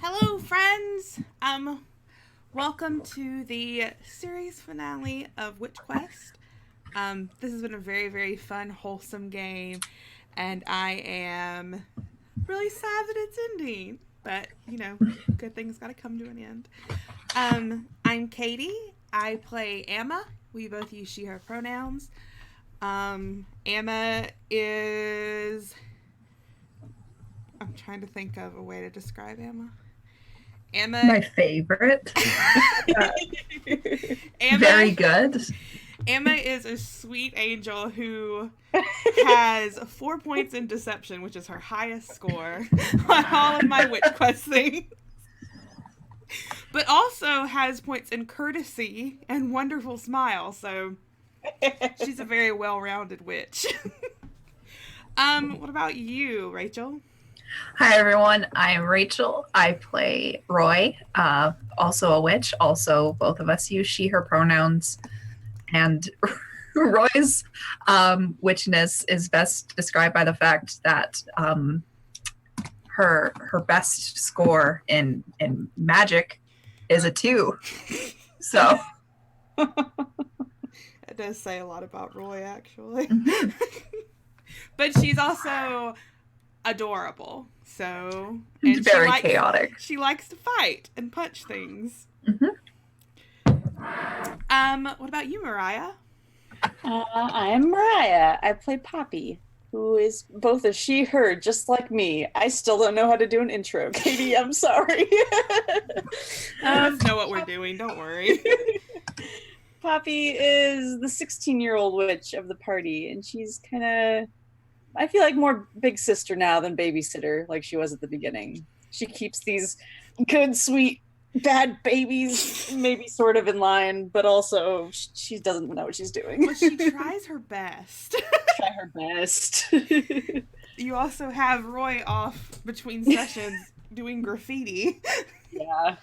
Hello, friends. Welcome to the series finale of Witch Quest. This has been a very, very fun, wholesome game, and I am really sad that it's ending. But good things got to come to an end. I'm Katie. I play Amma. We both use she/her pronouns. Amma is. I'm trying to think of a way to describe Amma. My favorite. Very good. Amma is a sweet angel who has 4 points in deception, which is her highest score on all of my Witch Quest things. But also has points in courtesy and wonderful smile, so she's a very well-rounded witch. What about you, Rachel? Hi, everyone. I'm Rachel. I play Roy, also a witch. Also, both of us use she/her pronouns. And Roy's witchness is best described by the fact that her best score in magic is a 2. So it does say a lot about Roy, actually. But she's also adorable. So and very chaotic. She likes to fight and punch things. What about you, Mariah? I'm Mariah. I play Poppy, who is both a she/her, just like me. I still don't know how to do an intro, Katie. I'm sorry. Let's know what we're doing. Don't worry. Poppy is the 16-year-old witch of the party, and she's kind of, I feel like, more big sister now than babysitter, like she was at the beginning. She keeps these good, sweet, bad babies maybe sort of in line, but also she doesn't know what she's doing. Well, she tries her best. Try her best. You also have Roy off between sessions doing graffiti. Yeah.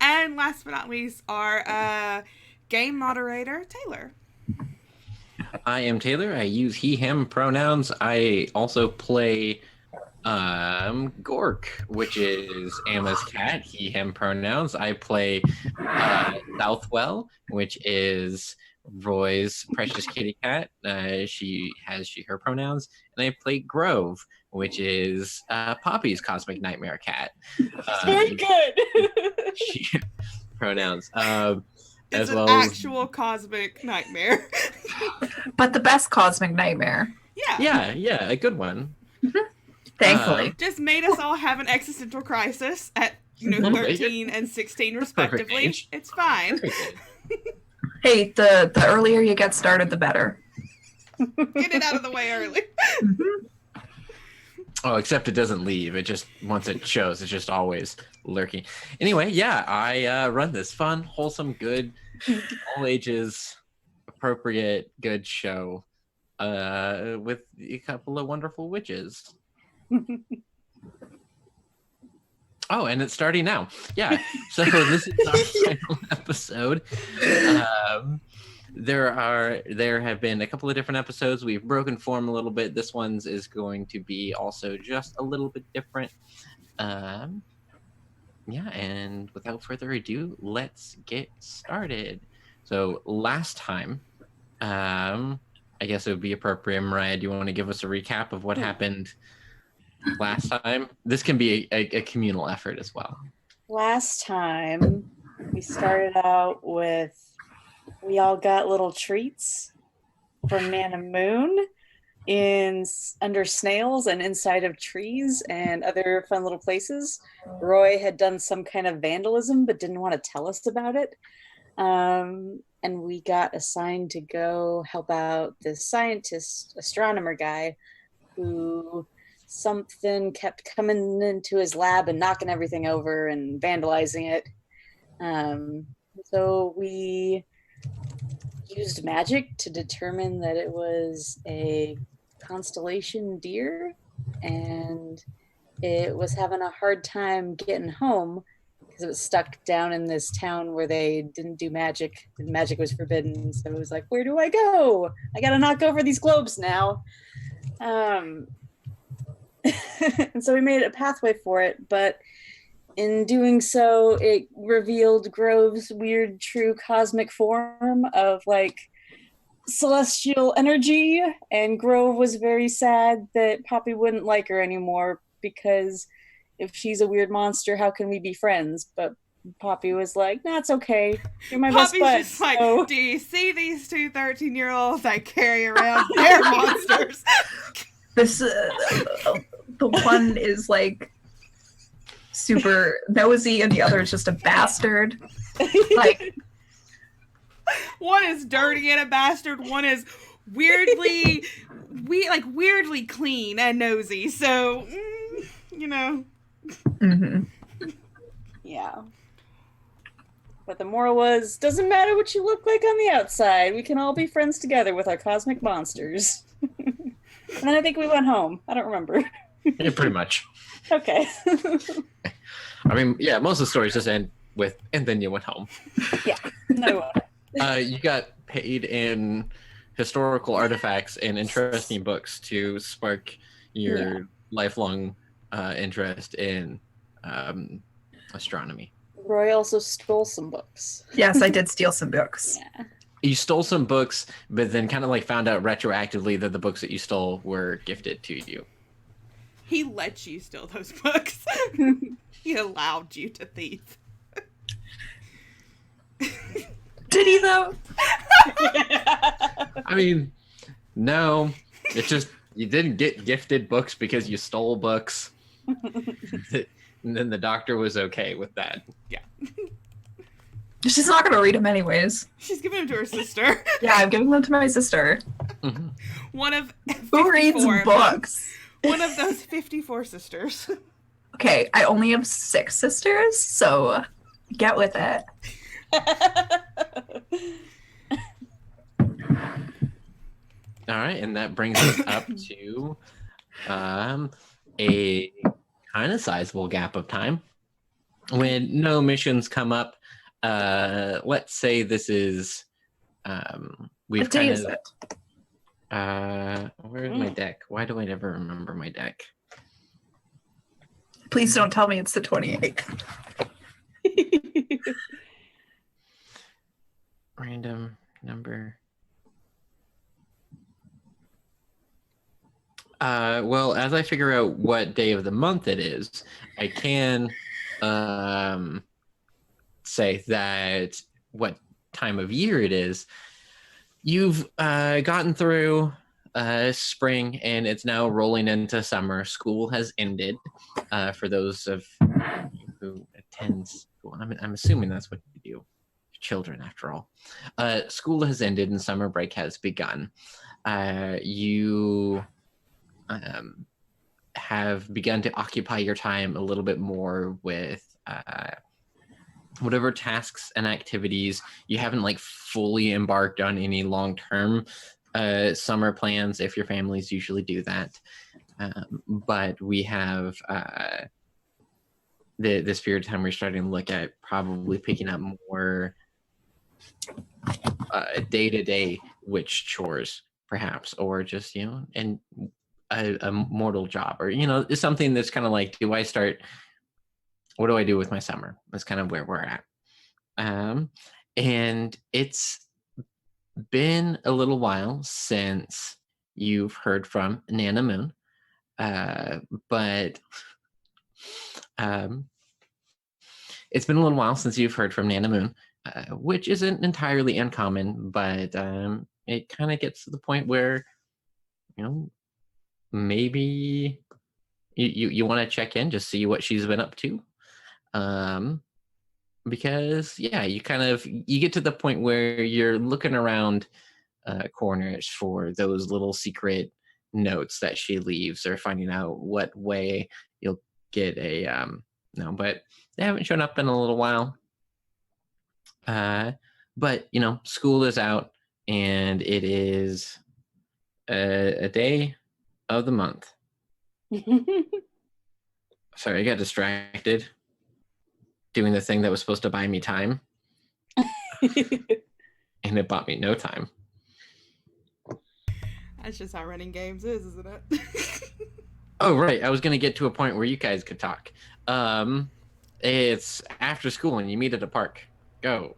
And last but not least, our game moderator, Taylor. I am Taylor. I use he, him pronouns. I also play Gork, which is Amma's cat, he, him pronouns. I play Southwell, which is Roy's precious kitty cat. She has she, her pronouns. And I play Grove, which is Poppy's cosmic nightmare cat. Very good. She, pronouns. It's an actual cosmic nightmare. But the best cosmic nightmare. Yeah, a good one. Thankfully. Just made us all have an existential crisis at 13 and 16 respectively. It's fine. Hey, the earlier you get started, the better. Get it out of the way early. Oh, except it doesn't leave. It just, once it shows, it's just always lurking. Anyway, yeah, I run this fun, wholesome, good, all ages, appropriate, good show with a couple of wonderful witches. Oh, and it's starting now. Yeah, so this is our final episode. There have been a couple of different episodes. We've broken form a little bit. This one's is going to be also just a little bit different. Yeah, and without further ado, let's get started. So last time, I guess it would be appropriate, Mariah, do you want to give us a recap of what happened last time? This can be a communal effort as well. Last time, we started out with we all got little treats from Man and Moon under snails and inside of trees and other fun little places. Roy had done some kind of vandalism but didn't want to tell us about it. And we got assigned to go help out this scientist, astronomer guy who something kept coming into his lab and knocking everything over and vandalizing it. So we used magic to determine that it was a constellation deer, and it was having a hard time getting home because it was stuck down in this town where they didn't do magic. Magic was forbidden. So it was like, where do I go? I gotta knock over these globes now. And so we made a pathway for it, but in doing so, it revealed Grove's weird, true cosmic form of like celestial energy. And Grove was very sad that Poppy wouldn't like her anymore because if she's a weird monster, how can we be friends? But Poppy was like, "Nah, it's okay. You're my best Poppy's bud." just like, so- do you see these two 13-year-olds that carry around their monsters? This the one is like super nosy, and the other is just a bastard. Like, One is dirty and a bastard. One is weirdly, weirdly clean and nosy. So, you know. mhm. Yeah. But the moral was, doesn't matter what you look like on the outside. We can all be friends together with our cosmic monsters. And then I think we went home. I don't remember. Yeah, pretty much. Okay. I mean, yeah, most of the stories just end with, and then you went home. No. You got paid in historical artifacts and interesting books to spark your lifelong interest in astronomy. Roy also stole some books. Yes, I did steal some books. Yeah. You stole some books, but then kind of like found out retroactively that the books that you stole were gifted to you. He let you steal those books. He allowed you to thief. Did he though? I mean, no, it's just you didn't get gifted books because you stole books. And then the doctor was okay with that. She's not gonna read them anyways. She's giving them to her sister. Yeah, I'm giving them to my sister. Mhm. One of Who reads 54 of them. books? One of those 54 sisters. Okay, I only have 6 sisters, so get with it. All right, and that brings us up to a kind of sizable gap of time when no missions come up. Let's say this is we've What day kind is of it? where's my deck? Why do I never remember my deck? Please don't tell me it's the 28th. Random number. Well, as I figure out what day of the month it is, I can say that what time of year it is. You've gotten through spring, and it's now rolling into summer. School has ended for those of you who attend school. I'm assuming that's what you do. Children, after all. School has ended and summer break has begun. You have begun to occupy your time a little bit more with whatever tasks and activities. You haven't like fully embarked on any long-term summer plans, if your families usually do that. But we have this period of time we're starting to look at probably picking up more day-to-day witch chores, perhaps, or just, you know, and a mortal job, or, you know, something that's kind of like, what do I do with my summer? That's kind of where we're at. And it's been a little while since you've heard from Nana Moon, but it's been a little while since you've heard from Nana Moon, which isn't entirely uncommon, but it kind of gets to the point where, you know, maybe you want to check in, just see what she's been up to. Because yeah, you get to the point where you're looking around corners for those little secret notes that she leaves, or finding out what way you'll get a no, but they haven't shown up in a little while. But you know, school is out, and it is a day of the month. Sorry, I got distracted doing the thing that was supposed to buy me time, and it bought me no time. That's just how running games is, isn't it? Oh, right. I was going to get to a point where you guys could talk. It's after school and you meet at a park. Go.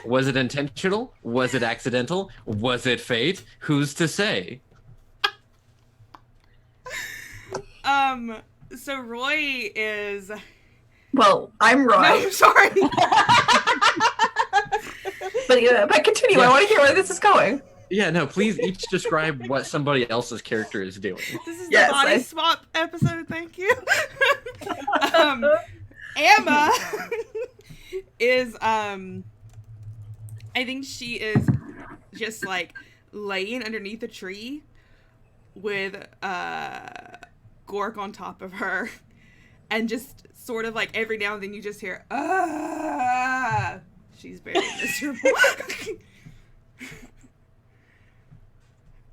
Was it intentional? Was it accidental? Was it fate? Who's to say? So Roy is... Well, I'm Roy. No, sorry. But continue. I want to hear where this is going. Yeah, no, please each describe what somebody else's character is doing. This is Yes, the body swap episode, thank you. Emma is, I think she is just, like, laying underneath a tree with, Gork on top of her. And just sort of, like, every now and then you just hear, ah! She's very miserable.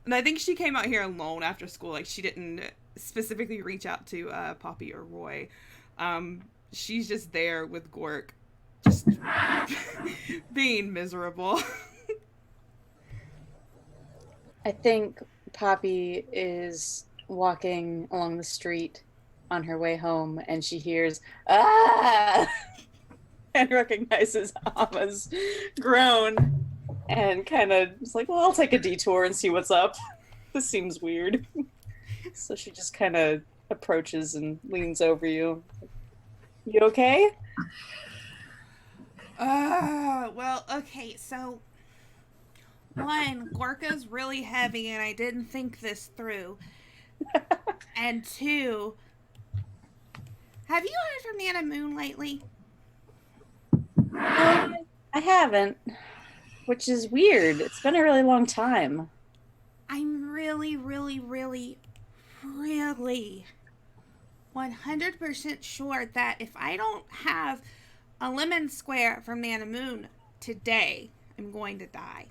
And I think she came out here alone after school. Like, she didn't specifically reach out to Poppy or Roy. She's just there with Gork, just being miserable. I think Poppy is walking along the street on her way home, and she hears, ah! and recognizes Ama's groan. And kind of is like, well, I'll take a detour and see what's up. This seems weird. So she just kind of approaches and leans over you. You okay? Well, okay, so... One, Gorka's really heavy and I didn't think this through. And two... Have you heard from Nana Moon lately? I haven't. Which is weird. It's been a really long time. I'm really 100% sure that if I don't have a lemon square from Nana Moon today, I'm going to die.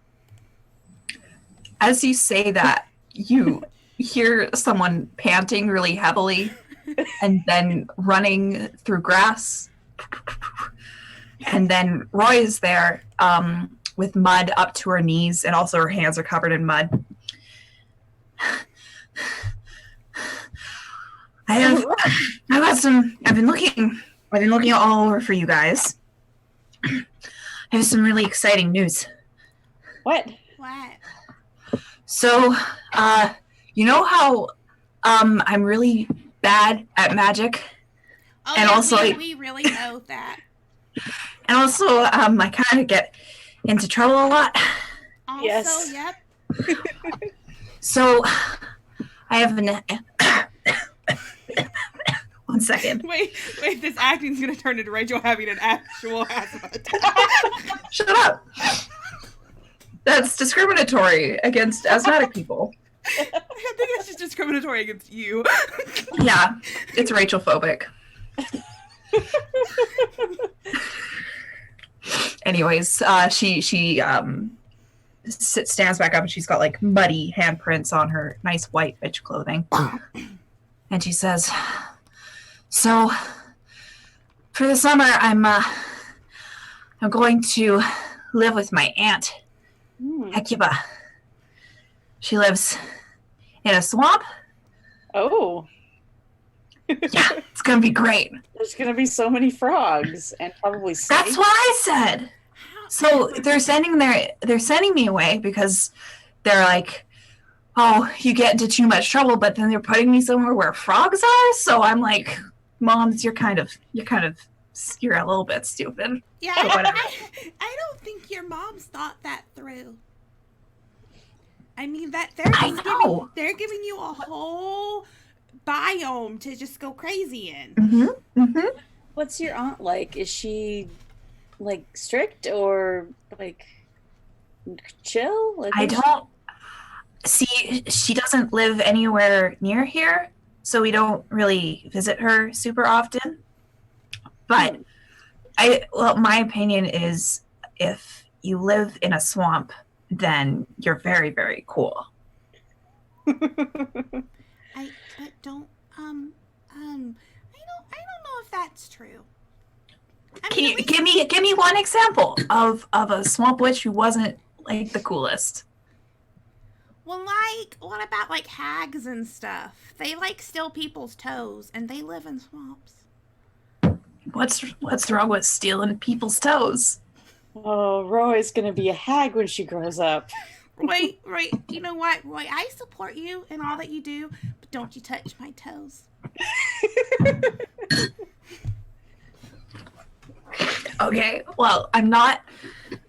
As you say that, you hear someone panting really heavily and then running through grass. And then Roy is there, with mud up to her knees, and also her hands are covered in mud. I've been looking all over for you guys. I have some really exciting news. What? So, you know how I'm really bad at magic? Oh, and yeah, also we really know that. And also, I kind of get into trouble a lot. Also, Yes. Yep. So, I have an... 1 second. Wait, this acting's gonna turn into Rachel having an actual asthma attack. Shut up! That's discriminatory against asthmatic people. I think it's just discriminatory against you. Yeah, it's Rachel phobic. Anyways, she stands back up and she's got like muddy handprints on her nice white bitch clothing, and she says, "So for the summer, I'm going to live with my aunt, Hecuba. She lives in a swamp. Oh. Yeah, it's gonna be great." There's gonna be so many frogs and probably snakes. That's what I said. So they're sending me away because they're like, oh, you get into too much trouble, but then they're putting me somewhere where frogs are. So I'm like, Moms, you're a little bit stupid. Yeah, But whatever. I don't think your mom's thought that through. I mean that I know. they're giving you a whole biome to just go crazy in. Mm-hmm. Mm-hmm. What's your aunt like? Is she like strict or like chill? Like, I don't see. She doesn't live anywhere near here, so we don't really visit her super often. But my opinion is, if you live in a swamp, then you're very, very cool. I don't know if that's true. Can you give me one example of a swamp witch who wasn't like the coolest. Well, like, what about like hags and stuff? They like steal people's toes, and they live in swamps. What's wrong with stealing people's toes? Oh, Roy's gonna be a hag when she grows up. Roy, you know what, Roy? I support you in all that you do, but don't you touch my toes. Okay, well, I'm not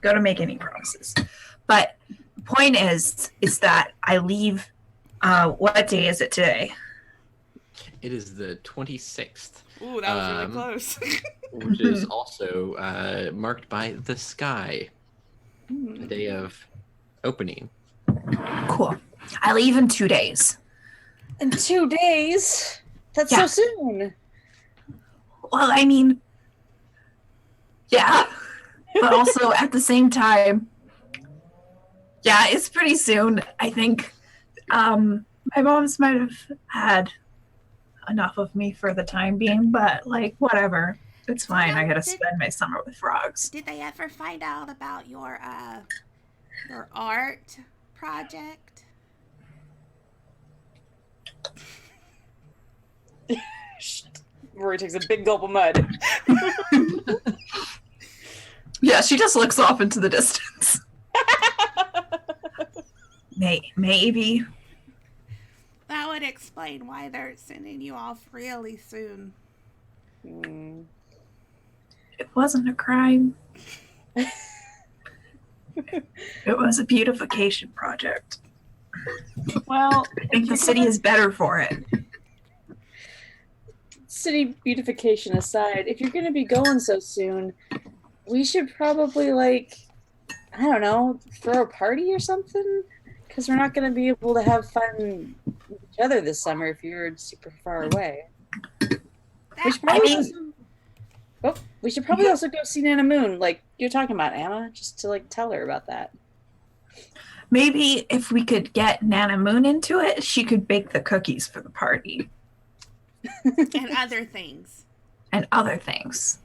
going to make any promises. But the point is that I leave, what day is it today? It is the 26th, Ooh, that was really close. which is also marked by the sky, the day of opening. Cool. I leave in 2 days. In 2 days? That's Yeah. so soon. Well, I mean, yeah, but also at the same time, yeah, it's pretty soon. I think my mom's might have had enough of me for the time being, but like, whatever. It's fine. I gotta spend my summer with frogs. Did they ever find out about your art project? Rory takes a big gulp of mud. Yeah, she just looks off into the distance. Maybe. That would explain why they're sending you off really soon. Hmm. It wasn't a crime. It was a beautification project. Well, I think the city is better for it. city beautification aside, if you're going to be going so soon, we should probably, like, I don't know, throw a party or something? Because we're not going to be able to have fun with each other this summer if you're super far away. We should probably also go see Nana Moon, like you're talking about, Emma, just to like tell her about that. Maybe if we could get Nana Moon into it, she could bake the cookies for the party. And other things. And other things.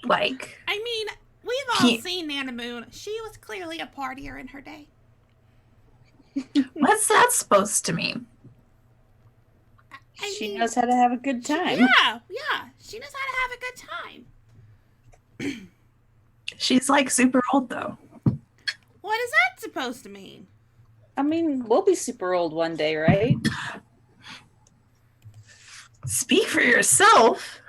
Like, I mean, we've all seen Nana Moon. She was clearly a partier in her day. what's that supposed to mean? She knows how to have a good time. Yeah. She knows how to have a good time. She's like super old though. What is that supposed to mean? I mean, we'll be super old one day, right? Speak for yourself.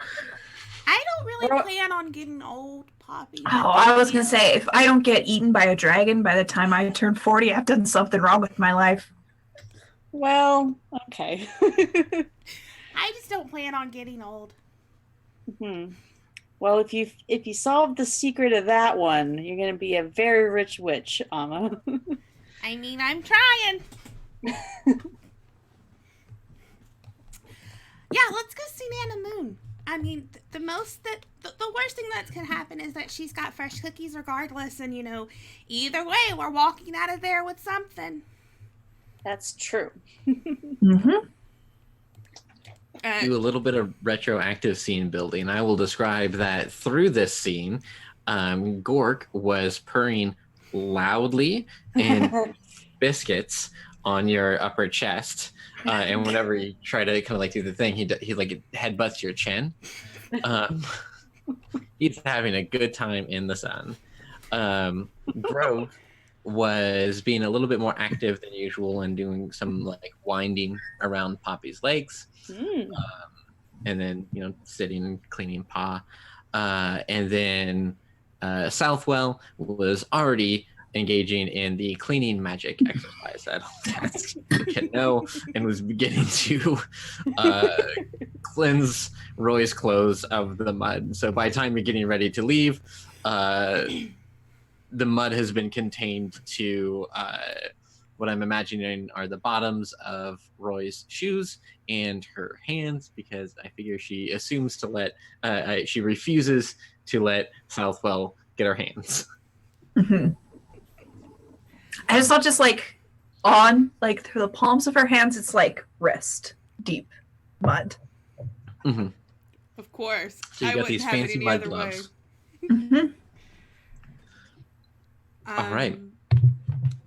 I don't really plan on getting old, Poppy. Oh, I was gonna say, if I don't get eaten by a dragon by the time I turn 40, I've done something wrong with my life. Well, okay. I just don't plan on getting old. Well, if you solve the secret of that one, you're gonna be a very rich witch, Amma. I mean, I'm trying. Yeah, let's go see Nana Moon. I mean, the worst thing that can happen is that she's got fresh cookies regardless, and either way, we're walking out of there with something. That's true. Mm-hmm. Do a little bit of retroactive scene building. I will describe that through this scene, Gork was purring loudly and biscuits on your upper chest, and whenever you try to kind of like do the thing, he like headbutts your chin. He's having a good time in the sun. Grove was being a little bit more active than usual and doing some like winding around Poppy's legs, and then sitting and cleaning paw, and then Southwell was already engaging in the cleaning magic exercise that can know, and was beginning to cleanse Roy's clothes of the mud. So by the time you're getting ready to leave, the mud has been contained to what I'm imagining are the bottoms of Roy's shoes and her hands, because I figure she assumes to let, she refuses to let Southwell get her hands. Mm-hmm. I just thought just like on, like through the palms of her hands, it's like wrist deep mud. Mm-hmm. Of course. So you got these fancy mud gloves. Mm-hmm. All right.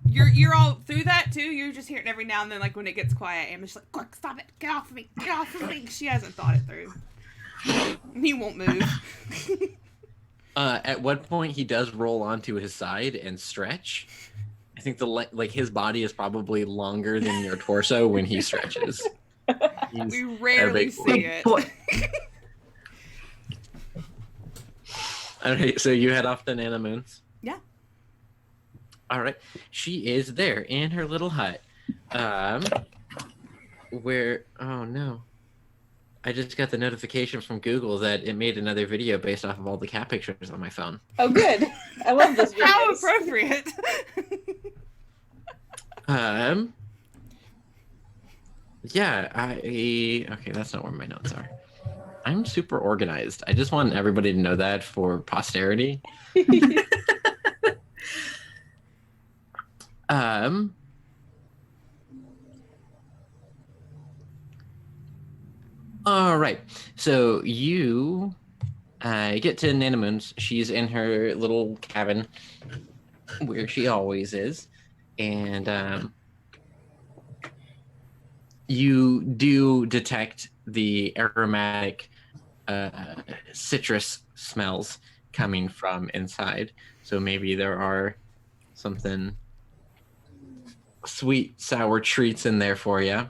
You're all through that too. You're just hearing every now and then, like when it gets quiet, Emma's like, "Quick, stop it! Get off of me! Get off of me!" She hasn't thought it through. He won't move. At what point he does roll onto his side and stretch. I think like his body is probably longer than your torso when he stretches. We rarely see it. All right, so you head off to Nana Moon's. Yeah. All right, she is there in her little hut. Where? Oh no. I just got the notification from Google that it made another video based off of all the cat pictures on my phone. Oh, good. I love this. How appropriate. Yeah, okay, that's not where my notes are. I'm super organized. I just want everybody to know that for posterity. All right. So you get to Nana Moon's. She's in her little cabin where she always is. And you do detect the aromatic citrus smells coming from inside. So maybe there are something sweet, sour treats in there for you.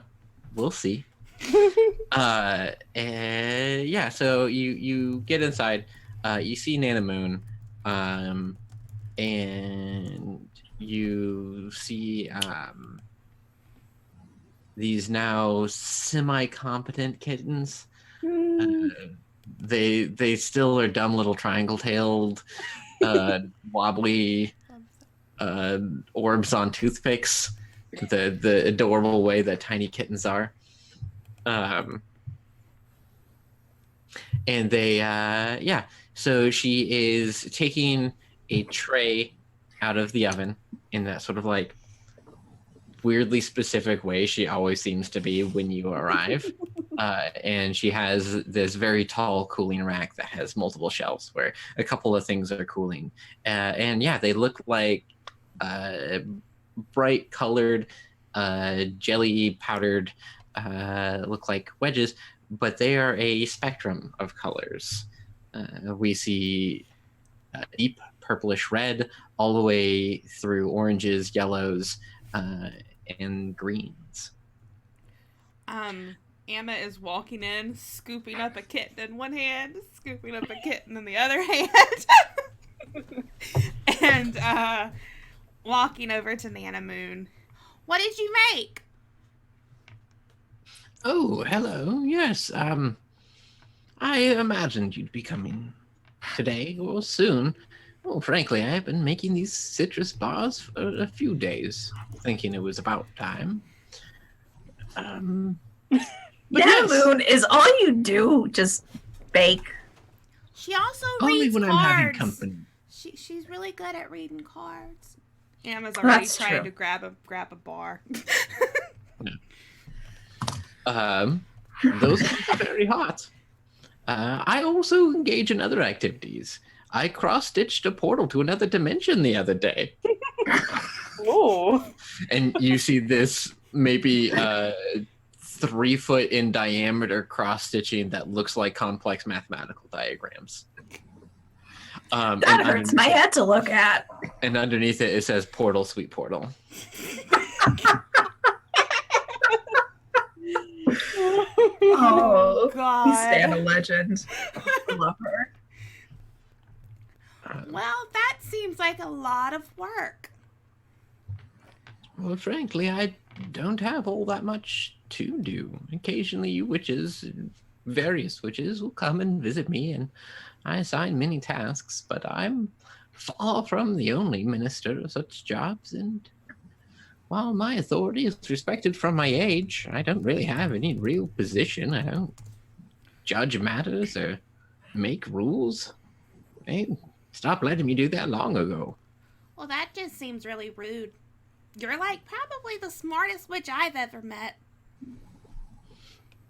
We'll see. And yeah, so you get inside, you see Nana Moon, and you see these now semi-competent kittens. They still are dumb little triangle-tailed, wobbly orbs on toothpicks. The adorable way that tiny kittens are. And they, so she is taking a tray out of the oven in that sort of like weirdly specific way she always seems to be when you arrive. And she has this very tall cooling rack that has multiple shelves where a couple of things are cooling. And yeah, they look like bright colored, jelly powdered, look like wedges, but they are a spectrum of colors. We see deep purplish red all the way through oranges, yellows, and greens. Emma is walking in, scooping up a kitten in one hand, scooping up a kitten in the other hand, and walking over to Nana Moon. What did you make? Oh, hello. Yes, I imagined you'd be coming today or soon. Well, frankly, I've been making these citrus bars for a few days, thinking it was about time. Nana yes. Moon, is all you do just bake? She also Only reads when cards. I'm having company. She's really good at reading cards. Emma's already That's trying true. to grab a bar. Those are very hot. I also engage in other activities. I cross-stitched a portal to another dimension the other day. Ooh. And you see this maybe 3 foot in diameter cross-stitching that looks like complex mathematical diagrams. That hurts my head to look at. And underneath it, it says portal, sweet portal. Oh, God. we stand a legend. I love her. Well, that seems like a lot of work. Well, frankly, I don't have all that much to do. Occasionally, you witches, various witches, will come and visit me, and I assign many tasks, but I'm far from the only minister of such jobs, and while my authority is respected from my age, I don't really have any real position. I don't judge matters or make rules. They stopped letting me do that long ago. Well, that just seems really rude. You're like probably the smartest witch I've ever met.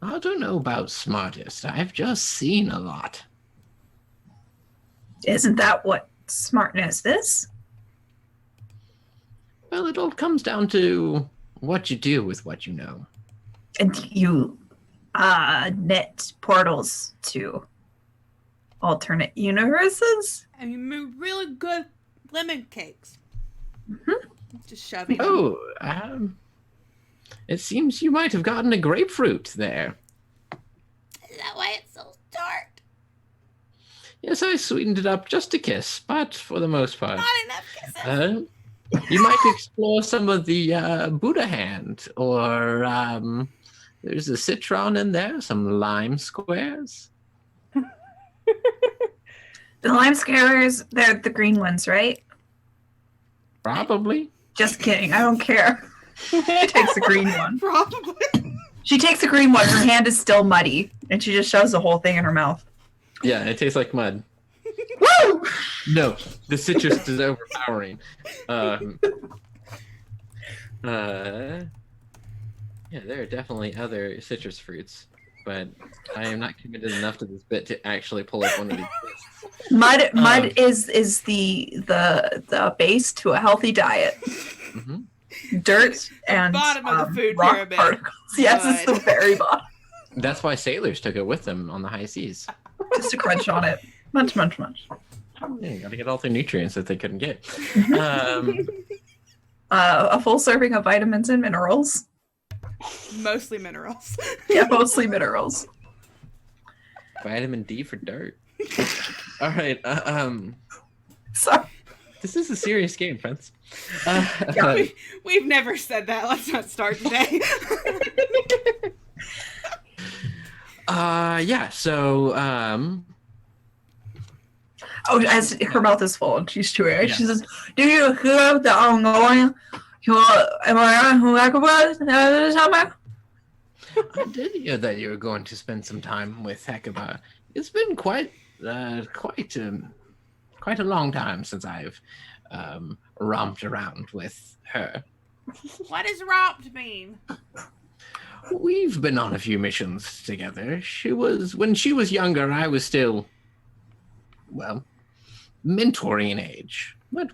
I don't know about smartest. I've just seen a lot. Isn't that what smartness is? Well, it all comes down to what you do with what you know. And you knit portals to alternate universes? And you made really good lemon cakes. Mm-hmm. Just shoving. Oh, it seems you might have gotten a grapefruit there. Is that why it's so tart? Yes, I sweetened it up just a kiss, but for the most part. Not enough kisses. You might explore some of the Buddha hand, or there's a citron in there, some lime squares. The lime squares, they're the green ones, right? Probably. Just kidding. I don't care. She takes the green one. Probably. She takes the green one. Her hand is still muddy, and she just shoves the whole thing in her mouth. Yeah, it tastes like mud. Woo! No, the citrus is overpowering. Yeah, there are definitely other citrus fruits, but I am not committed enough to this bit to actually pull up one of these lists. Mud is the base to a healthy diet. Mhm. Dirt and bottom of the food rock pyramid. particles. Yes, it's the very bottom. That's why sailors took it with them on the high seas. Just to crunch on it. Munch, munch, munch. Yeah, you gotta get all their nutrients that they couldn't get. A full serving of vitamins and minerals. Mostly minerals. Yeah, mostly minerals. Vitamin D for dirt. All right. So This is a serious game, friends. We've never said that. Let's not start today. Yeah. So, oh, as her mouth is full and she's chewing it. Yeah. She says, "Do you hear the ongoing? I did hear that you were going to spend some time with Hecuba. It's been quite a long time since I've romped around with her. What does romped mean? We've been on a few missions together. When she was younger, I was still, well, mentoring age. But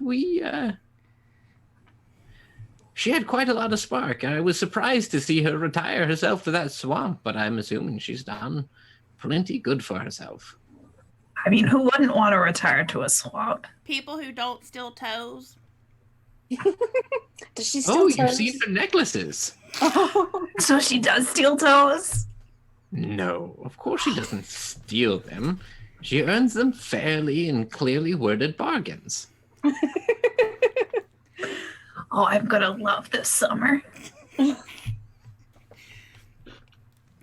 she had quite a lot of spark. I was surprised to see her retire herself to that swamp, but I'm assuming she's done plenty good for herself. I mean, who wouldn't want to retire to a swamp? People who don't steal toes. Does she still Oh, you've toes? seen her necklaces. Oh. So she does steal toes? No, of course she doesn't steal them. She earns them fairly and clearly worded bargains. Oh, I'm gonna love this summer.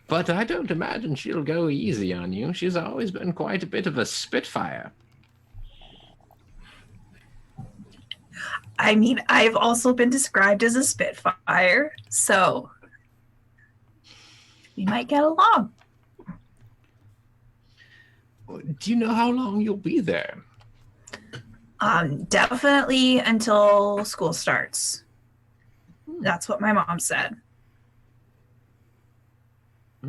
But I don't imagine she'll go easy on you. She's always been quite a bit of a spitfire. I mean, I've also been described as a spitfire, so we might get along. Do you know how long you'll be there? Definitely until school starts. That's what my mom said.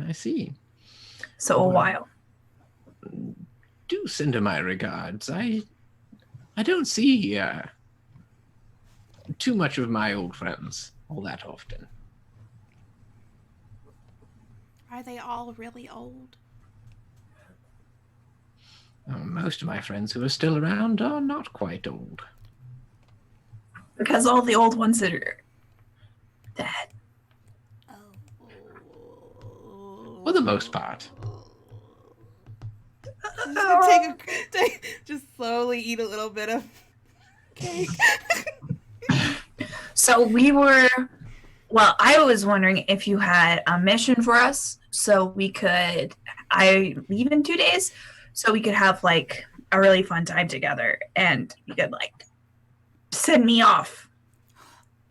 I see. So a while. Do send her my regards. I don't see too much of my old friends all that often. Are they all really old? Most of my friends who are still around are not quite old. Because all the old ones are dead. Oh. For the most part. Just slowly eat a little bit of cake. So I was wondering if you had a mission for us so I leave in 2 days, so we could have like a really fun time together and you could like send me off.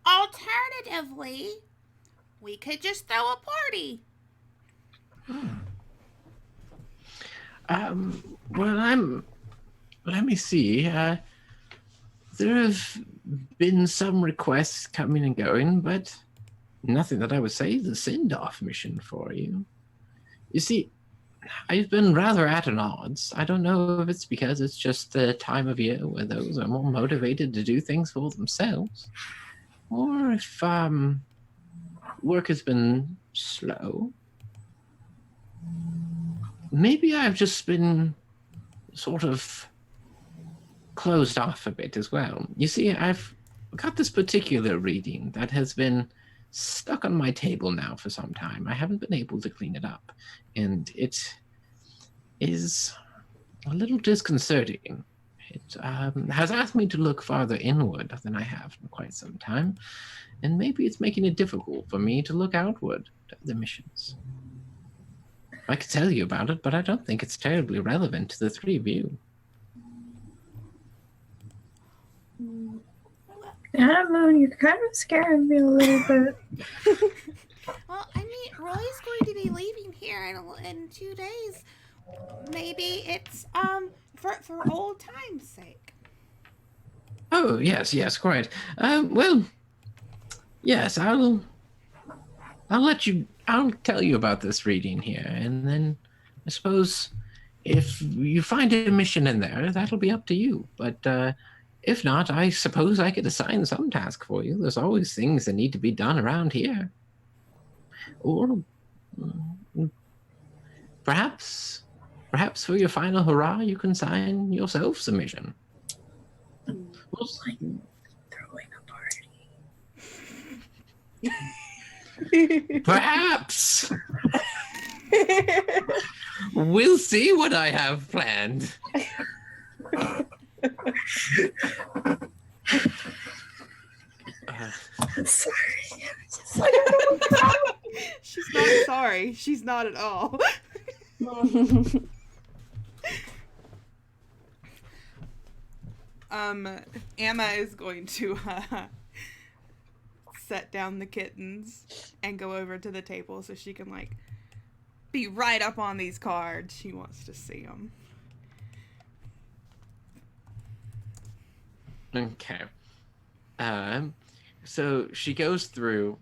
Alternatively, we could just throw a party. Let me see. There have been some requests coming and going, but nothing that I would say is a send-off mission for you. You see, I've been rather at an odds. I don't know if it's because it's just the time of year where those are more motivated to do things for themselves. or if work has been slow. Maybe I've just been sort of closed off a bit as well. You see, I've got this particular reading that has been stuck on my table now for some time. I haven't been able to clean it up, and it is a little disconcerting. It has asked me to look farther inward than I have in quite some time, and maybe it's making it difficult for me to look outward to other missions. I could tell you about it, but I don't think it's terribly relevant to the three of you. Yeah, Moon, you're kind of scaring me a little bit. Well, I mean, Roy's going to be leaving here in 2 days. Maybe it's for old time's sake. Oh, yes, quite. Well, yes, I'll tell you about this reading here, and then I suppose if you find a mission in there, that'll be up to you. But if not, I suppose I could assign some task for you. There's always things that need to be done around here. Or perhaps for your final hurrah, you can sign yourself some mission. We'll like throwing a party. Perhaps. We'll see what I have planned. Sorry. She's not sorry. She's not at all. Emma is going to set down the kittens and go over to the table so she can like be right up on these cards. She wants to see them. Okay. So she goes through.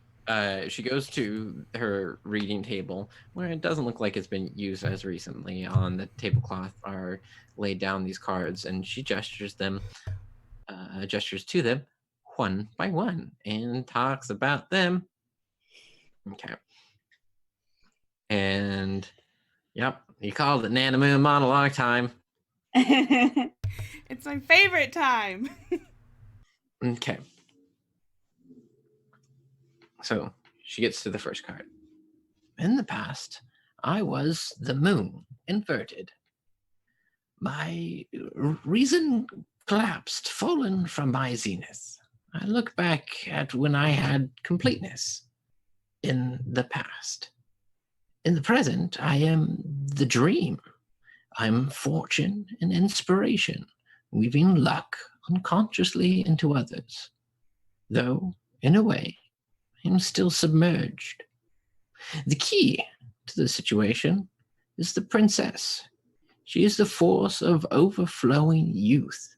She goes to her reading table, where it doesn't look like it's been used as recently. On the tablecloth are laid down these cards, and she gestures to them one by one and talks about them. Okay. And yep, you called it Nana Moon monologue time. It's my favorite time. Okay. So she gets to the first card. In the past, I was the moon inverted. My reason collapsed, fallen from my zenith. I look back at when I had completeness in the past. In the present, I am the dream. I'm fortune and inspiration, weaving luck unconsciously into others. Though, in a way, I'm still submerged. The key to the situation is the princess. She is the force of overflowing youth,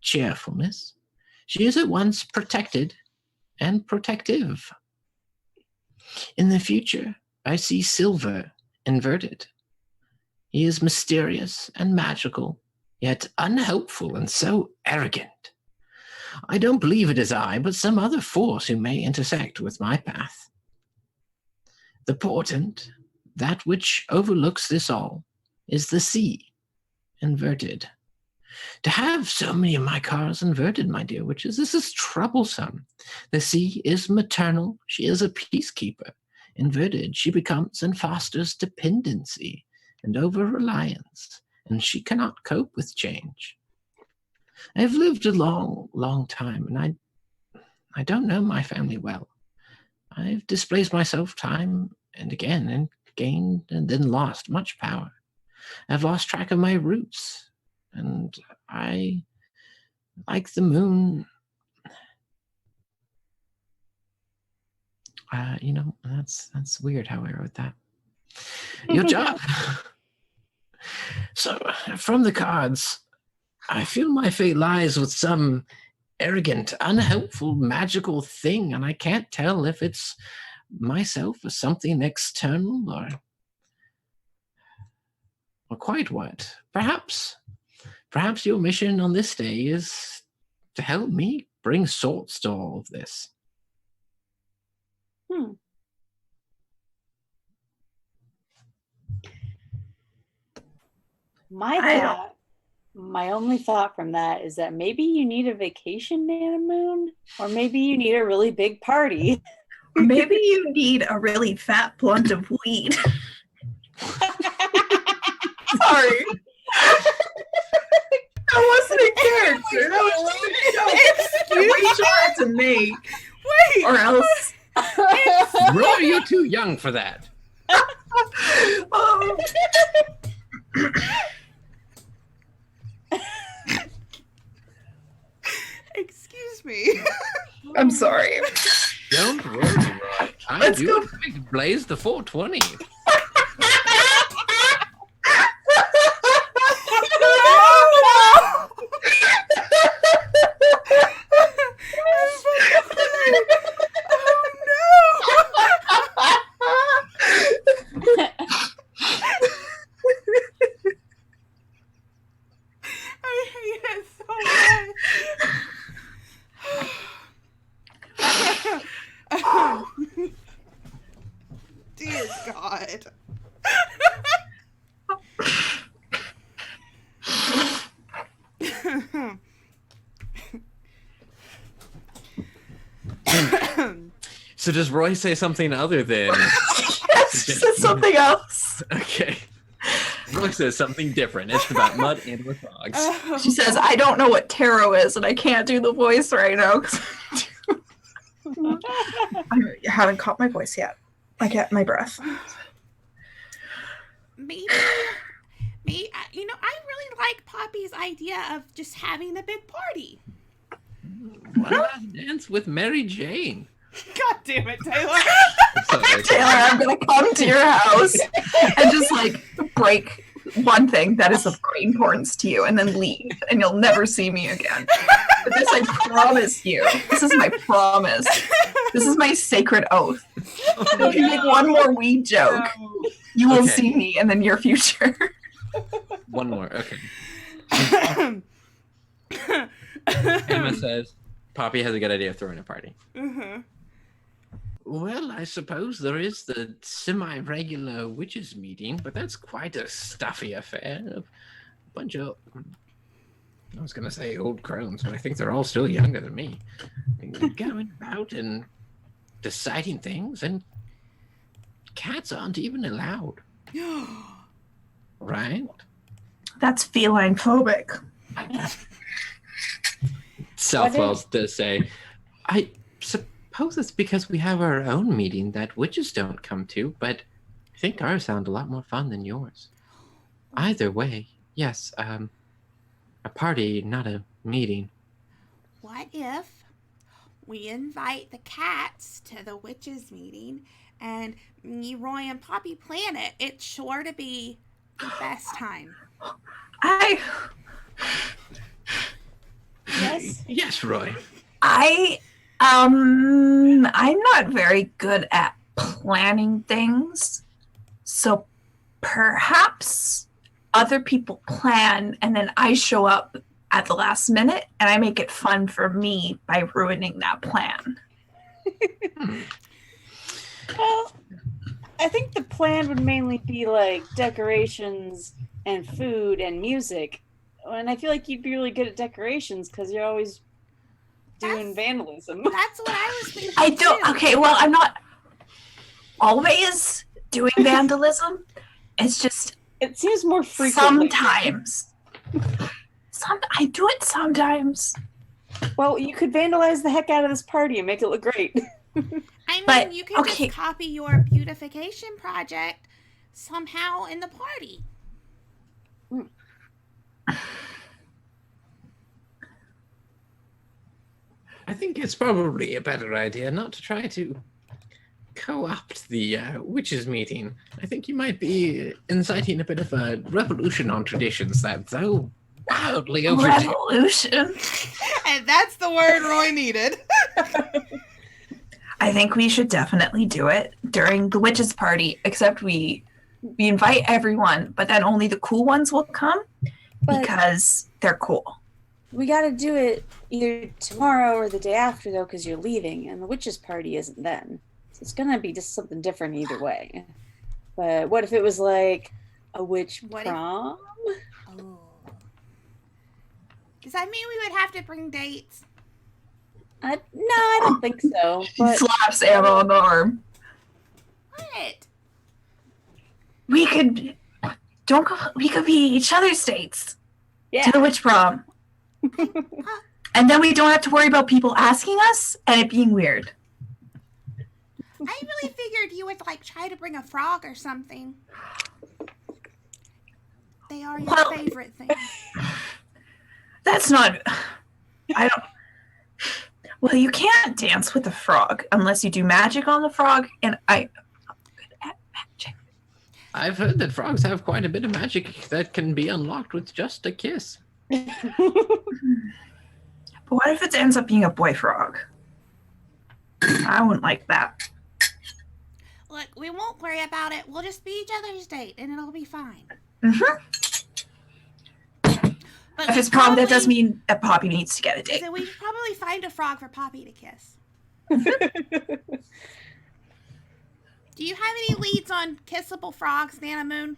cheerfulness. She is at once protected and protective. In the future, I see Silver inverted. He is mysterious and magical, yet unhelpful and so arrogant. I don't believe it is I, but some other force who may intersect with my path. The portent, that which overlooks this all, is the sea, inverted. To have so many of my cards inverted, my dear witches, this is troublesome. The sea is maternal. She is a peacekeeper. Inverted, she becomes and fosters dependency and over-reliance, and she cannot cope with change. I've lived a long, long time, and I don't know my family well. I've displaced myself time and again, and gained and then lost much power. I've lost track of my roots, and I, like the moon, that's weird how I wrote that. Your job. So, from the cards, I feel my fate lies with some arrogant, unhelpful, magical thing, and I can't tell if it's myself or something external or quite what. Perhaps your mission on this day is to help me bring sorts to all of this. My only thought from that is that maybe you need a vacation, Nana Moon, or maybe you need a really big party. Maybe you need a really fat blunt of weed. Sorry. That wasn't a character. That was just a joke. Rachel had to make. Wait. Or else. Roy, you're too young for that. Oh. Excuse me. I'm sorry. Don't worry, Roy. I do in fact blaze the 420. Dear God. So does Roy say something other than... Yes, she said something else. Okay. Roy says something different. It's about mud and with dogs. She says, I don't know what tarot is, and I can't do the voice right now. I haven't caught my voice yet. I get my breath. Maybe, you know, I really like Poppy's idea of just having a big party. Why not dance with Mary Jane? God damn it, Taylor. Sorry. Taylor, I'm going to come to your house and just, like, break one thing that is of great importance to you and then leave, and you'll never see me again. But this, I promise you. This is my promise. This is my sacred oath. If you make one more weed joke, you will see me in the near future. One more, okay. Emma says, Poppy has a good idea of throwing a party. Mm-hmm. Well, I suppose there is the semi-regular witches meeting, but that's quite a stuffy affair. A bunch of, I was going to say old crones, but I think they're all still younger than me. Going about and deciding things, and cats aren't even allowed. Right? That's feline phobic. Southwells does say, I suppose it's because we have our own meeting that witches don't come to, but I think ours sound a lot more fun than yours. Either way, yes, a party, not a meeting. What if we invite the cats to the witches meeting and me, Roy, and Poppy plan it? It's sure to be the best time. Yes, Roy. I'm not very good at planning things, so perhaps other people plan and then I show up at the last minute and I make it fun for me by ruining that plan. Well, I think the plan would mainly be like decorations and food and music. And I feel like you'd be really good at decorations because you're always doing vandalism. That's what I was thinking. Okay, well, I'm not always doing vandalism. It's just it seems more frequently. Sometimes. I do it sometimes. Well, you could vandalize the heck out of this party and make it look great. I mean, you could just copy your beautification project somehow in the party. I think it's probably a better idea not to try to co-opt the witches meeting. I think you might be inciting a bit of a revolution on traditions that so wildly overdue. Revolution? And that's the word Roy needed. I think we should definitely do it during the witches party, except we invite everyone, but then only the cool ones will come because they're cool. We got to do it either tomorrow or the day after, though, because you're leaving, and the witches' party isn't then. So it's gonna be just something different either way. But what if it was like a witch What if- prom? Oh. Does that mean we would have to bring dates? No, I don't think so. But Slaps Anna on the arm. What? We could don't go. We could be each other's dates yeah, to the witch prom, and then we don't have to worry about people asking us and it being weird. I really figured you would like try to bring a frog or something. They are your Well- favorite thing. That's not. I don't. Well, you can't dance with a frog unless you do magic on the frog, and I'm good at magic. I've heard that frogs have quite a bit of magic that can be unlocked with just a kiss. But what if it ends up being a boy frog? I wouldn't like that. Look, we won't worry about it. We'll just be each other's date, and it'll be fine. Mm-hmm. But If we it's prom, that does probably- mean that Poppy needs to get a date. So we should probably find a frog for Poppy to kiss. Do you have any leads on kissable frogs, Nana Moon?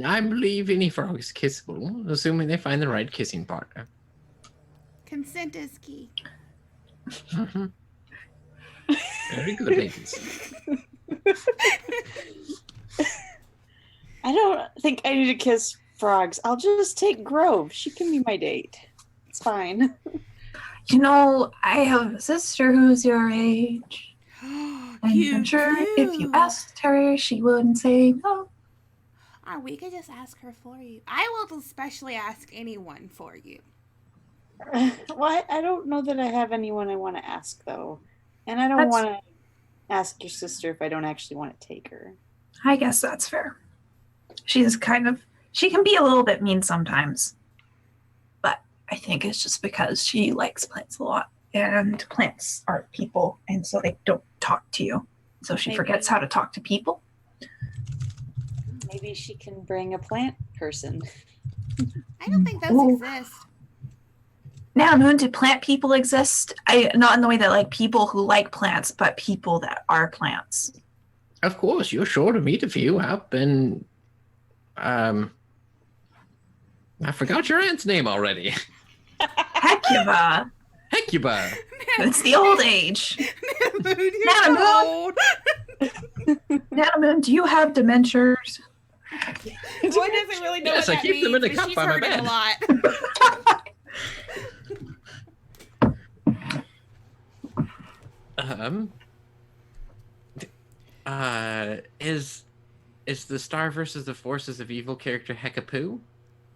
I believe any frog is kissable, assuming they find the right kissing partner. Consent is key. Mhm. Very good, ladies. I don't think I need to kiss frogs. I'll just take Grove. She can be my date. It's fine. You know, I have a sister who's your age. I'm sure if you asked her, she wouldn't say no. Or we could just ask her for you. I will especially ask anyone for you. Well, I don't know that I have anyone I want to ask, though. And I don't That's- want to ask your sister if I don't actually want to take her. I guess that's fair. She's kind of, she can be a little bit mean sometimes. But I think it's just because she likes plants a lot. And plants aren't people, and so they don't talk to you. So she Maybe. forgets how to talk to people. Maybe she can bring a plant person. I don't think those Ooh. exist. Now, Moon, do plant people exist? Not in the way that like people who like plants, but people that are plants. Of course, you're sure to meet a few up and I forgot your aunt's name already. Hecuba. Hecuba. It's the old age. Nana Moon, you're Nana so Moon. old. Nanamoon, do you have dementias? Roy doesn't really know Yes, what I that keep them means, in a but cup she's by my heard it a bed. lot. Is the Star versus the Forces of Evil character Hekapoo?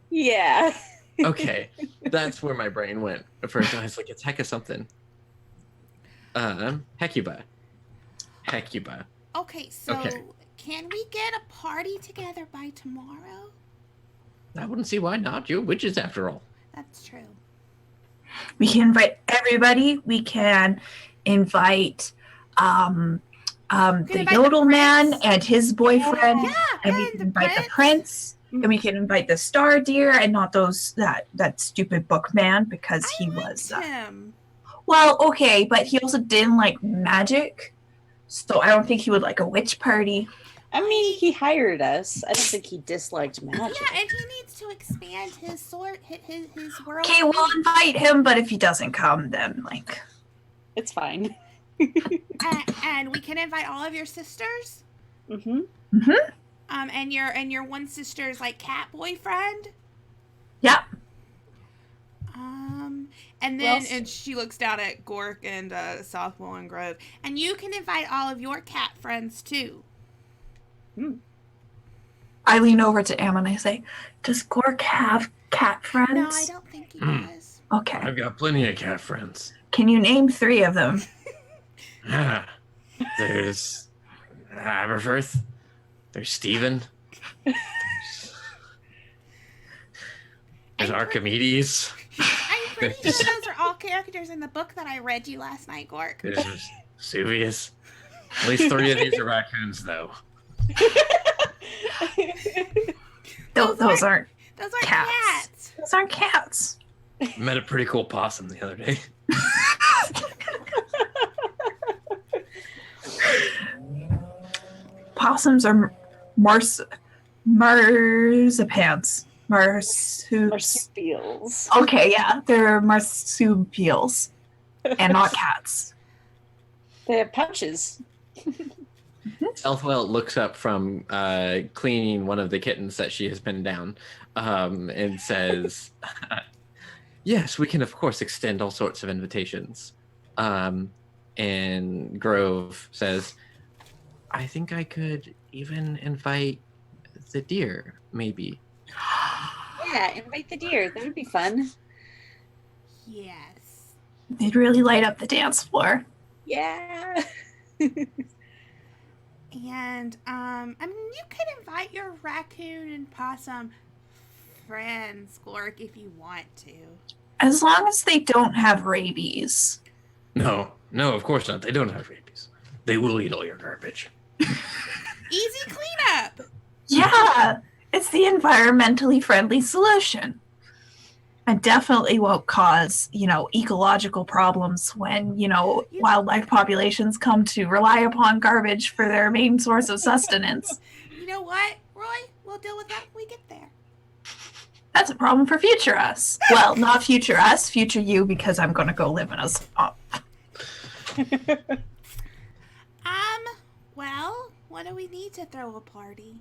Yeah. Okay, that's where my brain went at first. I was like, it's Heka something. Hecuba. Hecuba. Okay, so Okay. can we get a party together by tomorrow? I wouldn't see why not. You're witches after all. That's true. We can invite everybody. We can invite the invite the Yodel man prince. and his boyfriend. Yeah, And we can invite the prince. And we can invite the star deer and not those that stupid book man because he was Him. well, okay, but he also didn't like magic. So I don't think he would like a witch party. I mean, he hired us. I don't think he disliked magic. Yeah, and he needs to expand his sword, his world. Okay, we'll invite him, but if he doesn't come, then like It's fine. and we can invite all of your sisters. Mm-hmm. And your one sister's like cat boyfriend. yeah. And then Well, and she looks down at Gork and South Mullen Grove, and you can invite all of your cat friends too. I lean over to Am and I say, "Does Gork have cat friends?" No, I don't think he does. Okay. I've got plenty of cat friends. Can you name 3 of them? There's Aberfirth. There's Stephen. There's Archimedes. I'm pretty sure those are all characters in the book that I read you last night, Gork. There's Vesuvius. At least 3 of these are raccoons, though. Those aren't Those are Cats. cats. those aren't cats. Met a pretty cool possum the other day. possums are marzipans. Marsupials. Okay, yeah, they're marsupials and not cats. They have pouches. Elfwell looks up from cleaning one of the kittens that she has pinned down, and says, "Yes, we can of course extend all sorts of invitations." And Grove says, "I think I could even invite the deer, maybe." Yeah, invite the deer. That would be fun. Yes. They'd really light up the dance floor. Yeah. And I mean, you could invite your raccoon and possum friends, Glork, if you want to. As long as they don't have rabies. No, of course not. They don't have rabies. They will eat all your garbage. Easy cleanup. Yeah, it's the environmentally friendly solution. And definitely won't cause, ecological problems when, wildlife populations come to rely upon garbage for their main source of sustenance. You know what, Roy? We'll deal with that when we get there. That's a problem for future us. Well, not future us, future you, because I'm going to go live in a swamp. Well, what do we need to throw a party?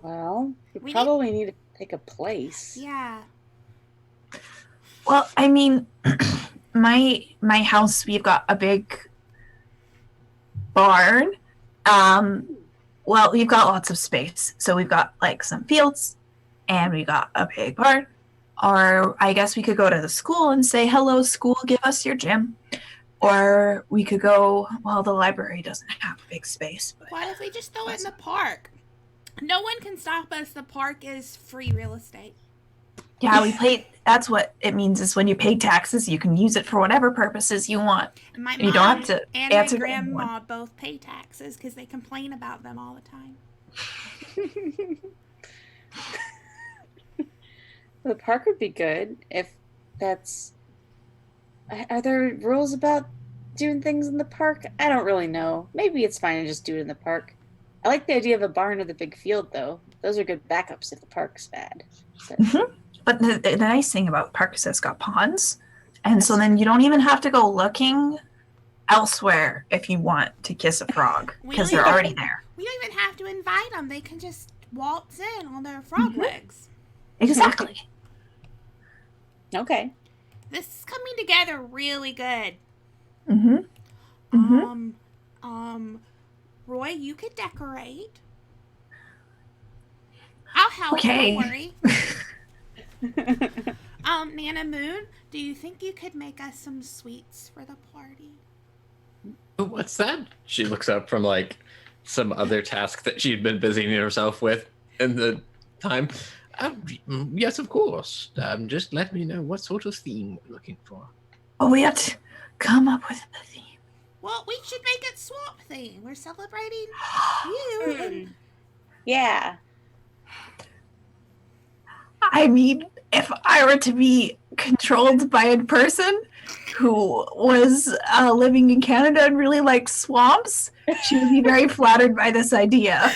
Well, We we probably need to pick a place. Yeah. Well, I mean, my house, we've got a big barn. Well, we've got lots of space. So we've got like some fields and we got a big barn. Or I guess we could go to the school and say, hello, school, give us your gym. Or we could go, well, the library doesn't have a big space. But What if we just throw it in the park? No one can stop us. The park is free real estate. yeah, we pay. That's what it means is when you pay taxes, you can use it for whatever purposes you want. And my And you don't mom have to and my answer to grandma anyone. both pay taxes because they complain about them all the time. The park would be good if that's. Are there rules about doing things in the park? I don't really know. Maybe it's fine to just do it in the park. I like the idea of a barn with a big field, though. Those are good backups if the park's bad. But the nice thing about the park is it's got ponds. And so then you don't even have to go looking elsewhere if you want to kiss a frog because they're already there. We don't even have to invite them. They can just waltz in on their frog legs. Exactly. Okay. This is coming together really good. Mm-hmm. Roy, you could decorate. I'll help. Okay. Don't worry. Nana Moon, do you think you could make us some sweets for the party? What's that? She looks up from like some other task that she'd been busying herself with in the time. Yes, of course. Just let me know what sort of theme we're looking for. Oh, we have to come up with a theme. Well, we should make it swamp theme. We're celebrating you. And Yeah. I mean, if I were to be controlled by a person who was living in Canada and really liked swamps, she would be very flattered by this idea.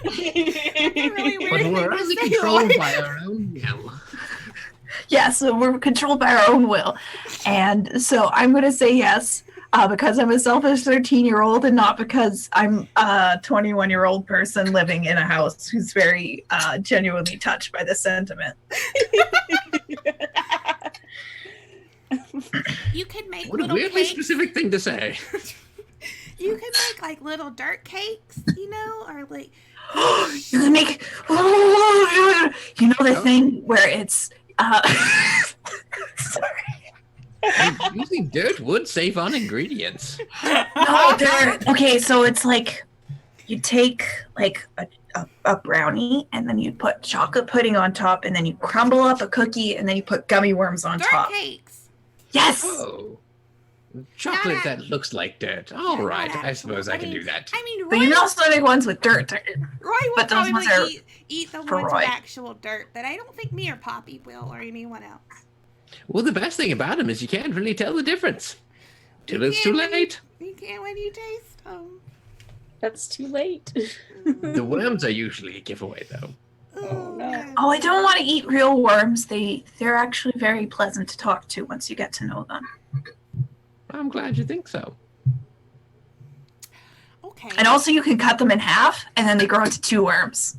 that's a really weird But thing we're to only say, controlled Roy. by our own will. Yeah, so we're controlled by our own will. And so I'm going to say yes because I'm a selfish 13-year-old and not because I'm a 21-year-old person living in a house who's very genuinely touched by this sentiment. You could make What a little weirdly cakes. specific thing to say. You could make like little dirt cakes, or like You can make, the thing where it's, sorry. Using dirt would save on ingredients. No, okay, so it's like you take like a brownie and then you put chocolate pudding on top and then you crumble up a cookie and then you put gummy worms on dirt top. cakes. Yes! Oh. Chocolate Not that looks like dirt. All Yeah, right, not I suppose I can mean- do that. I mean, But you can also make ones with dirt. Roy will but those ones probably are eat the for ones Roy. with actual dirt, but I don't think me or Poppy will, or anyone else. Well, the best thing about them is you can't really tell the difference till it's too can't when late. You can't when you taste them. That's too late. The worms are usually a giveaway, though. Oh, no. Oh, I don't want to eat real worms. They're actually very pleasant to talk to once you get to know them. I'm glad you think so. Okay. And also, you can cut them in half, and then they grow into 2 worms,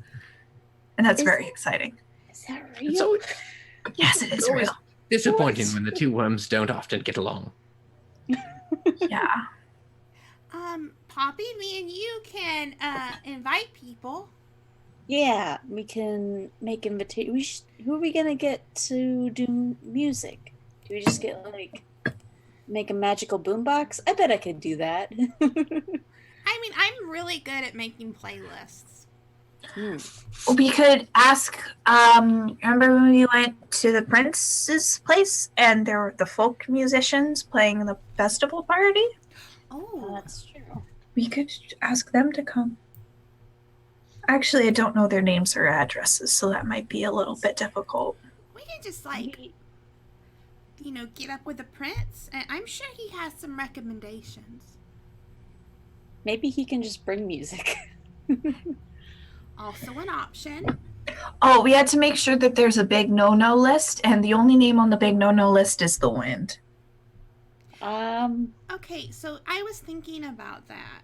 and that's very exciting. Is that real? It's always Yes, it is always real. disappointing when the 2 worms don't often get along. Yeah. Poppy, me and you can invite people. Yeah, we can make invitation. Who are we gonna get to do music? Do we just get make a magical boombox? I bet I could do that. I mean, I'm really good at making playlists. We could ask, remember when we went to the prince's place and there were the folk musicians playing the festival party? Oh, That's true. We could ask them to come. Actually, I don't know their names or addresses, so that might be a little bit difficult. we can just get up with the prince, and I'm sure he has some recommendations. Maybe he can just bring music. Also an option. Oh, we had to make sure that there's a big no-no list, and the only name on the big no-no list is the wind. Okay, so I was thinking about that.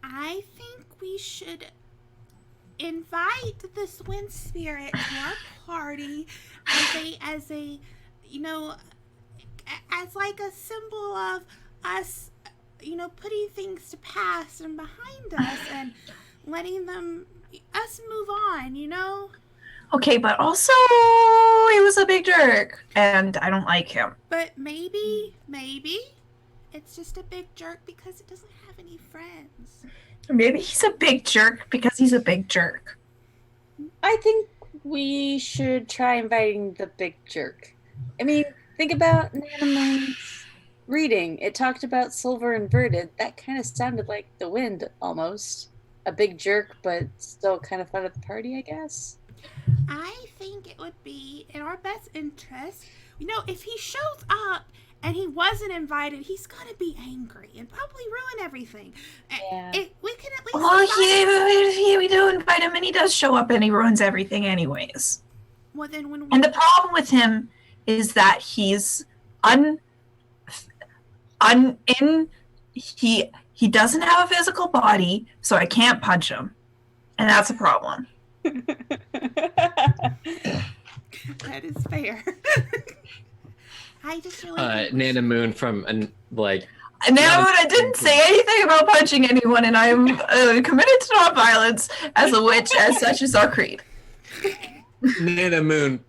I think we should invite this wind spirit to our party as like a symbol of us, putting things to pass and behind us and letting us move on. Okay, but also, he was a big jerk, and I don't like him. But maybe it's just a big jerk because it doesn't have any friends. Maybe he's a big jerk because he's a big jerk. I think we should try inviting the big jerk. I mean, think about Nana Moon's reading. It talked about silver inverted. That kind of sounded like the wind almost. A big jerk, but still kind of fun at the party, I guess. I think it would be in our best interest. If he shows up and he wasn't invited, he's gonna be angry and probably ruin everything. Yeah. We can at least. Well, we do invite him, and he does show up, and he ruins everything anyways. Well, then when we. And the problem with him is that he's he doesn't have a physical body, so I can't punch him, and that's a problem. That is fair. I just really. Nana Moon from Now, I didn't say anything about punching anyone, and I am committed to non-violence as a witch, as such is our creed. Nana Moon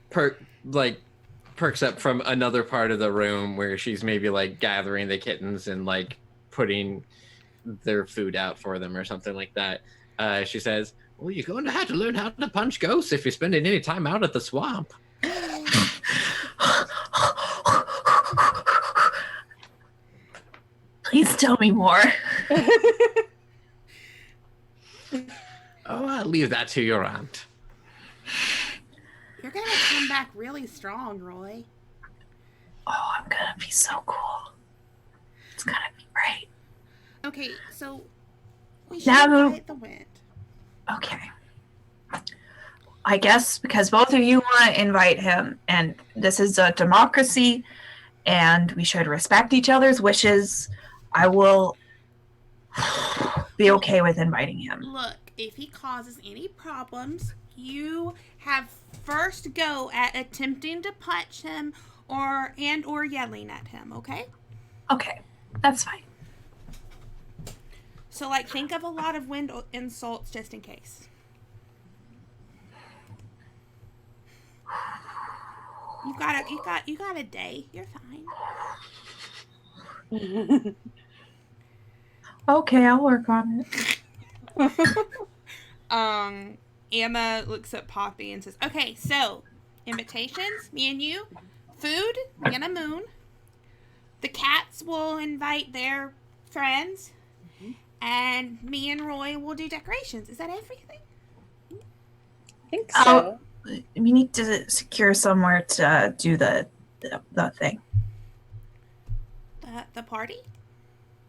perks up from another part of the room where she's maybe gathering the kittens and putting their food out for them or something like that. She says, "Well, you're going to have to learn how to punch ghosts if you're spending any time out at the swamp." Please tell me more. Oh, I'll leave that to your aunt. You're gonna come back really strong, Roy. Oh, I'm gonna be so cool. It's gonna be great. Okay, so we should Now- invite the wind. Okay. I guess because both of you want to invite him, and this is a democracy, and we should respect each other's wishes, I will be okay with inviting him. Look, if he causes any problems, you have first go at attempting to punch him or yelling at him, okay? Okay, that's fine. So think of a lot of wind insults just in case. You got a day. You're fine. Okay, I'll work on it. Emma looks at Poppy and says, "Okay, so invitations, me and you, food, Nana Moon. The cats will invite their friends, and me and Roy will do decorations. Is that everything?" I think so. We need to secure somewhere to do the thing. The party?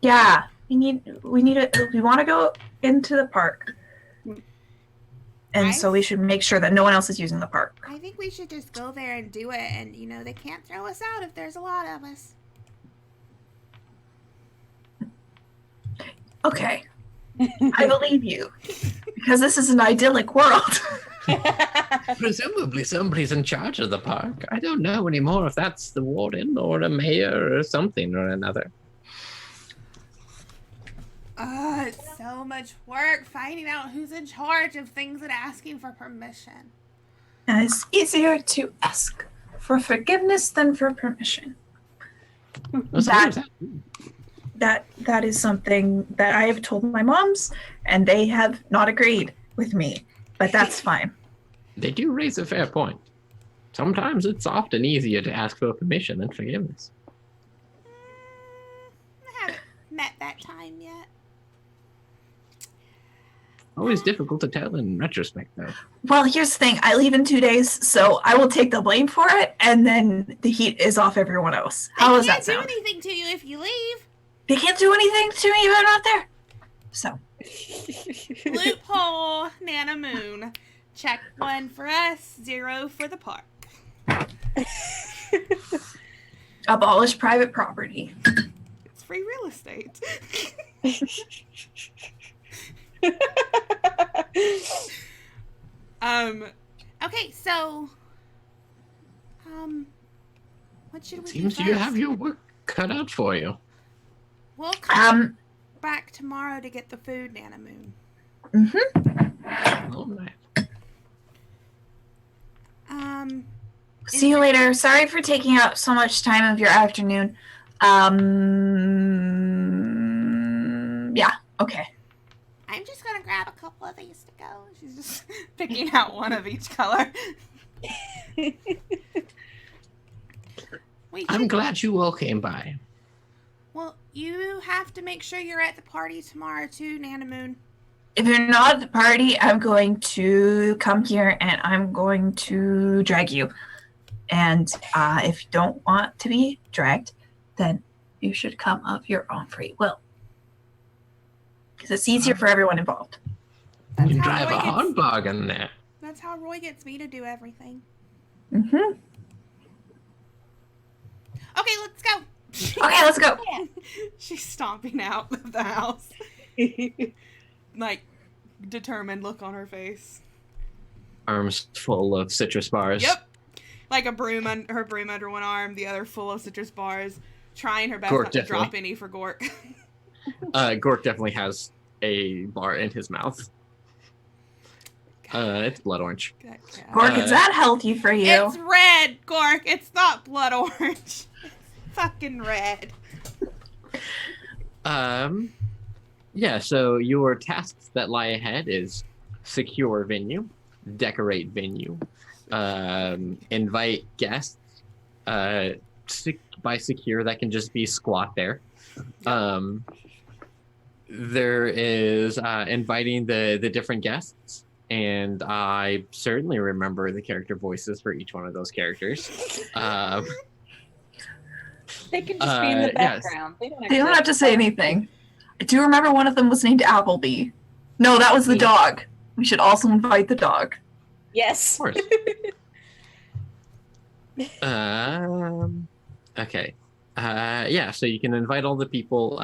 Yeah, we want to go into the park. And so we should make sure that no one else is using the park. I think we should just go there and do it, and they can't throw us out if there's a lot of us. Okay. I believe you. Because this is an idyllic world. Presumably somebody's in charge of the park. I don't know anymore if that's the warden or a mayor or something or another. It's so much work finding out who's in charge of things and asking for permission. And it's easier to ask for forgiveness than for permission. That is something that I have told my moms, and they have not agreed with me. But that's fine. They do raise a fair point. Sometimes it's often easier to ask for permission than forgiveness. I haven't met that time yet. Always difficult to tell in retrospect, though. Well, here's the thing. I leave in 2 days, so I will take the blame for it, and then the heat is off everyone else. How does that sound? They can't do anything to you if you leave. They can't do anything to me if I'm not there. So. Loophole, Nana Moon. Check 1 for us, 0 for the park. Abolish private property. It's free real estate. Okay, so what should we do Seems first? you have your work cut out for you. We'll come back tomorrow to get the food, Nana Moon. All right. See you later. Sorry for taking up so much time of your afternoon. Yeah, okay. I'm just gonna grab a couple of these to go. She's just picking out one of each color. I'm glad you all came by. Well, you have to make sure you're at the party tomorrow too, Nana Moon. If you're not at the party, I'm going to come here and I'm going to drag you. And if you don't want to be dragged, then you should come of your own free will. Because it's easier for everyone involved. That's You how drive Roy a gets- hard bargain there. That's how Roy gets me to do everything. Okay, Okay, let's go. let's go. She's stomping out of the house. Like, determined look on her face. Arms full of citrus bars. Yep. Like her broom under one arm, the other full of citrus bars, trying her best Gork not to drop definitely. any for Gork. Gork definitely has a bar in his mouth. It's blood orange. Gork, is that healthy for you? It's red, Gork. It's not blood orange. It's fucking red. Yeah, so your tasks that lie ahead is secure venue, decorate venue, invite guests. By secure, that can just be squat there. There is inviting the different guests, and I certainly remember the character voices for each one of those characters. They can just be in the yes. background. They They don't have to say anything. I do remember one of them was named Appleby. No, that was the dog. We should also invite the dog. Yes. Of course. Okay. Yeah, so you can invite all the people.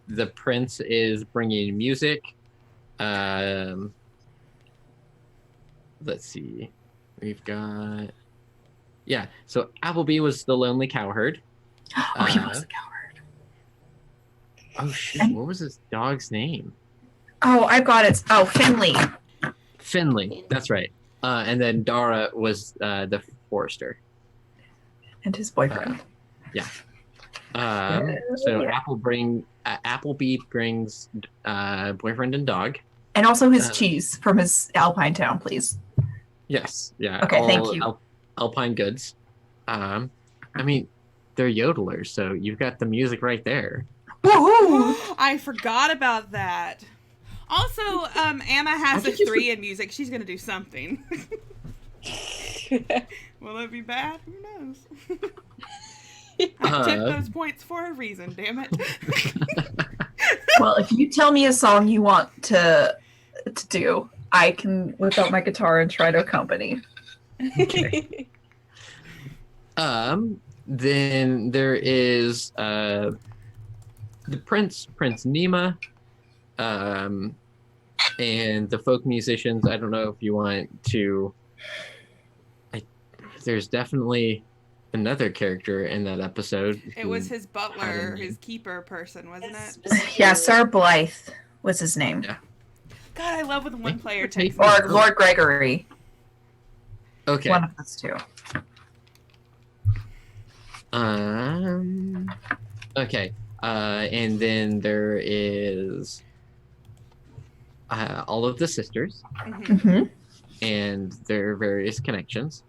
The prince is bringing music. Let's see. We've got... Yeah, so Appleby was the lonely cowherd. Oh, he was a coward. Oh, shit. What was his dog's name? Oh, I've got it. Oh, Finley. Finley. That's right. And then Dara was the forester. And his boyfriend. Yeah. So Appleby brings boyfriend and dog. And also his cheese from his Alpine town, please. Yes. Yeah. Okay, thank all you. Alpine goods. I mean, they're yodelers, so you've got the music right there. Woohoo! I forgot about that. Also, Emma has a 3 in music. She's gonna do something. Will it be bad? Who knows? I tipped those points for a reason, damn it. Well, if you tell me a song you want to do, I can whip out my guitar and try to accompany. Then there is the Prince Nima, and the folk musicians. I don't know if you want to. There's definitely another character in that episode. It was his butler, his keeper person, wasn't it? Yeah, Sir Blythe was his name. Yeah. God, I love when one player takes Or Lord Gregory. Okay. One of those two. Okay. And then there is all of the sisters Mm-hmm. and their various connections.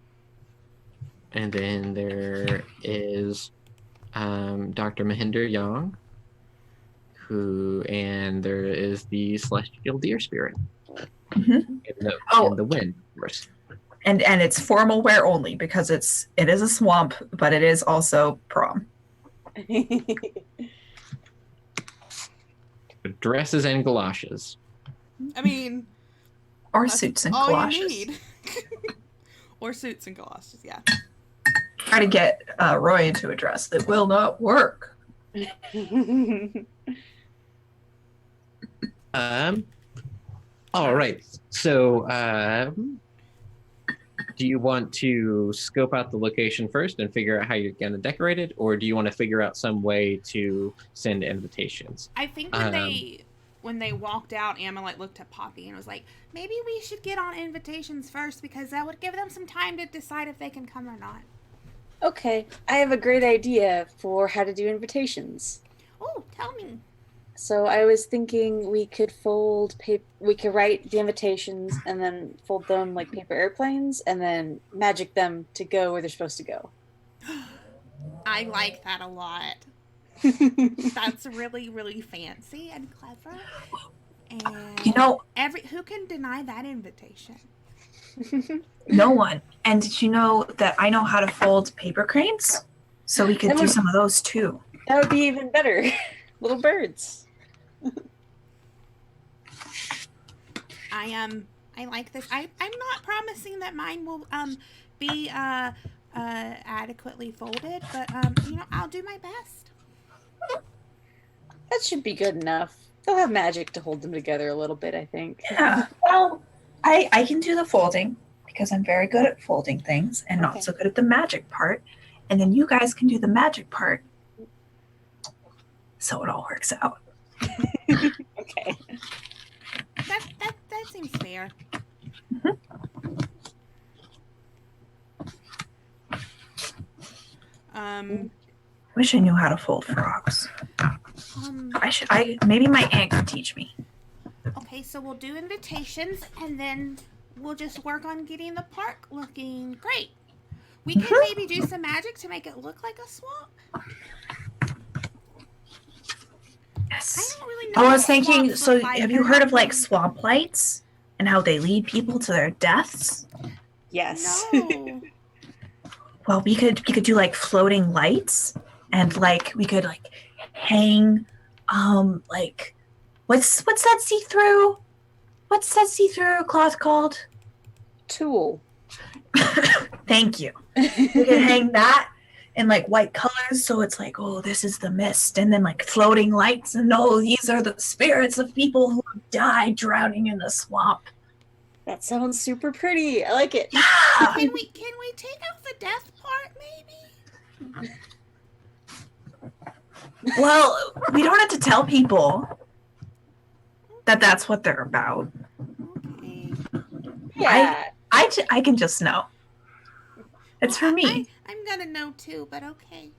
And then there is Dr. Mahinder Young, and there is the celestial deer spirit. Mm-hmm. And the wind, of course. And it's formal wear only because it is a swamp, but it is also prom. Dresses and galoshes. I mean, Or that's suits and all galoshes. you need. Or suits and galoshes, yeah. Try to get Roy into a dress that will not work. All right. So, do you want to scope out the location first and figure out how you're going to decorate it, or do you want to figure out some way to send invitations? I think when they walked out, Amalite looked at Poppy and was like, maybe we should get on invitations first because that would give them some time to decide if they can come or not. Okay, I have a great idea for how to do invitations. Oh, tell me. So I was thinking we could we could write the invitations and then fold them like paper airplanes and then magic them to go where they're supposed to go. I like that a lot. That's really, really fancy and clever. And You know, who can deny that invitation? no one. And did you know that I know how to fold paper cranes? So we could do some of those too. That would be even better. Little birds. I like this. I'm not promising that mine will be adequately folded, but I'll do my best. That should be good enough. They'll have magic to hold them together a little bit, I think. Yeah. Well, I can do the folding because I'm very good at folding things and not so good at the magic part. And then you guys can do the magic part. So it all works out. Okay. That seems fair. Wish I knew how to fold frogs. Maybe my aunt could teach me. Okay, so we'll do invitations and then we'll just work on getting the park looking great. We can maybe do some magic to make it look like a swamp. Yes. I don't really know. I was what thinking, swamps so look like. have you heard of like swamp lights and how they lead people to their deaths? Yes. No. Well, we could do like floating lights and like we could like hang like what's that see-through cloth called? Tulle. Thank you. We could hang that in like white colors so it's like, oh, this is the mist, and then like floating lights and oh, these are the spirits of people who have died drowning in the swamp. That sounds super pretty. I like it. Yeah. Can we take out the death part maybe? Well, we don't have to tell people that that's what they're about. Okay. Yeah. I can just know. It's for me. I'm gonna know too, but okay.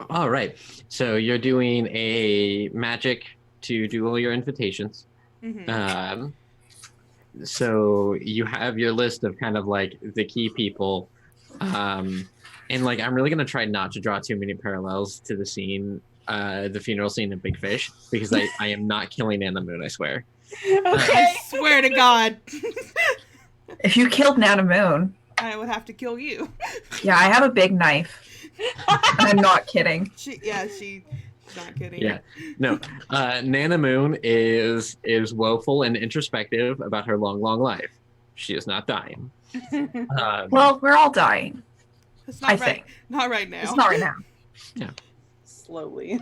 All right. So you're doing a magic to do all your invitations. Mm-hmm. So you have your list of kind of like the key people. And like, I'm really going to try not to draw too many parallels to the scene, the funeral scene in Big Fish, because I am not killing Anna Moon, I swear. Okay. I swear to God. If you killed Nana Moon, I would have to kill you. Yeah, I have a big knife. I'm not kidding. She's not kidding. Yeah, no. Nana Moon is woeful and introspective about her long life. She is not dying. Well, we're all dying. It's not I right. think. Not right now. It's not right now. Slowly.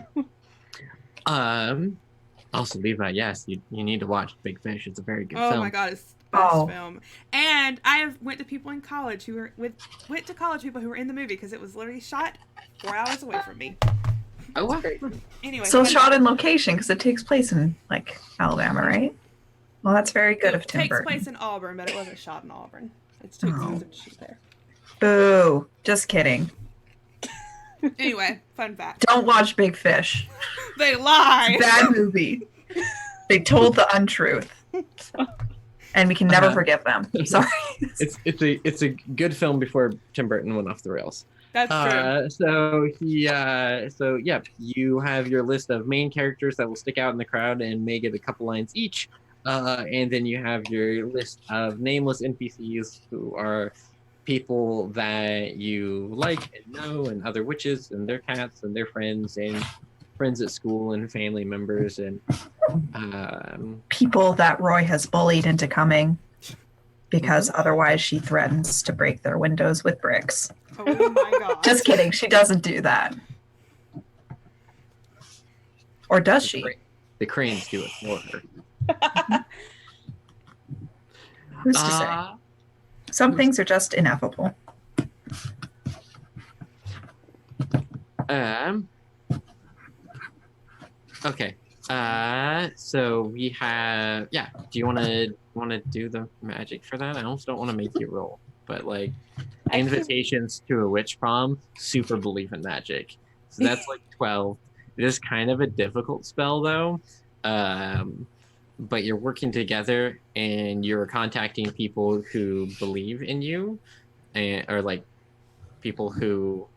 Also, Levi, yes, you need to watch Big Fish. It's a very good Oh film. my god, it's the best Oh. film. And I have went to people in college who went to college people who were in the movie because it was literally shot 4 hours away from me. Oh, wow. Great. Anyway, So fun shot fact. in location because it takes place in like Alabama, right? Well, that's very good of It Tim takes Burton. place in Auburn, but it wasn't shot in Auburn. It's too Oh. expensive to shoot there. Boo! Just kidding. Anyway, fun fact. Don't watch Big Fish. They lie. Bad movie. They told the untruth, and we can never forgive them. Sorry. It's a good film before Tim Burton went off the rails. That's true. So you have your list of main characters that will stick out in the crowd and may get a couple lines each. And then you have your list of nameless NPCs who are people that you like and know, and other witches and their cats and their friends and friends at school and family members and People that Roy has bullied into coming because otherwise she threatens to break their windows with bricks. Oh my god. Just kidding. She doesn't do that. Or does she? the cranes do it for her. Who's to say? Some things are just ineffable. Okay. So we have. Yeah. Do you want to do the magic for that? I almost don't want to make you roll, but like invitations to a witch prom. Super believe in magic. So that's like 12. It is kind of a difficult spell though. But you're working together and you're contacting people who believe in you, and or like people who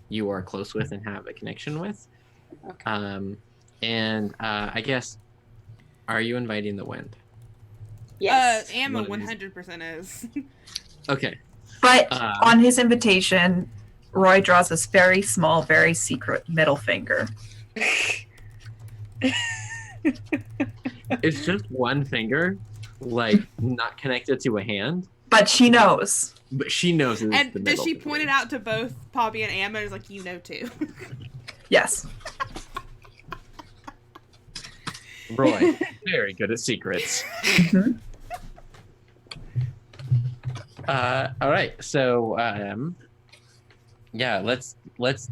you are close with and have a connection with. Okay. I guess, are you inviting the wind? Yes. Emma One of these. 100% is. Okay. But Uh, on his invitation, Roy draws this very small, very secret middle finger. It's just one finger, like not connected to a hand, But she knows. but she knows it's And the does middle she finger. point it out to both Poppy and Emma? It's like, you know too. Yes. Roy, very good at secrets. Mhm. All right, so yeah, let's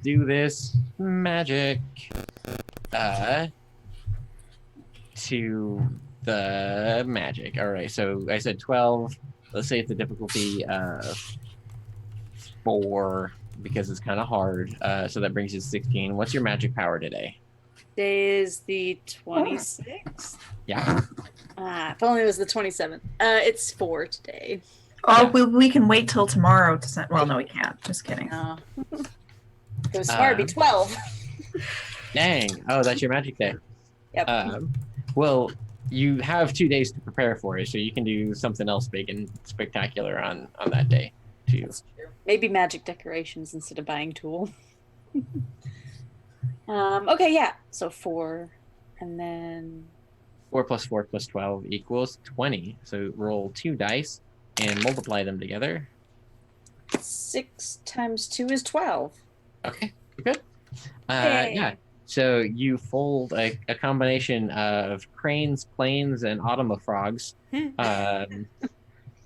do this magic to the magic. All right, so I said 12. Let's say it's a difficulty of 4 because it's kind of hard. So that brings you to 16. What's your magic power today? Today is the 26th. Yeah. If only it was the 27th. It's 4 today. Oh, we can wait till tomorrow to send. Well, no, we can't. Just kidding. No. It was smart. It'd be 12. Dang. Oh, that's your magic day. Yep. Well, you have 2 days to prepare for it, so you can do something else big and spectacular on that day too. That's true. Maybe magic decorations instead of buying tool. Okay, yeah. So 4, and then 4 plus 4 plus 12 equals 20. So roll 2 dice and multiply them together. 6 times 2 is 12. Okay, good. Yay. Yeah. So you fold a combination of cranes, planes, and automofrogs,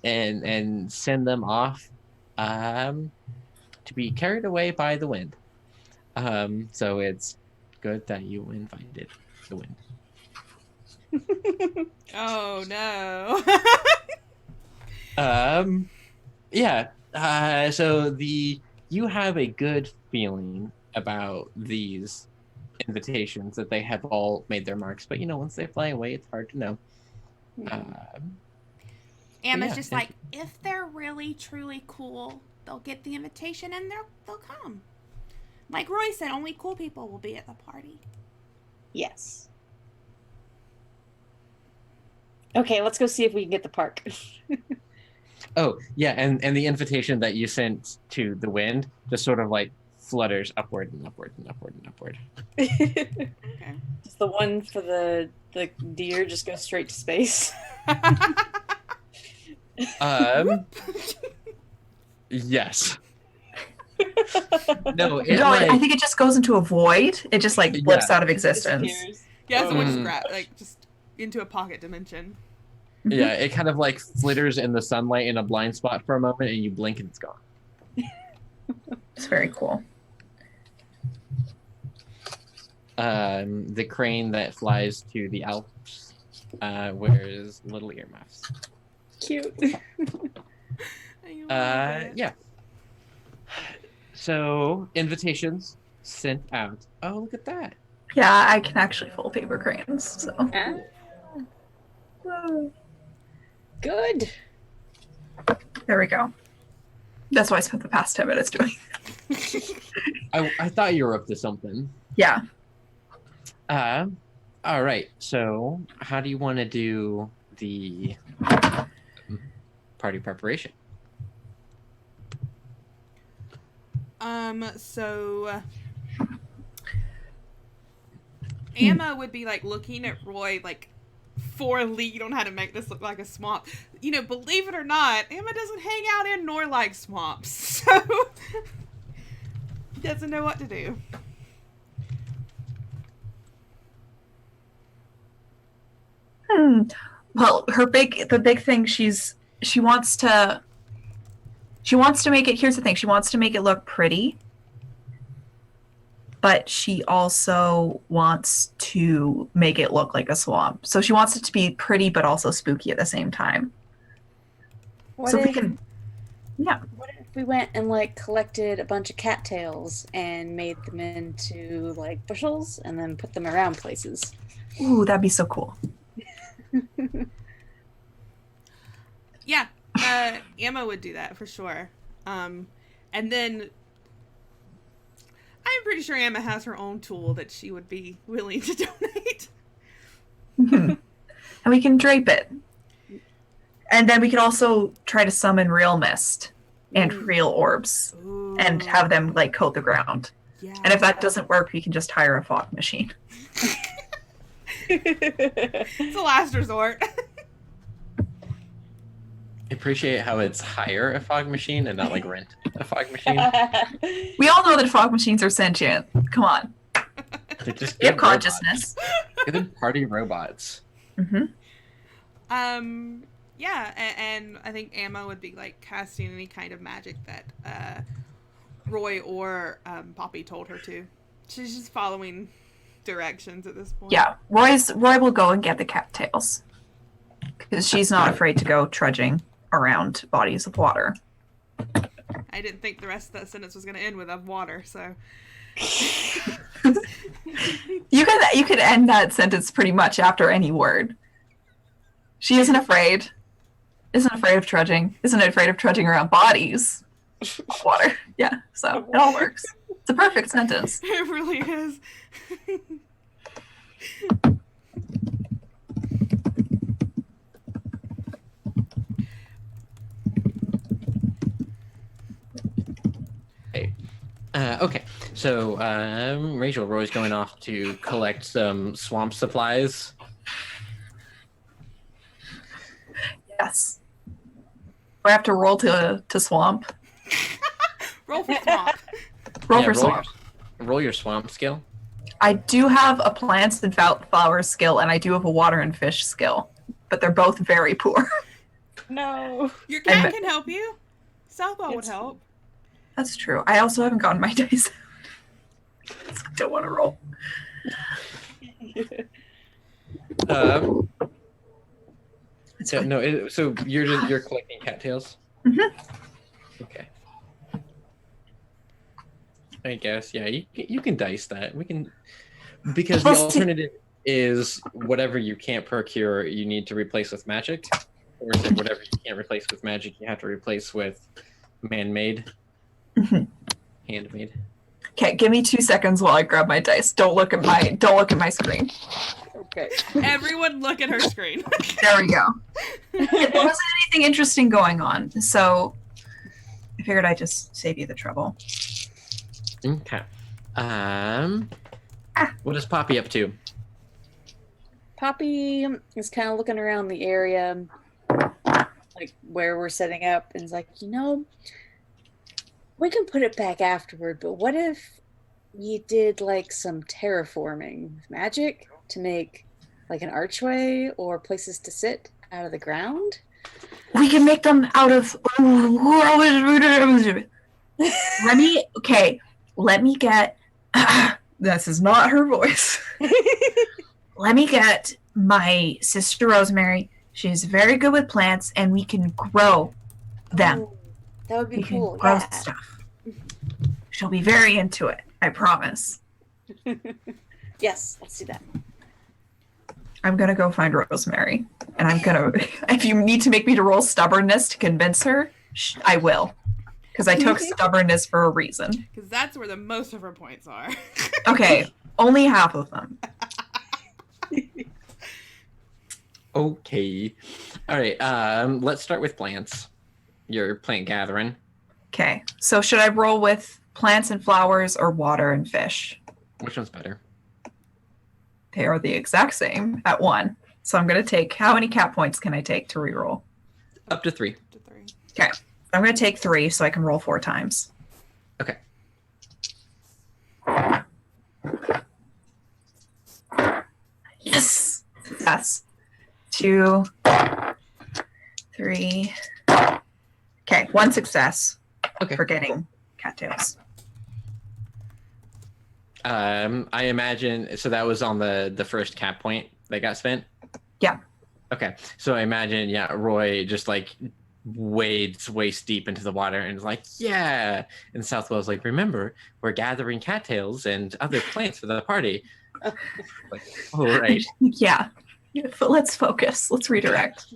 and send them off to be carried away by the wind. So it's good that you invited the wind. Oh no. Yeah. So you have a good feeling about these invitations that they have all made their marks, but once they fly away, it's hard to know. Emma's Yeah, just like, if they're really truly cool, they'll get the invitation and they'll come. Like Roy said, only cool people will be at the party. Yes. Okay, let's go see if we can get the park. Oh, yeah, and the invitation that you sent to the wind just sort of like flutters upward and upward and upward and upward. Okay. Does the one for the deer just go straight to space? Yes. No, it No, I like think it just goes into a void. It just like blips out of existence. Disappears. Yeah, so Mm. like just into a pocket dimension. yeah, it kind of like flitters in the sunlight in a blind spot for a moment, and you blink and it's gone. It's very cool. The crane that flies to the Alps wears little earmuffs. Cute. I love it. Yeah. So invitations sent out. Oh, look at that. Yeah, I can actually fold paper cranes. So Good. there we go. That's what I spent the past 10 minutes doing. I thought you were up to something. Yeah. All right. So, how do you want to do the party preparation? So Emma would be like looking at Roy like for a lead on how to make this look like a swamp. You know, believe it or not, Emma doesn't hang out in nor like swamps, so doesn't know what to do. Well, the big thing she wants to make it. Here's the thing: she wants to make it look pretty, but she also wants to make it look like a swamp. So she wants it to be pretty, but also spooky at the same time. What so if we can, yeah. what if we went and like collected a bunch of cattails and made them into like bushels and then put them around places? Ooh, that'd be so cool. Yeah, Emma would do that for sure. And then I'm pretty sure Emma has her own tool that she would be willing to donate. And we can drape it. And then we can also try to summon real mist and real orbs Ooh, and have them like coat the ground. yeah. And if that doesn't work, we can just hire a fog machine. It's a last resort. I appreciate how it's hire a fog machine and not like rent a fog machine. We all know that fog machines are sentient. Come on. They're just They have good robots. consciousness. They're good party robots. Hmm. Yeah, and I think Emma would be like casting any kind of magic that Roy or Poppy told her to. She's just following directions at this point. Yeah, Roy will go and get the cattails because she's not afraid to go trudging around bodies of water. I didn't think the rest of that sentence was going to end with "of water," so. You could end that sentence pretty much after any word. She isn't afraid. Isn't afraid of trudging. Isn't afraid of trudging around bodies of water. Yeah, so it all works. It's a perfect sentence. It really is. Okay, so Rachel, Roy's going off to collect some swamp supplies. Yes. I have to roll to swamp. Roll for swamp. Roll Yeah, for swamp. Roll your swamp skill. I do have a plants and flowers skill, and I do have a water and fish skill, but they're both very poor. No. Your cat And- can help you. Southpaw would It's- help. That's true. I also haven't gotten my dice. So I don't want to roll. It's So, fine. no, so you're collecting cattails. Mhm. Okay. I guess you can dice that. We can because the We'll see. alternative is whatever you can't procure, you need to replace with magic, or is it whatever you can't replace with magic, you have to replace with man-made, Mhm. handmade. Okay, give me 2 seconds while I grab my dice. Don't look at my screen. Okay. Everyone look at her screen. There we go. There wasn't anything interesting going on, so I figured I'd just save you the trouble. Okay. What is Poppy up to? Poppy is kind of looking around the area, like where we're setting up, and is like, we can put it back afterward, but what if we did like some terraforming with magic to make like an archway or places to sit out of the ground? We can make them out of. Let me get. This is not her voice. Let me get my sister Rosemary. She's very good with plants, and we can grow them. Oh, that would be We cool. can grow Yeah. stuff. She'll be very into it. I promise. Yes, let's do that. I'm gonna go find Rosemary, and I'm gonna. If you need to make me to roll stubbornness to convince her, I will, because I took stubbornness for a reason. Because that's where the most of her points are. Okay, only half of them. Okay. All right. Let's start with plants. Your plant gathering. Okay, so should I roll with plants and flowers or water and fish? Which one's better? They are the exact same at 1. So I'm gonna take. How many cat points can I take to reroll? Up to 3. To 3. Okay, I'm gonna take 3 so I can roll 4 times. Okay. Yes. Yes. 2, 3. Okay, 1 success. Okay. For getting cattails. I imagine. So that was on the first cat point that got spent. Yeah. Okay. So I imagine, yeah, Roy just like wades waist deep into the water and is like, yeah. And Southwell's like, remember, we're gathering cattails and other plants for the party. Like, all right. Yeah. But let's focus. Let's redirect.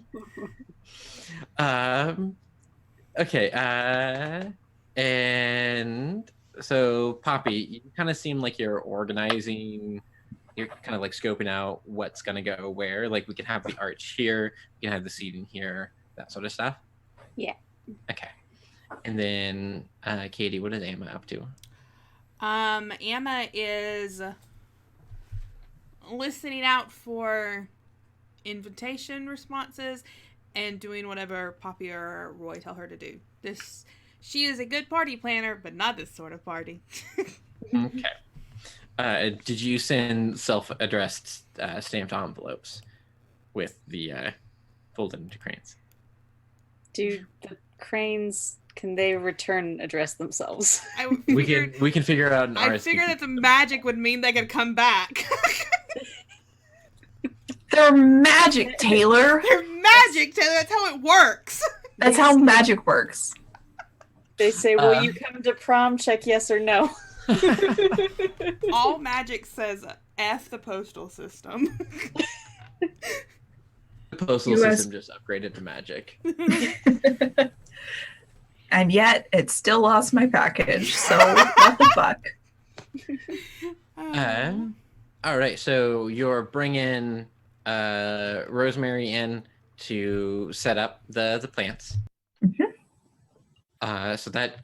Okay. And so Poppy, you kind of seem like you're organizing. You're kind of like scoping out what's gonna go where. Like we can have the arch here, we can have the seating here, that sort of stuff. Yeah. Okay. And then Katie, what is Amma up to? Amma is listening out for invitation responses and doing whatever Poppy or Roy tell her to do. She is a good party planner, but not this sort of party. Okay. Did you send self-addressed stamped envelopes with the folded into cranes? Do the cranes, can they return address themselves? We can figure out an I RSVP. figured that the magic would mean they could come back. They're magic, Taylor. They're magic, Taylor. That's how it works. That's how magic works. They say, will you come to prom? Check yes or no. All magic says F the postal system. The postal US system just upgraded to magic. And yet, it still lost my package. So, what the fuck? All right, so you're bringing Rosemary in to set up the plants. Mm-hmm. So that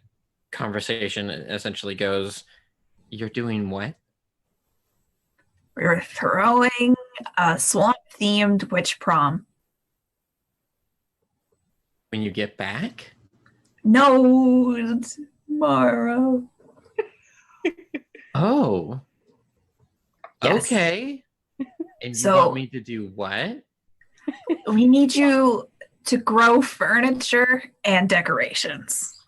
conversation essentially goes, you're doing what? We're throwing a swamp-themed witch prom. When you get back? No, tomorrow. Oh. Yes. Okay. And you So- want me to do what? We need you to grow furniture and decorations.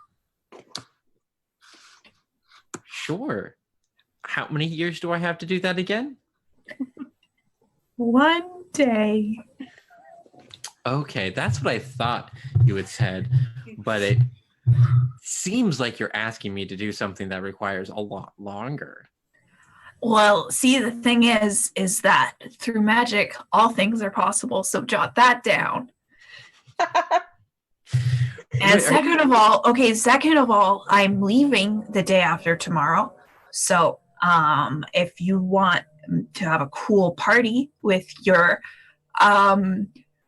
Sure. How many years do I have to do that again? One day. Okay, that's what I thought you had said, but it seems like you're asking me to do something that requires a lot longer. Well, see, the thing is that through magic, all things are possible. So jot that down. And Wait, second of all, I'm leaving the day after tomorrow. So, if you want to have a cool party with your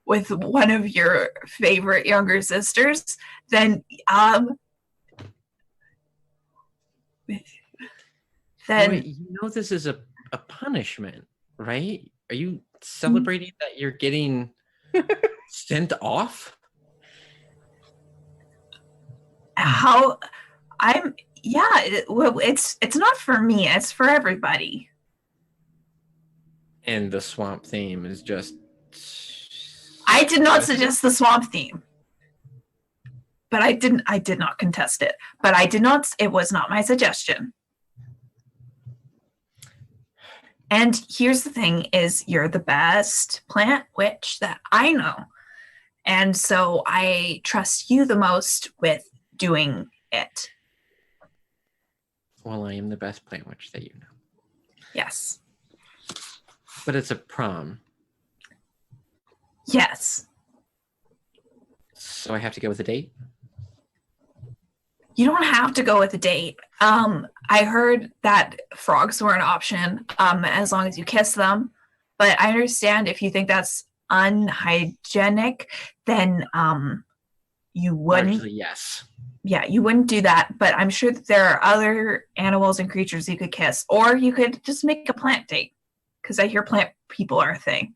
with one of your favorite younger sisters, then Wait, you know this is a punishment, right? Are you celebrating that you're getting sent off? how I'm yeah, it's not for me, it's for everybody. And the swamp theme is just... I did not suggest the swamp theme. But I did not contest it. But it was not my suggestion. And here's the thing is you're the best plant witch that I know. And so I trust you the most with doing it. Well, I am the best plant witch that you know. Yes. But it's a prom. Yes. So I have to go with a date? You don't have to go with a date. I heard that frogs were an option as long as you kiss them. But I understand if you think that's unhygienic, then you wouldn't. Largely, yes. Yeah, you wouldn't do that. But I'm sure that there are other animals and creatures you could kiss. Or you could just make a plant date. Because I hear plant people are a thing.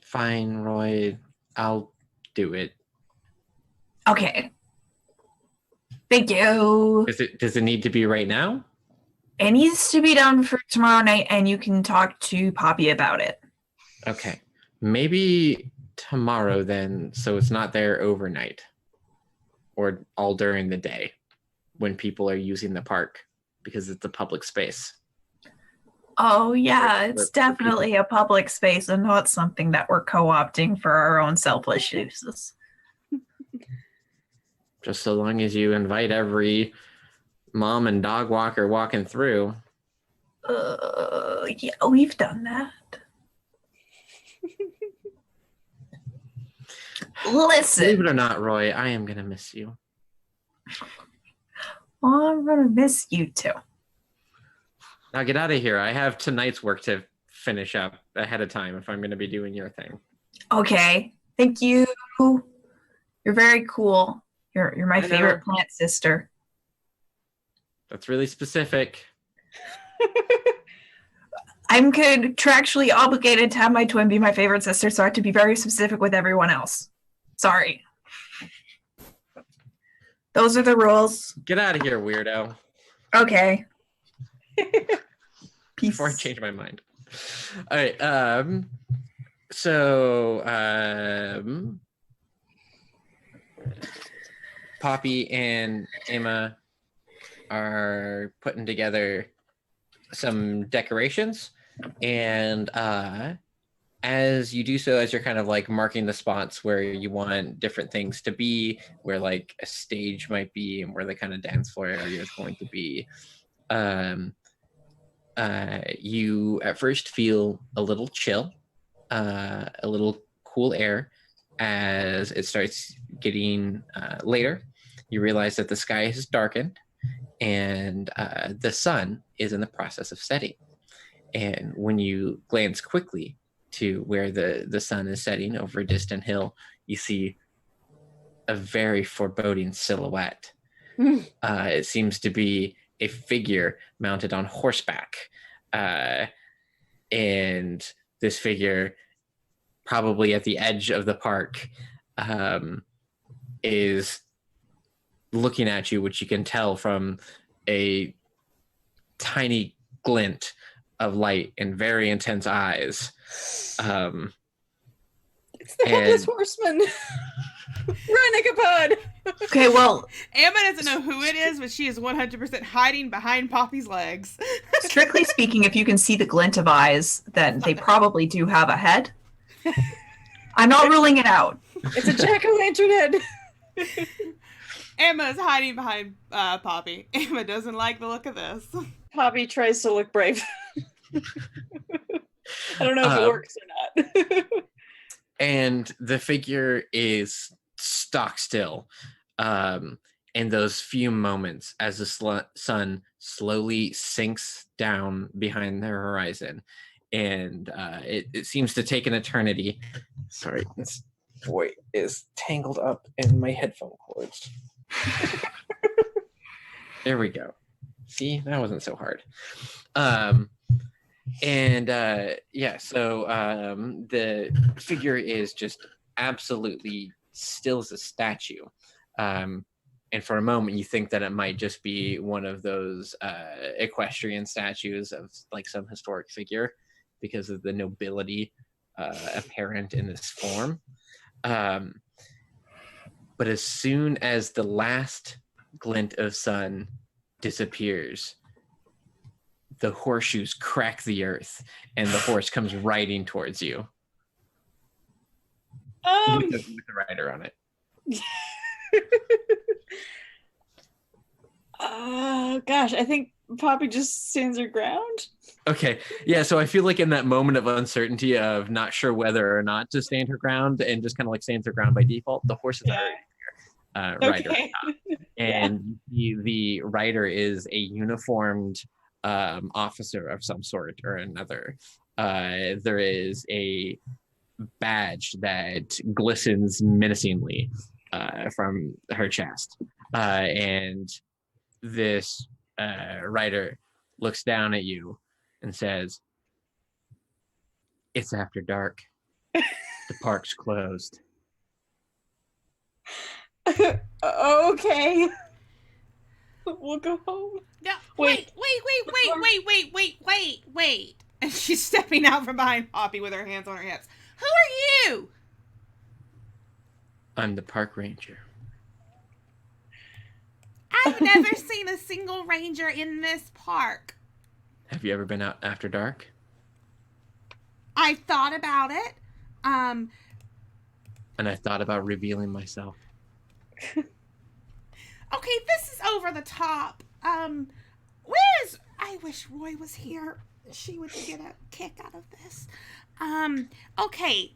Fine, Roy. I'll do it. Okay. Thank you. Does it need to be right now? It needs to be done for tomorrow night, and you can talk to Poppy about it. Okay. Maybe tomorrow then, so it's not there overnight. Or all during the day when people are using the park because it's a public space. Oh, yeah, it's definitely a public space and not something that we're co-opting for our own selfish uses. Just so long as you invite every mom and dog walker walking through. Yeah, we've done that. Listen. Believe it or not, Roy, I am going to miss you. Oh, I'm going to miss you too. Now get out of here. I have tonight's work to finish up ahead of time if I'm going to be doing your thing. Okay. Thank you. You're very cool. You're my favorite plant sister. That's really specific. I'm contractually obligated to have my twin be my favorite sister, so I have to be very specific with everyone else. Sorry. Those are the rules. Get out of here, weirdo. Okay. Peace. Before I change my mind. All right. So Poppy and Emma are putting together some decorations, and as you do so, as you're kind of like marking the spots where you want different things to be, where like a stage might be and where the kind of dance floor area is going to be, you at first feel a little chill, a little cool air. As it starts getting later, you realize that the sky has darkened and the sun is in the process of setting. And when you glance quickly to where the sun is setting over a distant hill, you see a very foreboding silhouette. It seems to be a figure mounted on horseback. And this figure, probably at the edge of the park, is looking at you, which you can tell from a tiny glint of light and very intense eyes. It's the Headless Horseman. Run, Ichabod! Okay, well, Emma doesn't know who it is, but she is 100% hiding behind Poppy's legs. strictly speaking, if you can see the glint of eyes, then they probably do have a head. I'm not ruling it out. It's a jack-o'-lantern head. Emma's hiding behind Poppy. Emma doesn't like the look of this. Poppy tries to look brave. I don't know if it works or not. And the figure is stock still. in those few moments as the sun slowly sinks down behind the horizon, and it seems to take an eternity. Sorry, this boy is tangled up in my headphone cords. There we go. See, that wasn't so hard. The figure is just absolutely still as a statue. And for a moment, you think that it might just be one of those equestrian statues of like some historic figure because of the nobility apparent in this form. But as soon as the last glint of sun disappears, the horseshoes crack the earth and the horse comes riding towards you with the rider on it. Oh gosh, I think Poppy just stands her ground. Okay, yeah, so I feel like in that moment of uncertainty of not sure whether or not to stand her ground and just kind of like stands her ground by default, the horse is rider Okay. on top. And the rider is a uniformed officer of some sort or another. There is a badge that glistens menacingly from her chest. And this rider looks down at you and says, "It's after dark. The park's closed." Okay. We'll go home. No, wait. And she's stepping out from behind Poppy with her hands on her hips. Who are you? I'm the park ranger. I've never seen a single ranger in this park. Have you ever been out after dark? I've thought about it. And I thought about revealing myself. Okay, this is over the top. I wish Roy was here. She would get a kick out of this. Okay.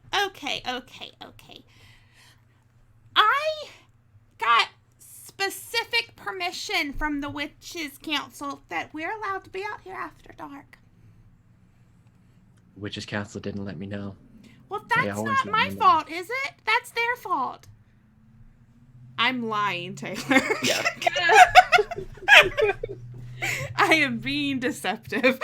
I got specific permission from the Witches' Council that we're allowed to be out here after dark. Witches' Council didn't let me know. Well, that's not my fault, is it? That's their fault. I'm lying, Taylor. Yeah. I am being deceptive.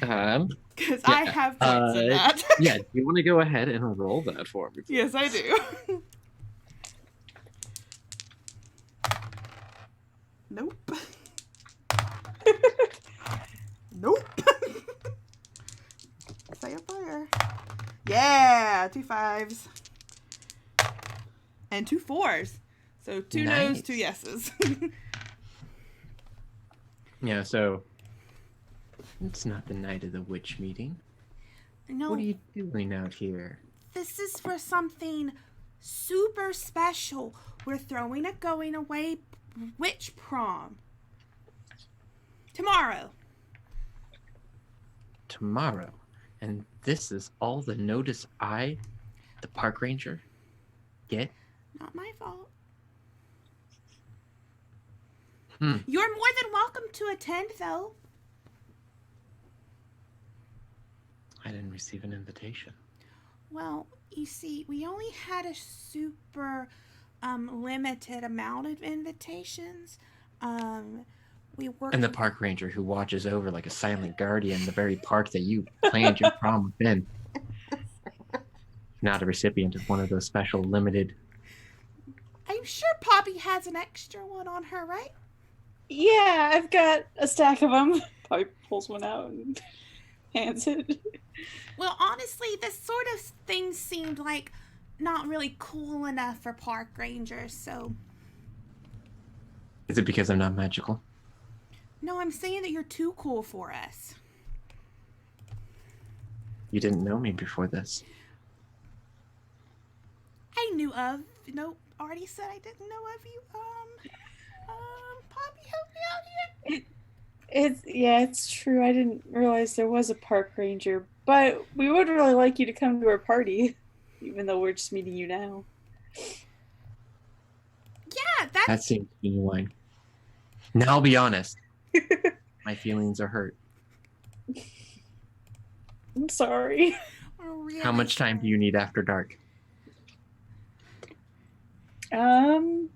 Because I have points in that. Yeah, do you want to go ahead and roll that for me? Yes, I do. Nope. Nope. Say a fire. Yeah, 2 5s. And 2 4s. So 2 Nice. no's, 2 yeses. Yeah, so it's not the night of the witch meeting. No, What are you doing out here? this is for something super special. We're throwing a going away witch prom. Tomorrow. Tomorrow. And this is all the notice I, the park ranger, get? Not my fault. Hmm. You're more than welcome to attend, though. I didn't receive an invitation. Well, you see, we only had a super limited amount of invitations. We worked. And the park ranger who watches over like a silent guardian the very park that you planned your prom within. Not a recipient of one of those special limited. I'm sure Poppy has an extra one on her, right? Yeah, I've got a stack of them. Poppy pulls one out and hands it. Well, honestly, this sort of thing seemed like not really cool enough for park rangers, so... Is it because I'm not magical? No, I'm saying that you're too cool for us. You didn't know me before this. I knew of... Nope, already said I didn't know of you. Poppy, help me out here. It's true. I didn't realize there was a park ranger, but we would really like you to come to our party, even though we're just meeting you now. That seems genuine. Now I'll be honest. My feelings are hurt. I'm sorry. We're really How much time do you need after dark? Well,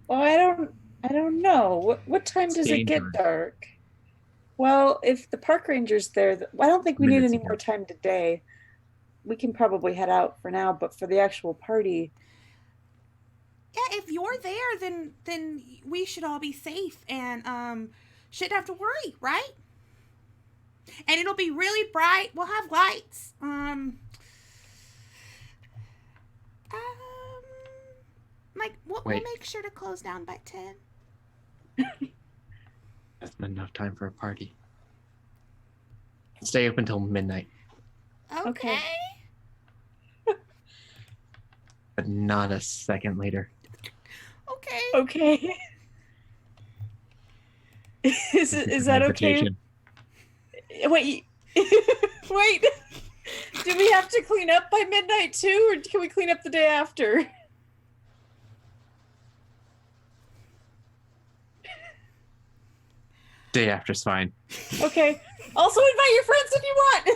I don't know. What time does it get Daytime. dark? Well, if the park ranger's there, I don't think we need Minutes any ago. more time today. We can probably head out for now, but for the actual party, Yeah, if you're there, then we should all be safe and shouldn't have to worry, right? And it'll be really bright. We'll have lights. Like we'll Wait. make sure to close down by 10. That's not enough time for a party. Stay open till midnight, Okay. but not a second later. Okay. okay. Is It's that an okay? invitation. Wait, wait. Do we have to clean up by midnight too, or can we clean up the day after? Day after's fine. Okay. Also invite your friends if you want.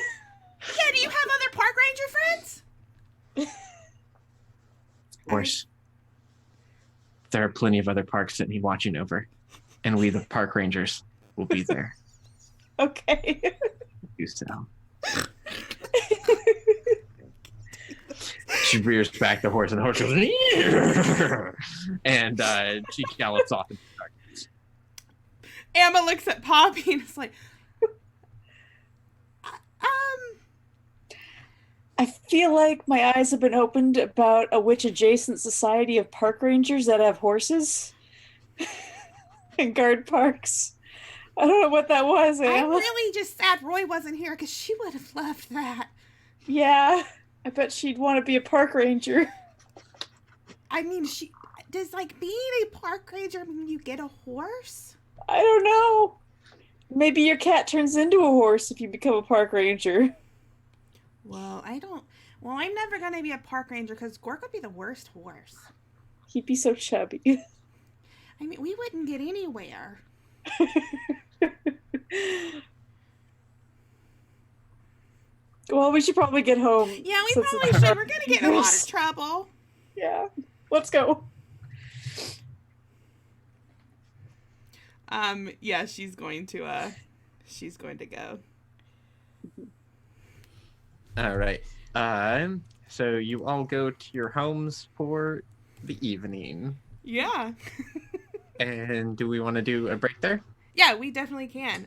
Yeah, do you have other park ranger friends? Of course. There are plenty of other parks that need watching over, and we, the park rangers, will be there. Okay. You so. She rears back the horse, and the horse goes, and she gallops off into the darkness. Emma looks at Poppy and is like, I feel like my eyes have been opened about a witch-adjacent society of park rangers that have horses and guard parks. I don't know what that was, I'm Emma. really just sad Roy wasn't here because she would have loved that. Yeah, I bet she'd want to be a park ranger. I mean, she does like being a park ranger mean you get a horse? I don't know. Maybe your cat turns into a horse if you become a park ranger. Well, I'm never gonna be a park ranger because Gork would be the worst horse. He'd be so chubby. I mean, we wouldn't get anywhere. Well, we should probably get home. Yeah, we since probably it's should. We're gonna get in a lot dark. of trouble. Yeah, let's go. Yeah, she's going to go. All right. So you all go to your homes for the evening. Yeah. And do we want to do a break there? Yeah, we definitely can.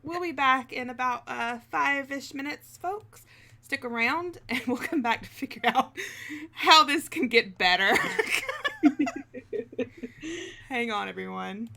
We'll be back in about 5-ish minutes, folks. Stick around, and we'll come back to figure out how this can get better. Hang on, everyone.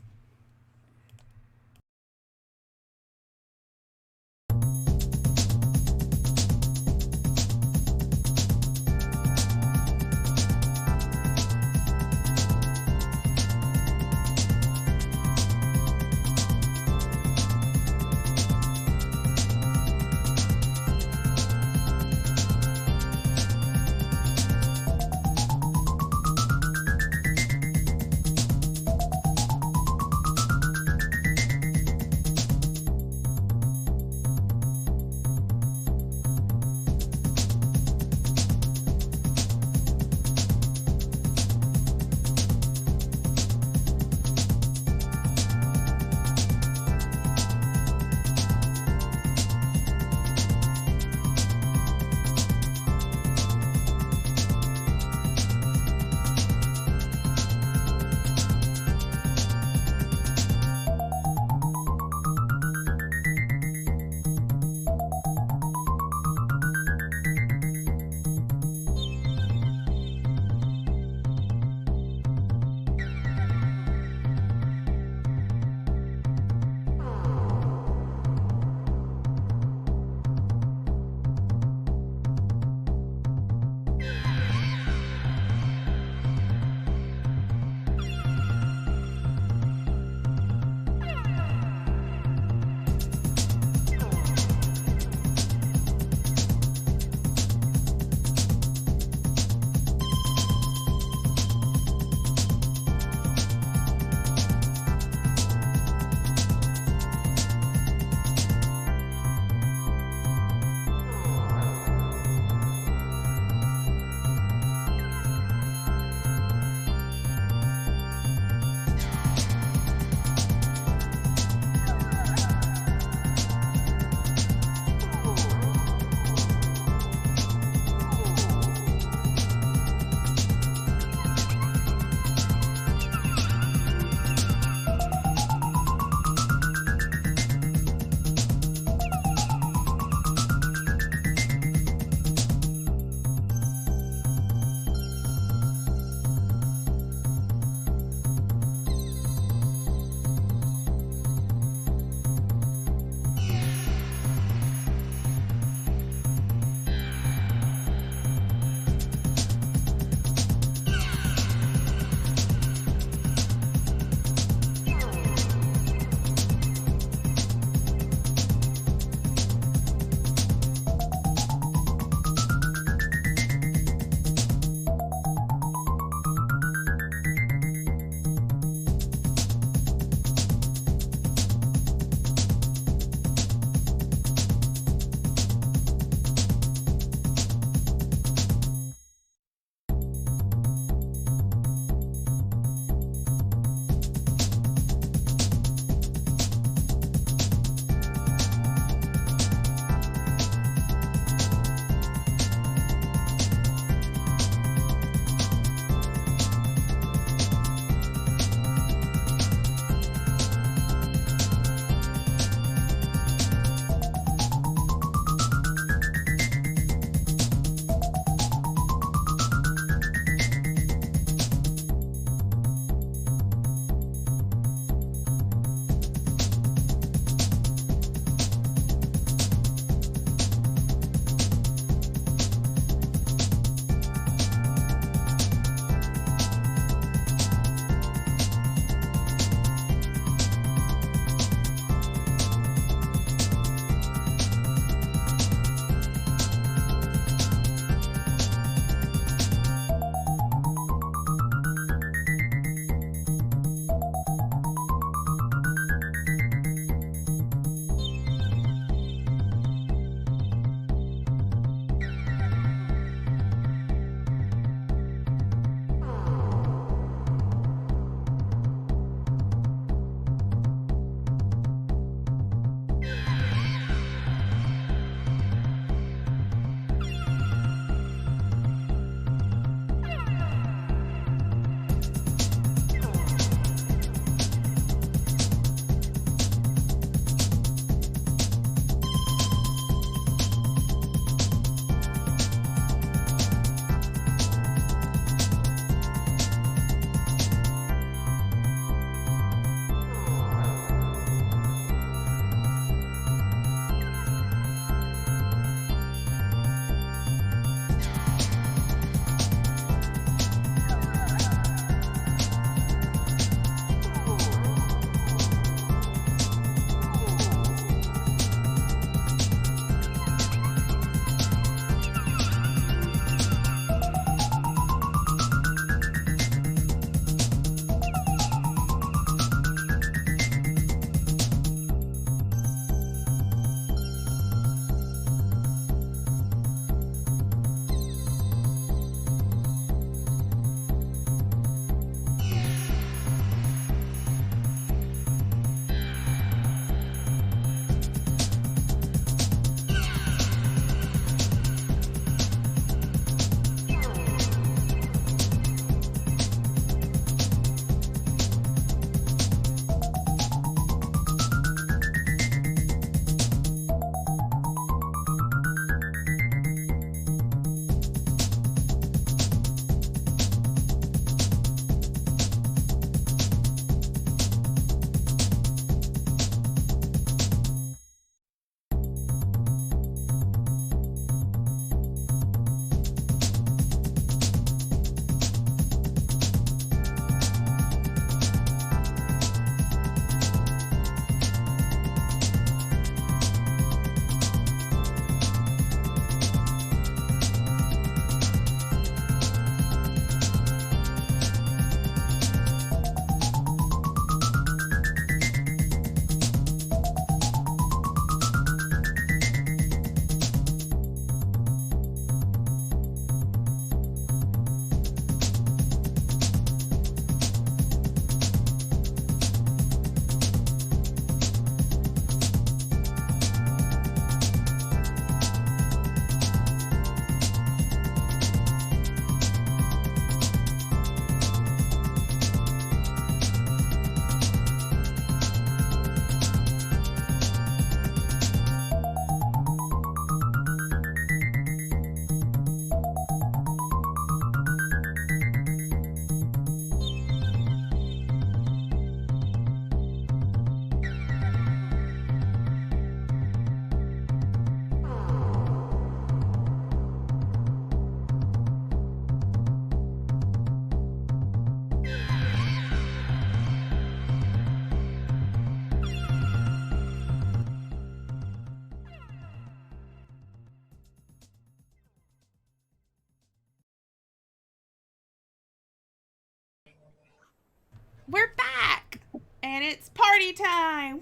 we're back, and it's party time.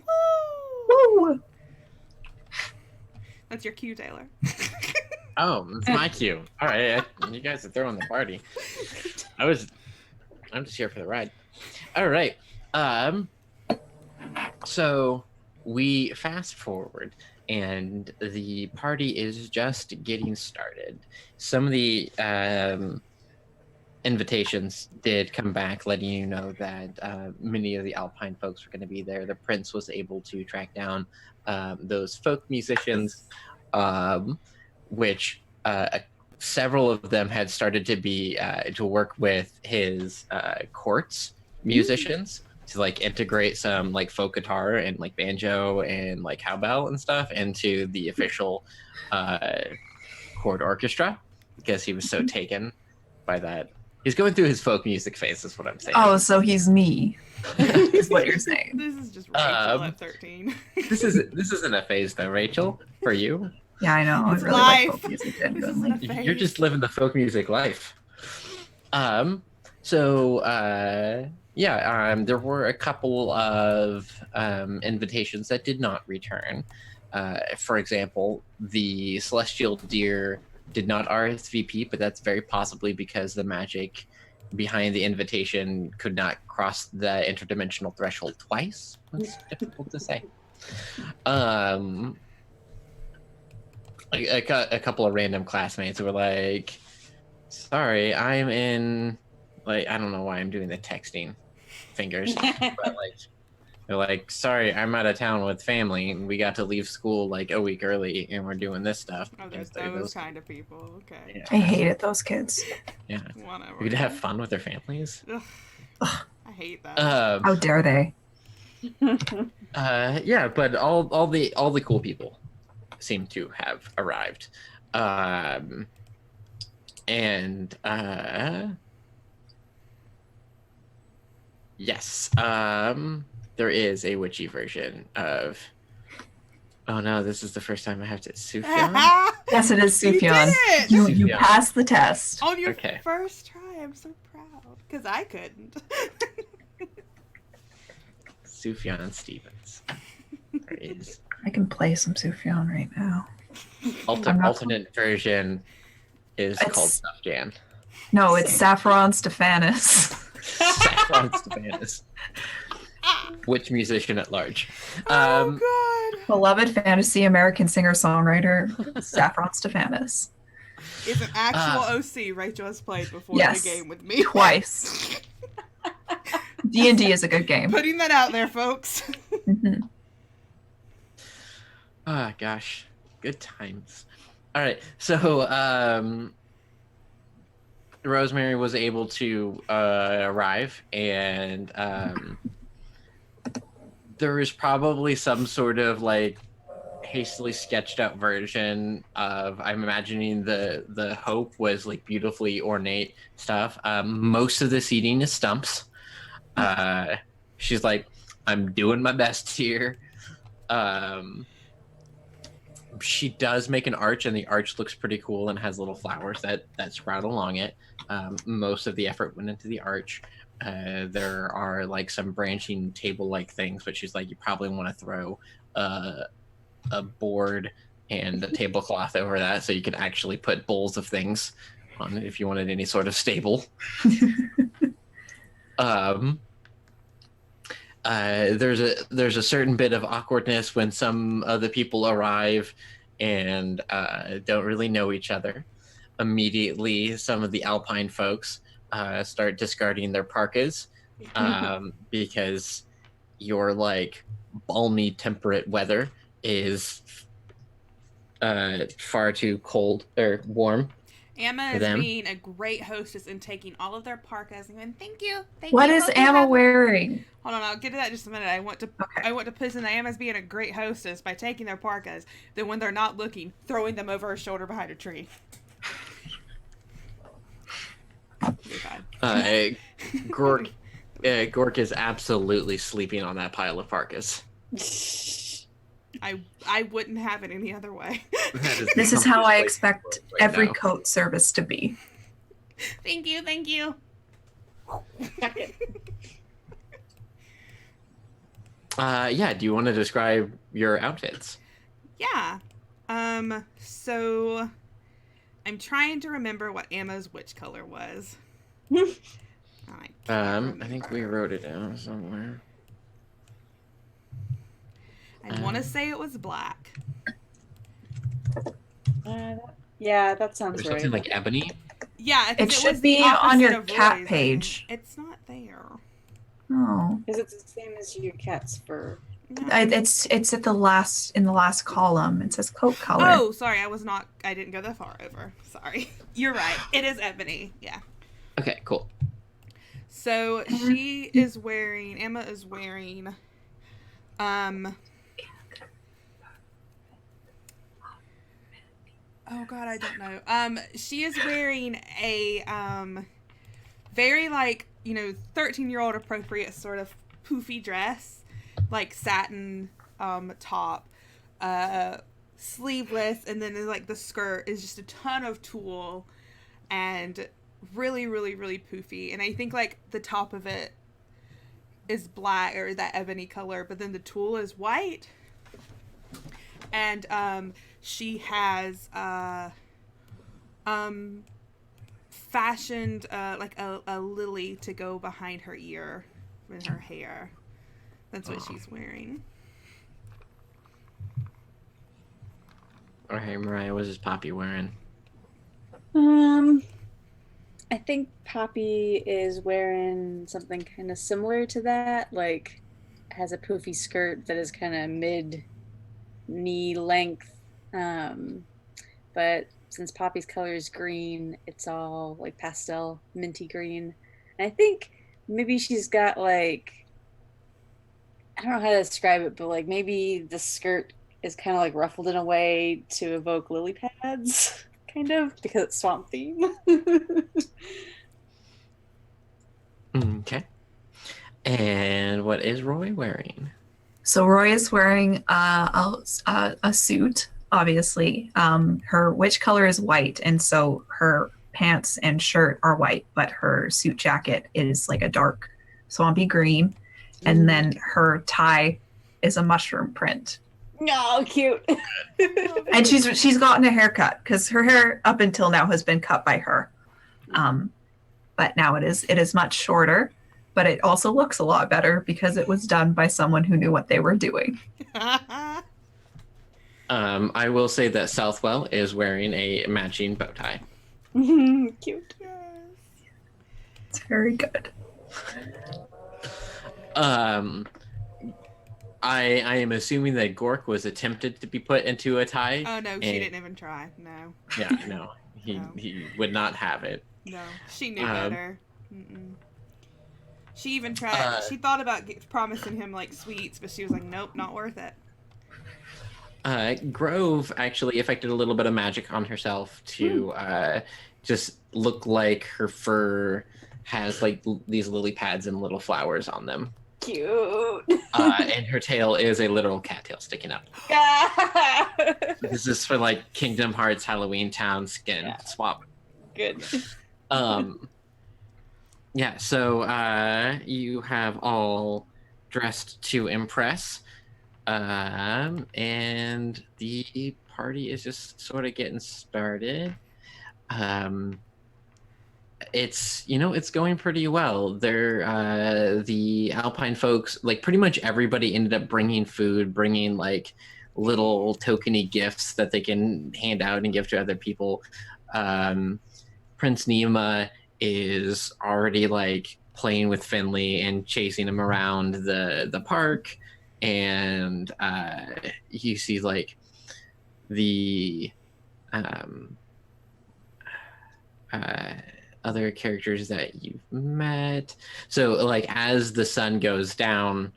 Woo! Woo! That's your cue, Taylor. Oh, it's my cue. All right, you guys are throwing the party. I'm just here for the ride. All right. So we fast forward, and the party is just getting started. Some of the invitations did come back, letting you know that many of the Alpine folks were going to be there. The prince was able to track down those folk musicians, which several of them had started to be to work with his courts musicians to like integrate some like folk guitar and like banjo and like cowbell and stuff into the official court orchestra, because he was so taken by that. He's going through his folk music phase, is what I'm saying. Oh, so he's me, is what you're saying. This is just Rachel at 13. This isn't a phase though, Rachel, for you. Yeah, I know. It's I really like life. folk music This genuinely. isn't a phase. You're just living the folk music life. There were a couple of invitations that did not return. For example, the Celestial Deer did not RSVP, but that's very possibly because the magic behind the invitation could not cross the interdimensional threshold twice. It's difficult to say. A couple of random classmates were like, sorry, I'm in, like, I don't know why I'm doing the texting fingers, but like, they're like, sorry, I'm out of town with family, and we got to leave school like a week early, and we're doing this stuff. Oh, there's And those kind of people. Okay. Yeah, I hated those kids. yeah. Whatever. We'd have fun with their families. Ugh, I hate that. How dare they? Yeah, but all the cool people seem to have arrived, yes, there is a witchy version of. Oh no, this is the first time I have to Sufjan. Yes, it is You did Sufjan. it! You Sufjan. passed the test. On your Okay. first try, I'm so proud. Because I couldn't. Sufjan Stevens. There is I can play some Sufjan right now. I'm not- alternate version is It's- called Sufjan. No, it's Saffron Stephanus. Saffron Stephanus. Witch musician at large. Oh, God. Beloved fantasy American singer-songwriter Saffron Stephanus. It's an actual OC Rachel has played before Yes. the game with me. Twice. D&D is a good game. Putting that out there, folks. Mhm. Ah, gosh, good times. All right, so Rosemary was able to arrive, and there is probably some sort of like hastily sketched out version of. I'm imagining the hope was like beautifully ornate stuff. Most of the seating is stumps. She's like, I'm doing my best here. She does make an arch, and the arch looks pretty cool and has little flowers that sprout along it. Most of the effort went into the arch. There are like some branching table-like things, but she's like, you probably want to throw a board and a tablecloth over that, so you can actually put bowls of things on it if you wanted any sort of stable. There's a certain bit of awkwardness when some of the people arrive and don't really know each other. Immediately, some of the Alpine folks start discarding their parkas because your like balmy temperate weather is far too cold or warm. Emma For is them. being a great hostess and taking all of their parkas and going, thank you. What is hope you Emma have-" wearing? Hold on, I'll get to that in just a minute. I want to put in that Emma's being a great hostess by taking their parkas, then when they're not looking, throwing them over her shoulder behind a tree. You're fine. Gork is absolutely sleeping on that pile of parkas. I wouldn't have it any other way. This is how I completely expect right every now. coat service to be. Thank you. Yeah. Do you want to describe your outfits? Yeah. So I'm trying to remember what Emma's witch color was. I can't I think we remember. wrote it down somewhere. I want to say it was black. Yeah, that Or sounds something right. like ebony. Yeah, It because it should was the be on opposite your of cat Roy's. page. It's not there. Oh, Is it the same as your cat's fur? No. it's at the last in the last column. It says coat color. Oh, sorry, I didn't go that far over. Sorry. You're right. It is ebony. Yeah. Okay, cool. So Emma is wearing, oh God, I don't know. She is wearing a, very 13-year-old appropriate sort of poofy dress, like satin, top, sleeveless, and then the skirt is just a ton of tulle and really, really, really poofy. And I think the top of it is black or that ebony color, but then the tulle is white. And she has fashioned a lily to go behind her ear in her hair. That's what she's wearing. Okay, Mariah, what is Poppy wearing? I think Poppy is wearing something kind of similar to that, like has a poofy skirt that is kind of mid knee length. But since Poppy's color is green, it's all like pastel minty green. And I think maybe she's got I don't know how to describe it, but maybe the skirt is kind of ruffled in a way to evoke lily pads, kind of, because it's swamp theme. Okay. And what is Roy wearing? So Roy is wearing a suit, obviously. Her witch color is white, and so her pants and shirt are white, but her suit jacket is like a dark swampy green, and then her tie is a mushroom print. No, cute. And she's gotten a haircut because her hair up until now has been cut by her, but now it is much shorter. But it also looks a lot better because it was done by someone who knew what they were doing. I will say that Southwell is wearing a matching bow tie. Cute. It's very good. I am assuming that Gork was attempted to be put into a tie. Oh no, she didn't even try. No. Yeah, no, he would not have it. No, she knew better. Mm-mm. She even tried. She thought about promising him sweets, but she was like, "Nope, not worth it." Grove actually affected a little bit of magic on herself to just look like her fur has these lily pads and little flowers on them. Cute. And her tail is a literal cattail sticking up. This is for Kingdom Hearts Halloween Town skin swap. Good. Yeah, so you have all dressed to impress. And the party is just sort of getting started. It's going pretty well. The Alpine folks, pretty much everybody ended up bringing food, bringing little tokeny gifts that they can hand out and give to other people. Prince Nima is already playing with Finley and chasing him around the park, and you see the other characters that you've met. So as the sun goes down,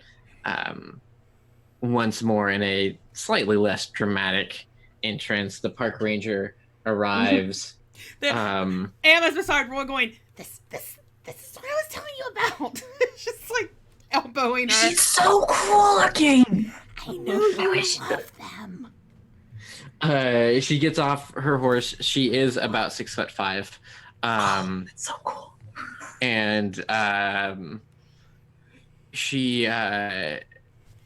once more in a slightly less dramatic entrance, the park ranger arrives. Emma's beside Roy going, this is what I was telling you about. Just elbowing her. She's so cool looking. I know you love them. She gets off her horse. She is about 6'5". That's so cool. And she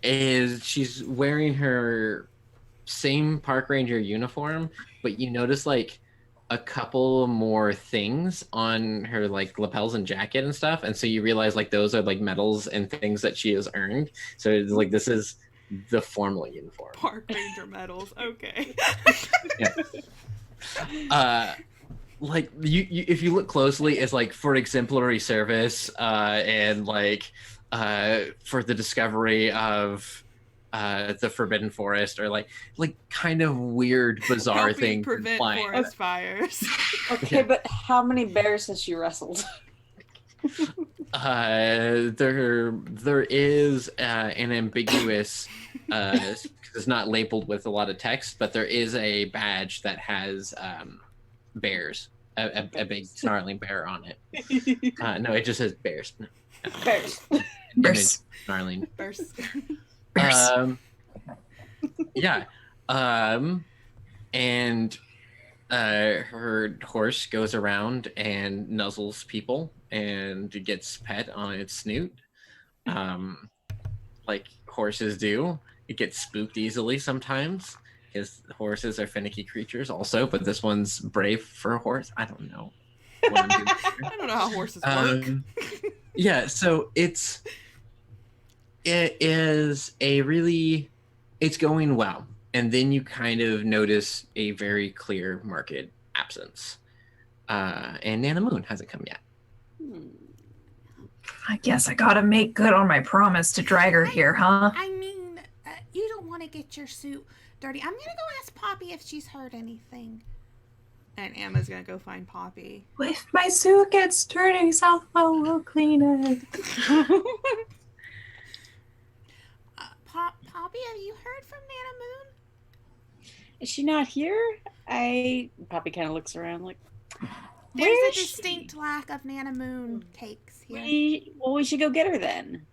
is she's wearing her same park ranger uniform, but you notice like a couple more things on her like lapels and jacket and stuff, and so you realize like those are like medals and things that she has earned. So it's like this is the formal uniform. Park ranger medals. Okay. Like you if you look closely, it's like for exemplary service and like for the discovery of the Forbidden Forest, or like kind of weird, bizarre Helping thing. prevent forest fires. Okay, but how many bears has she wrestled? There is an ambiguous, it's not labeled with a lot of text, but there is a badge that has bears, a big snarling bear on it. No, it just says bears. Bears. Bears. Snarling. Bears. Bears. Yeah. And her horse goes around and nuzzles people and gets pet on its snoot. Like horses do. It gets spooked easily sometimes, because horses are finicky creatures also, but this one's brave for a horse. I don't know. What I'm doing here. I don't know how horses work. Yeah, so it is a really, it's going well. And then you kind of notice a very clear market absence. And Nana Moon hasn't come yet. I guess I gotta make good on my promise to drag her here, huh? I mean, you don't want to get your suit dirty. I'm gonna go ask Poppy if she's heard anything. And Emma's gonna go find Poppy. If my suit gets dirty, Southwell will clean it. Poppy, have you heard from Nana Moon? Is she not here? Poppy kind of looks around like, There's where a is she? distinct lack of Nana Moon cakes here. We should go get her then.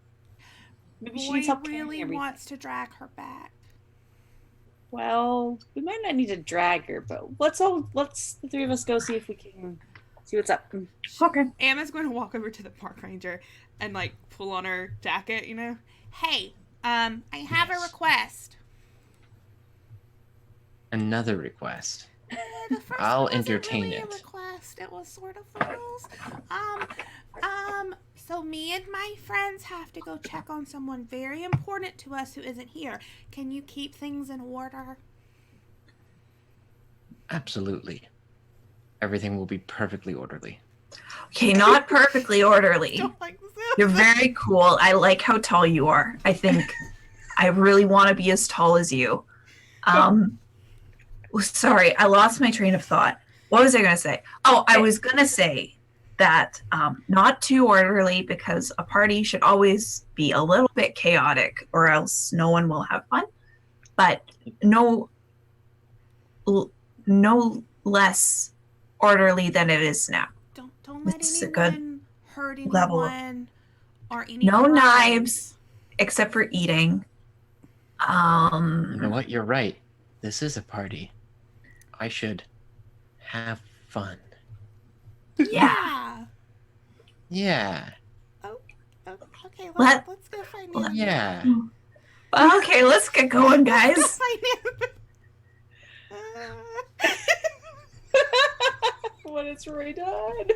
Maybe she Boy needs help carrying really everything. wants to drag her back. Well, we might not need to drag her, but let's the three of us go see if we can see what's up. Okay. Emma's going to walk over to the park ranger and like pull on her jacket, you know. Hey, I have a Yes. request. Another request. The first I'll one wasn't entertain really it. A request. It was sort of the rules. So me and my friends have to go check on someone very important to us who isn't here. Can you keep things in order? Absolutely. Everything will be perfectly orderly. Okay, not perfectly orderly. Don't like this. You're very cool. I like how tall you are. I think I really want to be as tall as you. Sorry, I lost my train of thought. What was I going to say? Oh, I was going to say that not too orderly, because a party should always be a little bit chaotic or else no one will have fun. But no less orderly than it is now. Don't let It's a good anyone hurt level of- anyone or any No crimes. knives, except for eating. You know what? You're right. This is a party. I should have fun. Yeah. Yeah. Yeah. Okay, Let- let's go find let- Nana. Yeah. Okay, let's get going, Let's go guys. find Nana. When it's already done.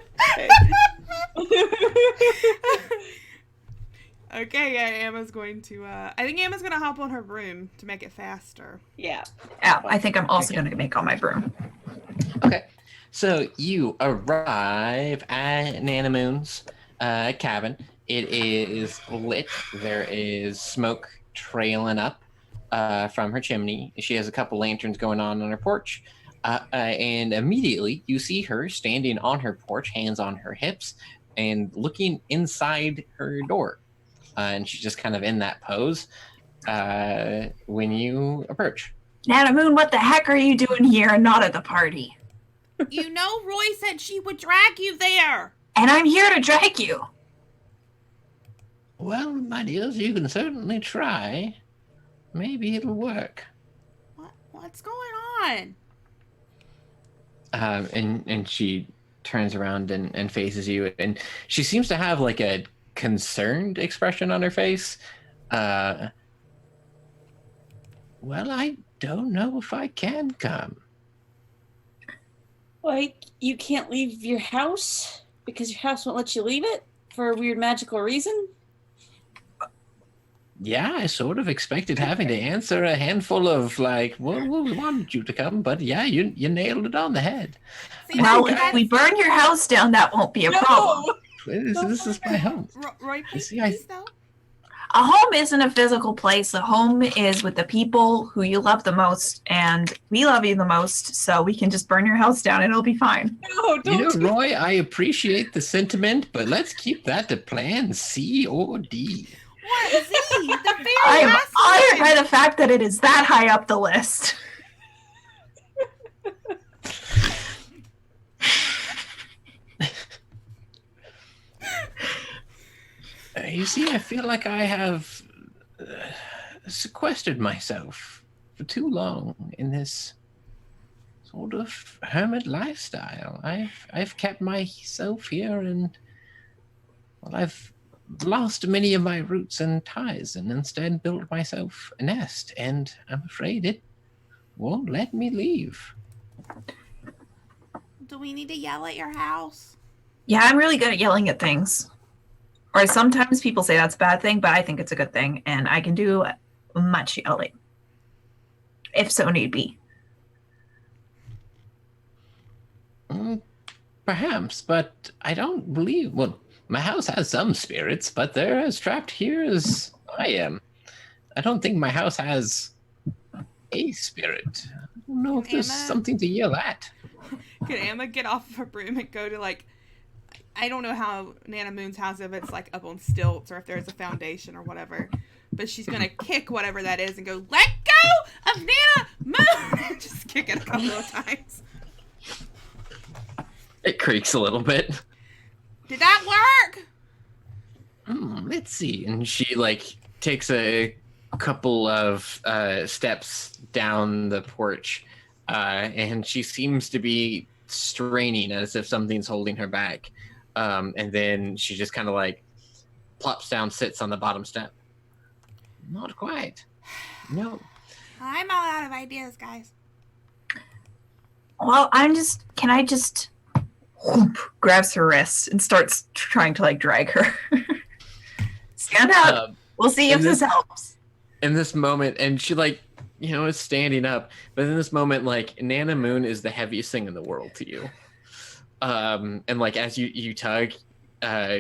Okay, yeah, Emma's going to I think Emma's gonna hop on her broom to make it faster. Yeah. Yeah, I think I'm also going to make on my broom. Okay. So you arrive at Nana Moon's cabin. It is lit. There is smoke trailing up from her chimney. She has a couple lanterns going on her porch. And immediately you see her standing on her porch, hands on her hips, and looking inside her door. And she's just kind of in that pose when you approach. Nana Moon, what the heck are you doing here and not at the party? You know, Roy said she would drag you there. And I'm here to drag you. Well, my dears, you can certainly try. Maybe it'll work. What's going on? And she turns around and faces you, and she seems to have like a concerned expression on her face. Well, I don't know if I can come. Like, you can't leave your house because your house won't let you leave it for a weird magical reason? Yeah, I sort of expected having to answer a handful of like, well, we wanted you to come, but yeah, you nailed it on the head. See, Well, that's- if we burn your house down, that won't be a problem. This is my home. Roy, You please, see, I- please though. A home isn't a physical place. A home is with the people who you love the most, and we love you the most, so we can just burn your house down and it'll be fine. No, don't You know, do Roy, I appreciate the sentiment, but let's keep that to plan C or D. What Z? The very I am last honored one. by the fact that it is that high up the list. You see, I feel like I have sequestered myself for too long in this sort of hermit lifestyle. I've kept myself here, and well, I've lost many of my roots and ties, and instead built myself a nest. And I'm afraid it won't let me leave. Do we need to yell at your house? Yeah, I'm really good at yelling at things. Or sometimes people say that's a bad thing, but I think it's a good thing, and I can do much yelling, if so need be. Perhaps, but I don't believe. Well, my house has some spirits, but they're as trapped here as I am. I don't think my house has a spirit. I don't know if there's Emma? something to yell at. Could Emma get off of her broom and go to like, I don't know how Nana Moon's house, if it's like up on stilts or if there's a foundation or whatever, but she's gonna kick whatever that is and go, let go of Nana Moon! And just kick it a couple of times. It creaks a little bit. Did that work? Let's see. And she like takes a couple of steps down the porch, and she seems to be straining as if something's holding her back. And then she just kind of like plops down, sits on the bottom step. Not quite. No. I'm all out of ideas, guys. Well, can I just whoop, grabs her wrist and starts trying to like drag her. Stand up. We'll see if this helps. In this moment, and she like, is standing up, but in this moment, like Nana Moon is the heaviest thing in the world to you. And like as you tug,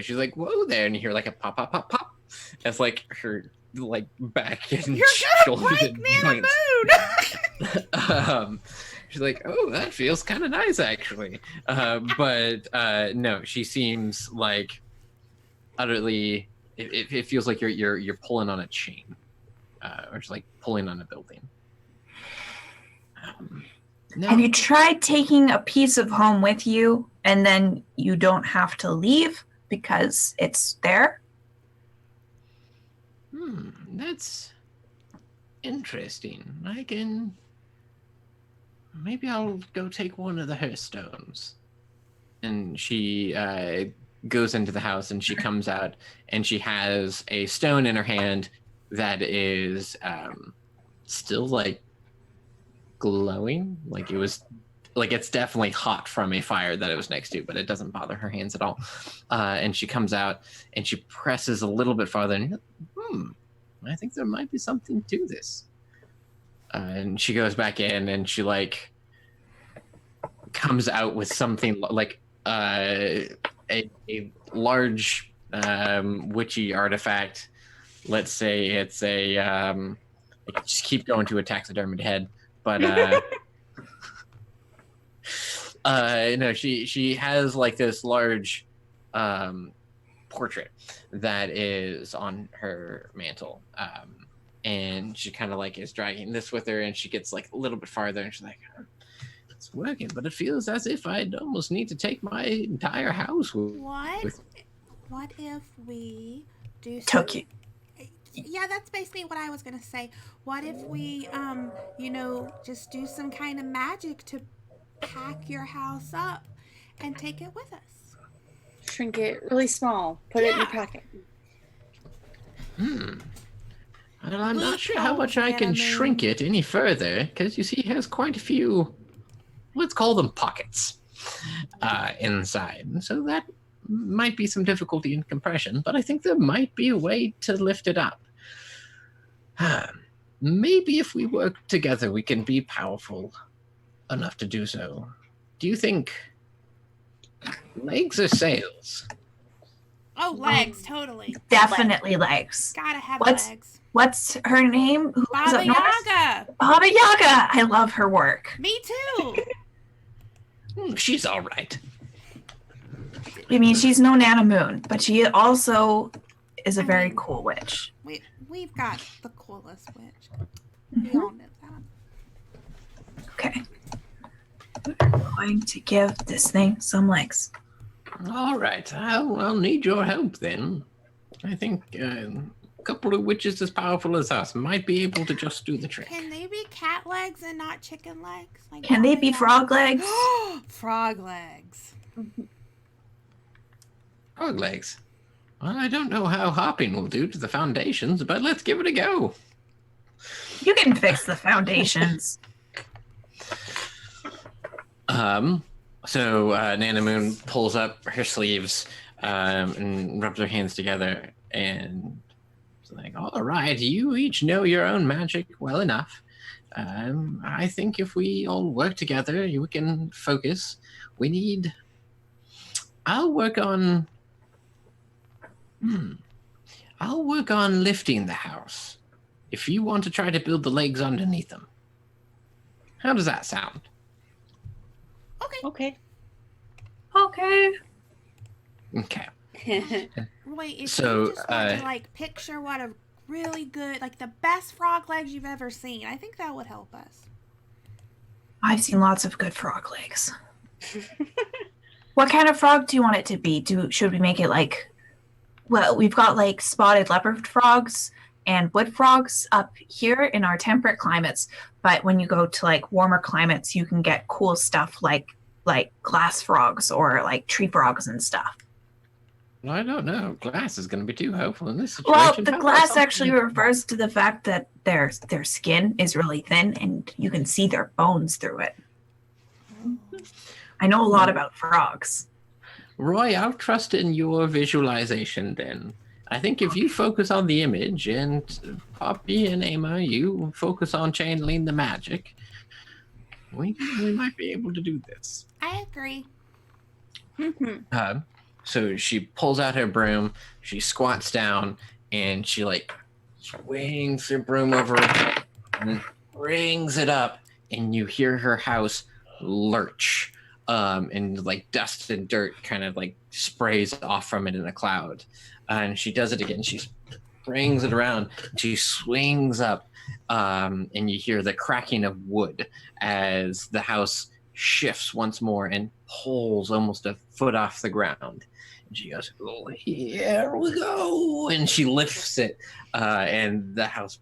she's like, whoa there, and you hear like a pop pop pop pop as like her like back and You're gonna shoulders break and Nana joints. Moon! She's like, oh, that feels kind of nice actually. But no, she seems like utterly. It feels like you're pulling on a chain, or just like pulling on a building. No. Have you tried taking a piece of home with you and then you don't have to leave because it's there? That's interesting. Maybe I'll go take one of the Hearthstones. And she goes into the house and she comes out and she has a stone in her hand that is still like glowing. Like it was, like it's definitely hot from a fire that it was next to, but it doesn't bother her hands at all. And she comes out and she presses a little bit farther and I think there might be something to this. And she goes back in and she like comes out with something like a large witchy artifact. Let's say it's a I just keep going to a taxidermied head, but no, she has like this large portrait that is on her mantle, and she kind of like is dragging this with her, and she gets like a little bit farther, and she's like, "It's working, but it feels as if I'd almost need to take my entire house." What if we do Took you. Yeah, that's basically what I was gonna say. What if we, just do some kind of magic to pack your house up and take it with us? Shrink it really small. Put it in your pocket. I Well, I'm not sure how much loopholes, I can Nana shrink Moon. it any further, because you see, it has quite a few, let's call them pockets, inside. So that might be some difficulty in compression, but I think there might be a way to lift it up. Maybe if we work together, we can be powerful enough to do so. Do you think legs or sails? Oh, legs, totally. Definitely legs. Gotta have What's- legs. What's her name? Who lives Baba up north? Yaga. Baba Yaga. I love her work. Me too. She's all right. I mean, she's no Nana Moon, but she also is a very cool witch. We've got the coolest witch. Mhm. We all know that. Okay. I'm going to give this thing some legs. All right, I'll need your help then. I think a couple of witches as powerful as us might be able to just do the trick. Can they be cat legs and not chicken legs? Like Can they Baba be Yaga? frog legs? Frog legs. Frog legs. Well, I don't know how hopping will do to the foundations, but let's give it a go. You can fix the foundations. So Nana Moon pulls up her sleeves and rubs her hands together and is like, all right, you each know your own magic well enough. I think if we all work together, we can focus. I'll work on lifting the house. If you want to try to build the legs underneath them. How does that sound? Okay. Okay. Okay. Okay. Wait, if So, you just want to like picture what a really good, like the best frog legs you've ever seen, I think that would help us. I've seen lots of good frog legs. What kind of frog do you want it to be? Should we make it like, well, we've got like spotted leopard frogs and wood frogs up here in our temperate climates, but when you go to like warmer climates, you can get cool stuff like glass frogs or like tree frogs and stuff. Well, I don't know. Glass is going to be too hopeful in this situation. Well, the How about glass something- actually refers to the fact that their skin is really thin and you can see their bones through it. I know a lot about frogs. Roy, I'll trust in your visualization then. I think if you focus on the image and Poppy and Emma, you focus on channeling the magic, we might be able to do this. I agree. So she pulls out her broom, she squats down, and she like swings her broom over her head and brings it up, and you hear her house lurch, and like dust and dirt kind of like sprays off from it in a cloud. And she does it again. She brings it around. She swings up, and you hear the cracking of wood as the house shifts once more and pulls almost a foot off the ground. And she goes, oh, here we go. And she lifts it, and the house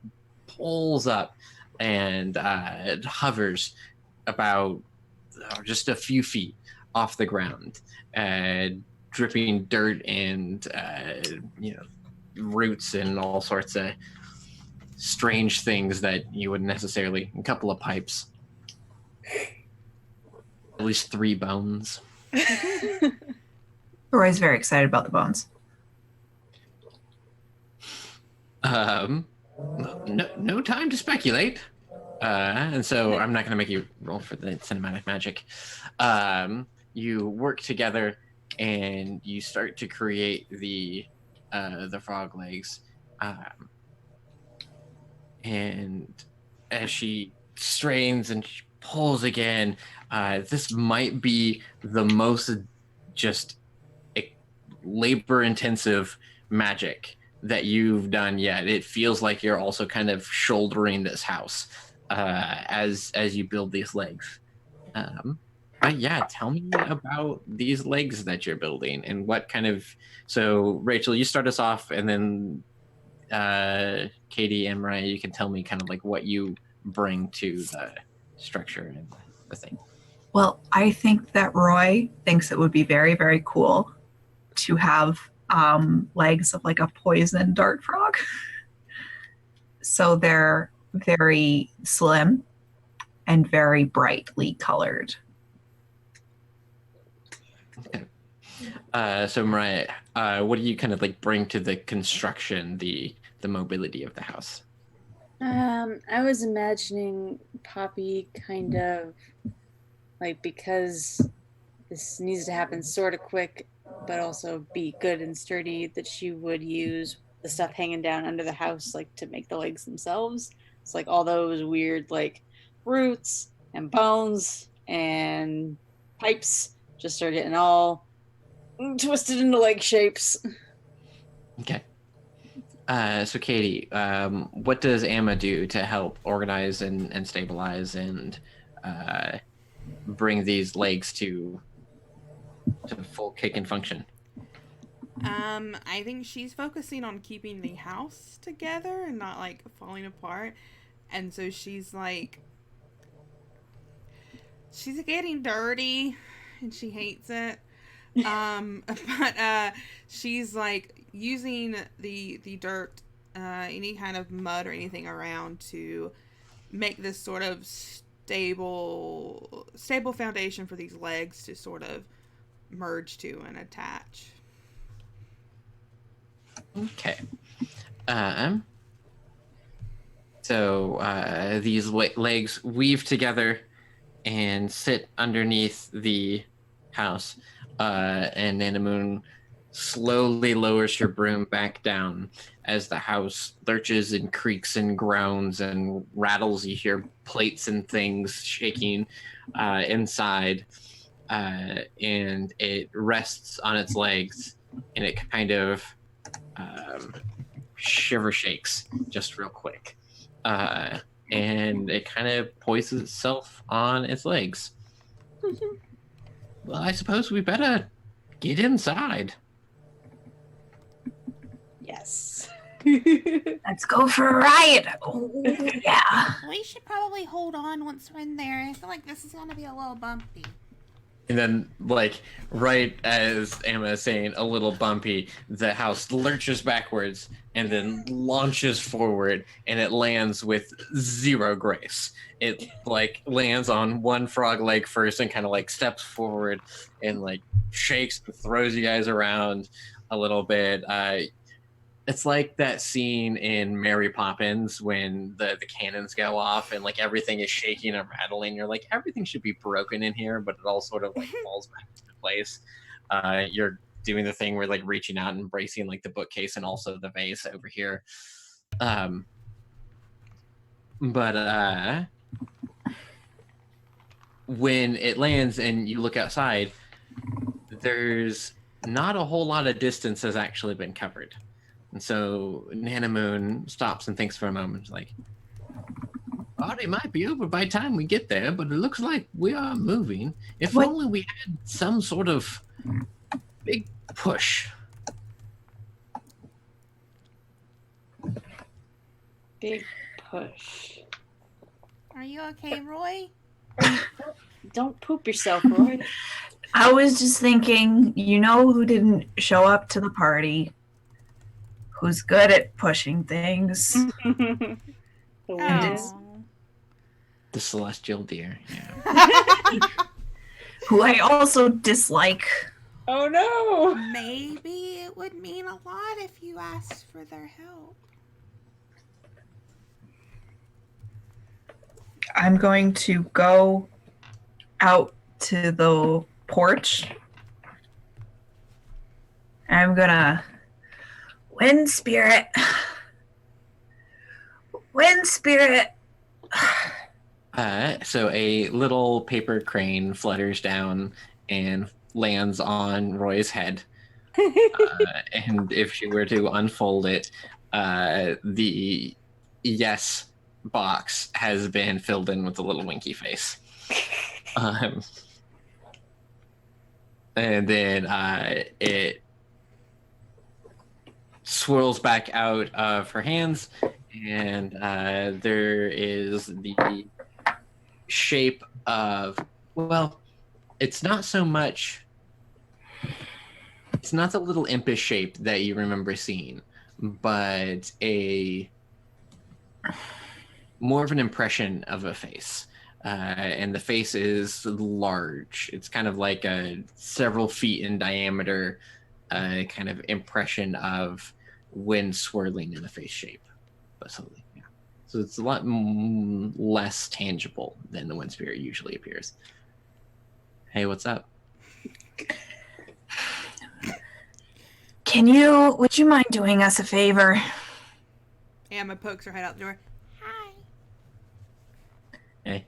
pulls up and it hovers about just a few feet off the ground, dripping dirt and roots and all sorts of strange things that you wouldn't necessarily. A couple of pipes, at least 3 bones. Roy's very excited about the bones. No time to speculate. And so I'm not going to make you roll for the cinematic magic. You work together and you start to create the frog legs. And as she strains and she pulls again, this might be the most just labor-intensive magic that you've done yet. It feels like you're also kind of shouldering this house as you build these legs. But yeah, tell me about these legs that you're building and what kind of. So Rachel, you start us off, and then Katie and Mariah, you can tell me kind of like what you bring to the structure and the thing. Well, I think that Roy thinks it would be very, very cool to have legs of like a poison dart frog. So they're very slim and very brightly colored. Okay. So Mariah, what do you kind of like bring to the construction, the mobility of the house? I was imagining Poppy kind of like, because this needs to happen sort of quick, but also be good and sturdy, that she would use the stuff hanging down under the house like to make the legs themselves. It's like all those weird like roots and bones and pipes just start getting all twisted into leg shapes. Okay. So Katie, what does Amma do to help organize and stabilize and bring these legs to full kick and function? I think she's focusing on keeping the house together and not like falling apart. And so she's getting dirty and she hates it. But she's like using the dirt, any kind of mud or anything around to make this sort of stable foundation for these legs to sort of merge to and attach. Okay. So these legs weave together and sit underneath the house, and Nanamoon slowly lowers her broom back down as the house lurches and creaks and groans and rattles. You hear plates and things shaking inside, and it rests on its legs, and it kind of shiver shakes just real quick, and it kind of poises itself on its legs. Well, I suppose we better get inside. Yes. Let's go for a ride. Oh, yeah. We should probably hold on once we're in there. I feel like this is gonna be a little bumpy. And then, like, right as Amma is saying, a little bumpy, the house lurches backwards and then launches forward, and it lands with zero grace. It, like, lands on one frog leg first and kind of, like, steps forward and, like, shakes and throws you guys around a little bit. It's like that scene in Mary Poppins when the cannons go off and like everything is shaking and rattling. You're like, everything should be broken in here, but it all sort of like falls back into place. You're doing the thing where like reaching out and embracing like the bookcase and also the vase over here. But when it lands and you look outside, there's not a whole lot of distance has actually been covered. And so Nanamoon stops and thinks for a moment, like, party might be over by the time we get there, but it looks like we are moving. If only we had some sort of big push. Big push. Are you okay, Roy? Don't poop yourself, Roy. I was just thinking, you know who didn't show up to the party? Who's good at pushing things? The wind is. Oh. The celestial deer. Yeah. Who I also dislike. Oh no! Maybe it would mean a lot if you asked for their help. I'm going to go out to the porch. I'm gonna wind spirit. Wind spirit. So a little paper crane flutters down and lands on Roy's head. And if she were to unfold it, the yes box has been filled in with a little winky face. And then it swirls back out of her hands, and there is the shape of, well, it's not so much, it's not the little impish shape that you remember seeing, but a more of an impression of a face. And the face is large. It's kind of like a several feet in diameter kind of impression of wind swirling in the face shape. But slowly, yeah. So it's a lot less tangible than the wind spirit usually appears. Hey, what's up? Would you mind doing us a favor? Emma pokes her head out the door. Hi. Hey.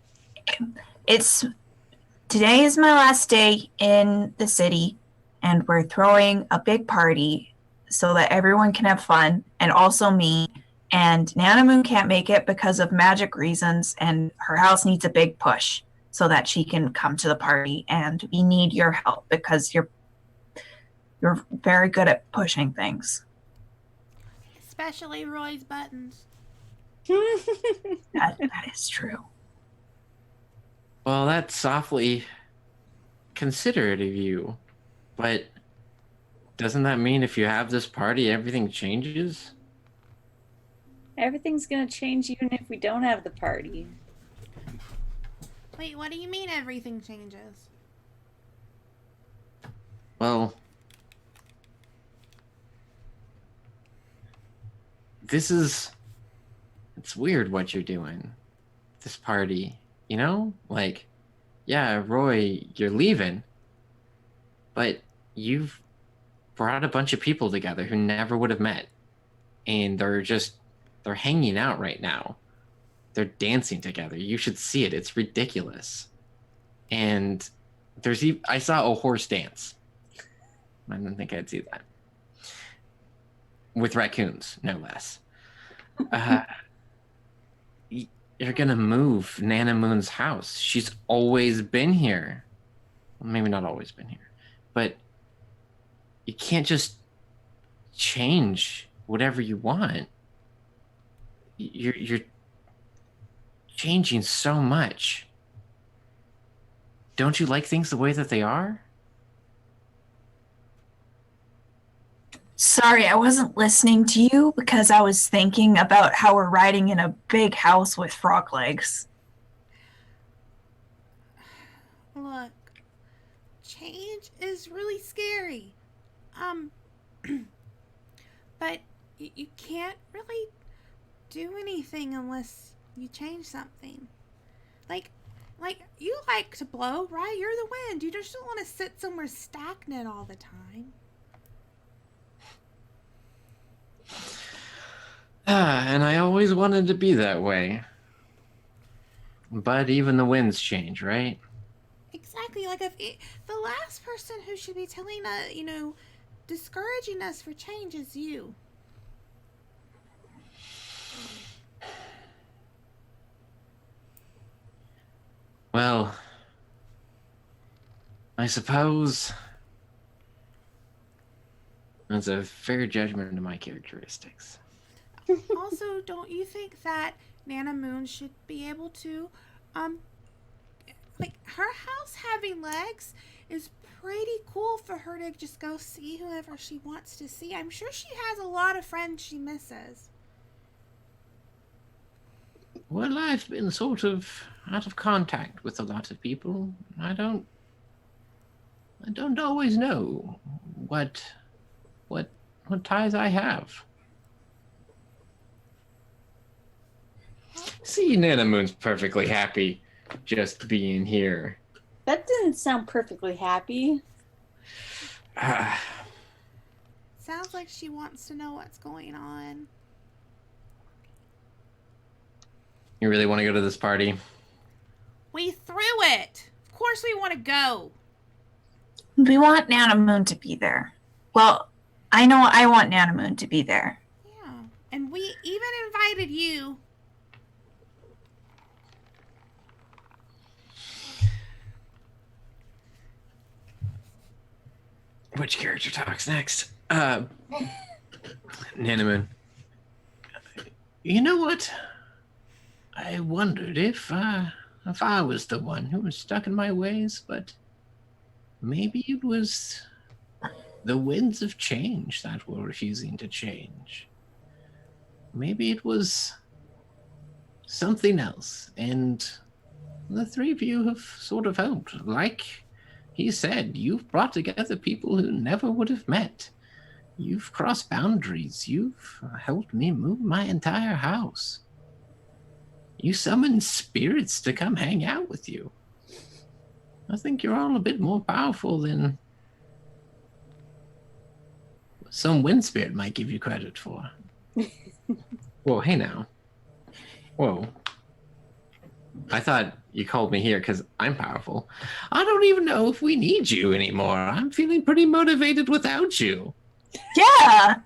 Today is my last day in the city, and we're throwing a big party so that everyone can have fun, and also me. And Nana Moon can't make it because of magic reasons, and her house needs a big push so that she can come to the party. And we need your help because you're very good at pushing things. Especially Roy's buttons. That is true. Well, that's awfully considerate of you. But doesn't that mean if you have this party, everything changes? Everything's gonna change even if we don't have the party. Wait, what do you mean everything changes? Well, it's weird what you're doing. This party, you know? Like, yeah, Roy, you're leaving, but you've brought a bunch of people together who never would have met. And they're hanging out right now. They're dancing together. You should see it. It's ridiculous. And I saw a horse dance. I didn't think I'd see that. With raccoons, no less. You're gonna move Nana Moon's house. She's always been here. Well, maybe not always been here, but you can't just change whatever you want. You're changing so much. Don't you like things the way that they are? Sorry, I wasn't listening to you because I was thinking about how we're riding in a big house with frog legs. Look, change is really scary. But you can't really do anything unless you change something. Like you like to blow, right? You're the wind. You just don't want to sit somewhere stagnant all the time. And I always wanted to be that way. But even the winds change, right? Exactly. Like the last person who should be telling us, discouraging us for change is you. Well, I suppose that's a fair judgment of my characteristics. Also, don't you think that Nana Moon should be able to, like, her house having legs is pretty cool for her to just go see whoever she wants to see. I'm sure she has a lot of friends she misses. Well, I've been sort of out of contact with a lot of people. I don't always know what ties I have. See, Nana Moon's perfectly happy just being here. That didn't sound perfectly happy. Sounds like she wants to know what's going on. You really want to go to this party? We threw it! Of course we want to go! We want Nana Moon to be there. Well, I know I want Nana Moon to be there. Yeah, and we even invited you. Which character talks next? Nana Moon. You know what? I wondered if I was the one who was stuck in my ways, but maybe it was the winds of change that were refusing to change. Maybe it was something else. And the three of you have sort of helped. Like he said, you've brought together people who never would have met. You've crossed boundaries. You've helped me move my entire house. You summoned spirits to come hang out with you. I think you're all a bit more powerful than some wind spirit might give you credit for. Whoa, hey now. Whoa. I thought you called me here because I'm powerful. I don't even know if we need you anymore. I'm feeling pretty motivated without you. Yeah.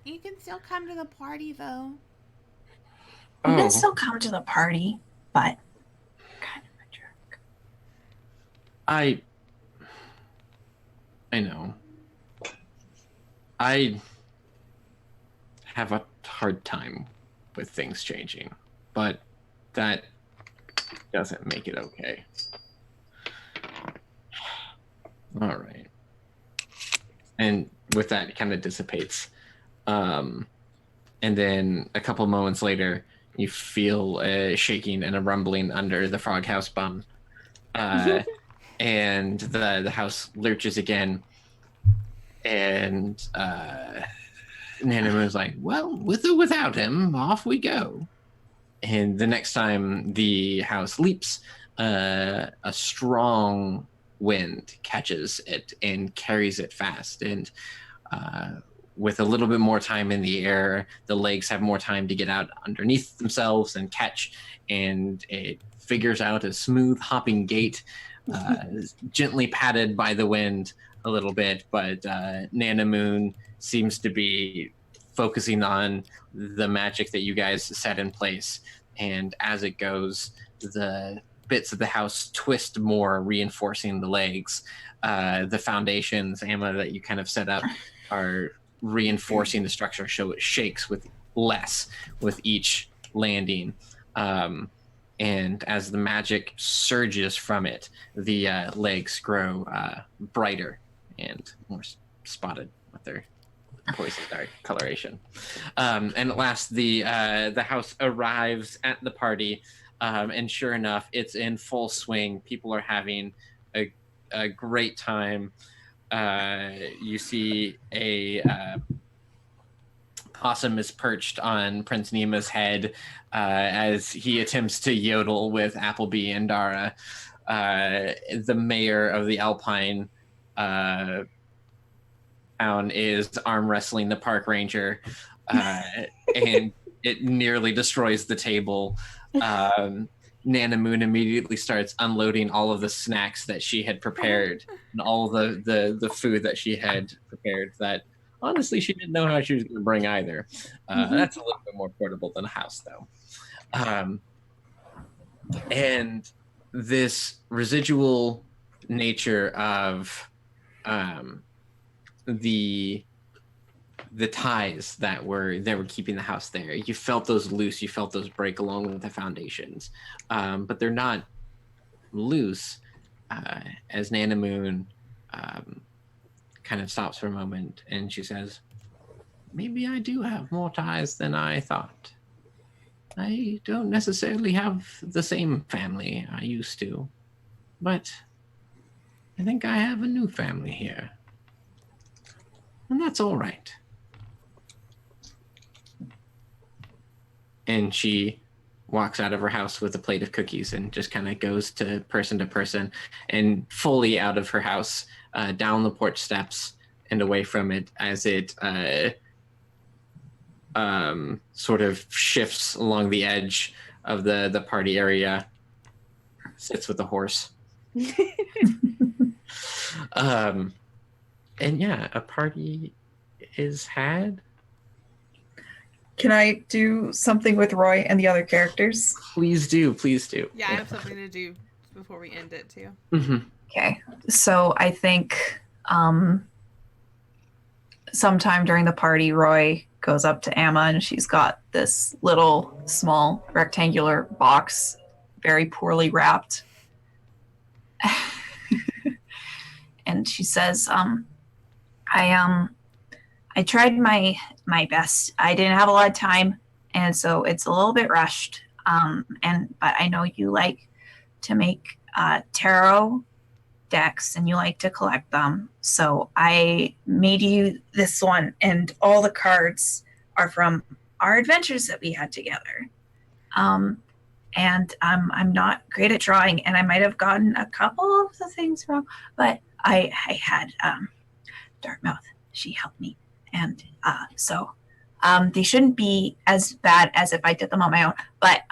You can still come to the party, though. You can still come to the party, but kind of a jerk. I know. I have a hard time with things changing, but that doesn't make it okay. All right. And with that, it kind of dissipates. And then a couple moments later, you feel a shaking and a rumbling under the frog house bum. And the house lurches again. And Nanamoon's like, well, with or without him, off we go. And the next time the house leaps, a strong wind catches it and carries it fast. And with a little bit more time in the air, the legs have more time to get out underneath themselves and catch. And it figures out a smooth hopping gait, gently patted by the wind a little bit. But Nanamoon seems to be focusing on the magic that you guys set in place. And as it goes, the bits of the house twist more, reinforcing the legs. The foundations, Emma, that you kind of set up are reinforcing the structure, so it shakes with less with each landing. And as the magic surges from it, the legs grow brighter and more spotted with their poison dark coloration. And at last, the house arrives at the party, and sure enough, it's in full swing. People are having a great time. You see a possum is perched on Prince Nima's head as he attempts to yodel with Appleby and Dara. The mayor of the Alpine town is arm wrestling the park ranger, and it nearly destroys the table. Nanamoon immediately starts unloading all of the snacks that she had prepared and all the food that she had prepared that honestly she didn't know how she was going to bring either. That's a little bit more portable than a house, though. And this residual nature of the ties that were keeping the house there, you felt those loose, you felt those break along with the foundations, but they're not loose. As Nanamoon kind of stops for a moment and she says, maybe I do have more ties than I thought. I don't necessarily have the same family I used to, but I think I have a new family here, and that's all right. And she walks out of her house with a plate of cookies and just kind of goes to person and fully out of her house, down the porch steps and away from it as it sort of shifts along the edge of the party area, sits with the horse. And yeah, a party is had. Can I do something with Roy and the other characters? Please do. Yeah, I have something to do before we end it too. Mm-hmm. Okay, so I think sometime during the party, Roy goes up to Amma and she's got this little small rectangular box, very poorly wrapped. And she says, I tried my best. I didn't have a lot of time, and so it's a little bit rushed. But I know you like to make tarot decks and you like to collect them. So I made you this one, and all the cards are from our adventures that we had together. And I'm not great at drawing, and I might have gotten a couple of the things wrong, but I had Dartmouth. She helped me, and so they shouldn't be as bad as if I did them on my own. But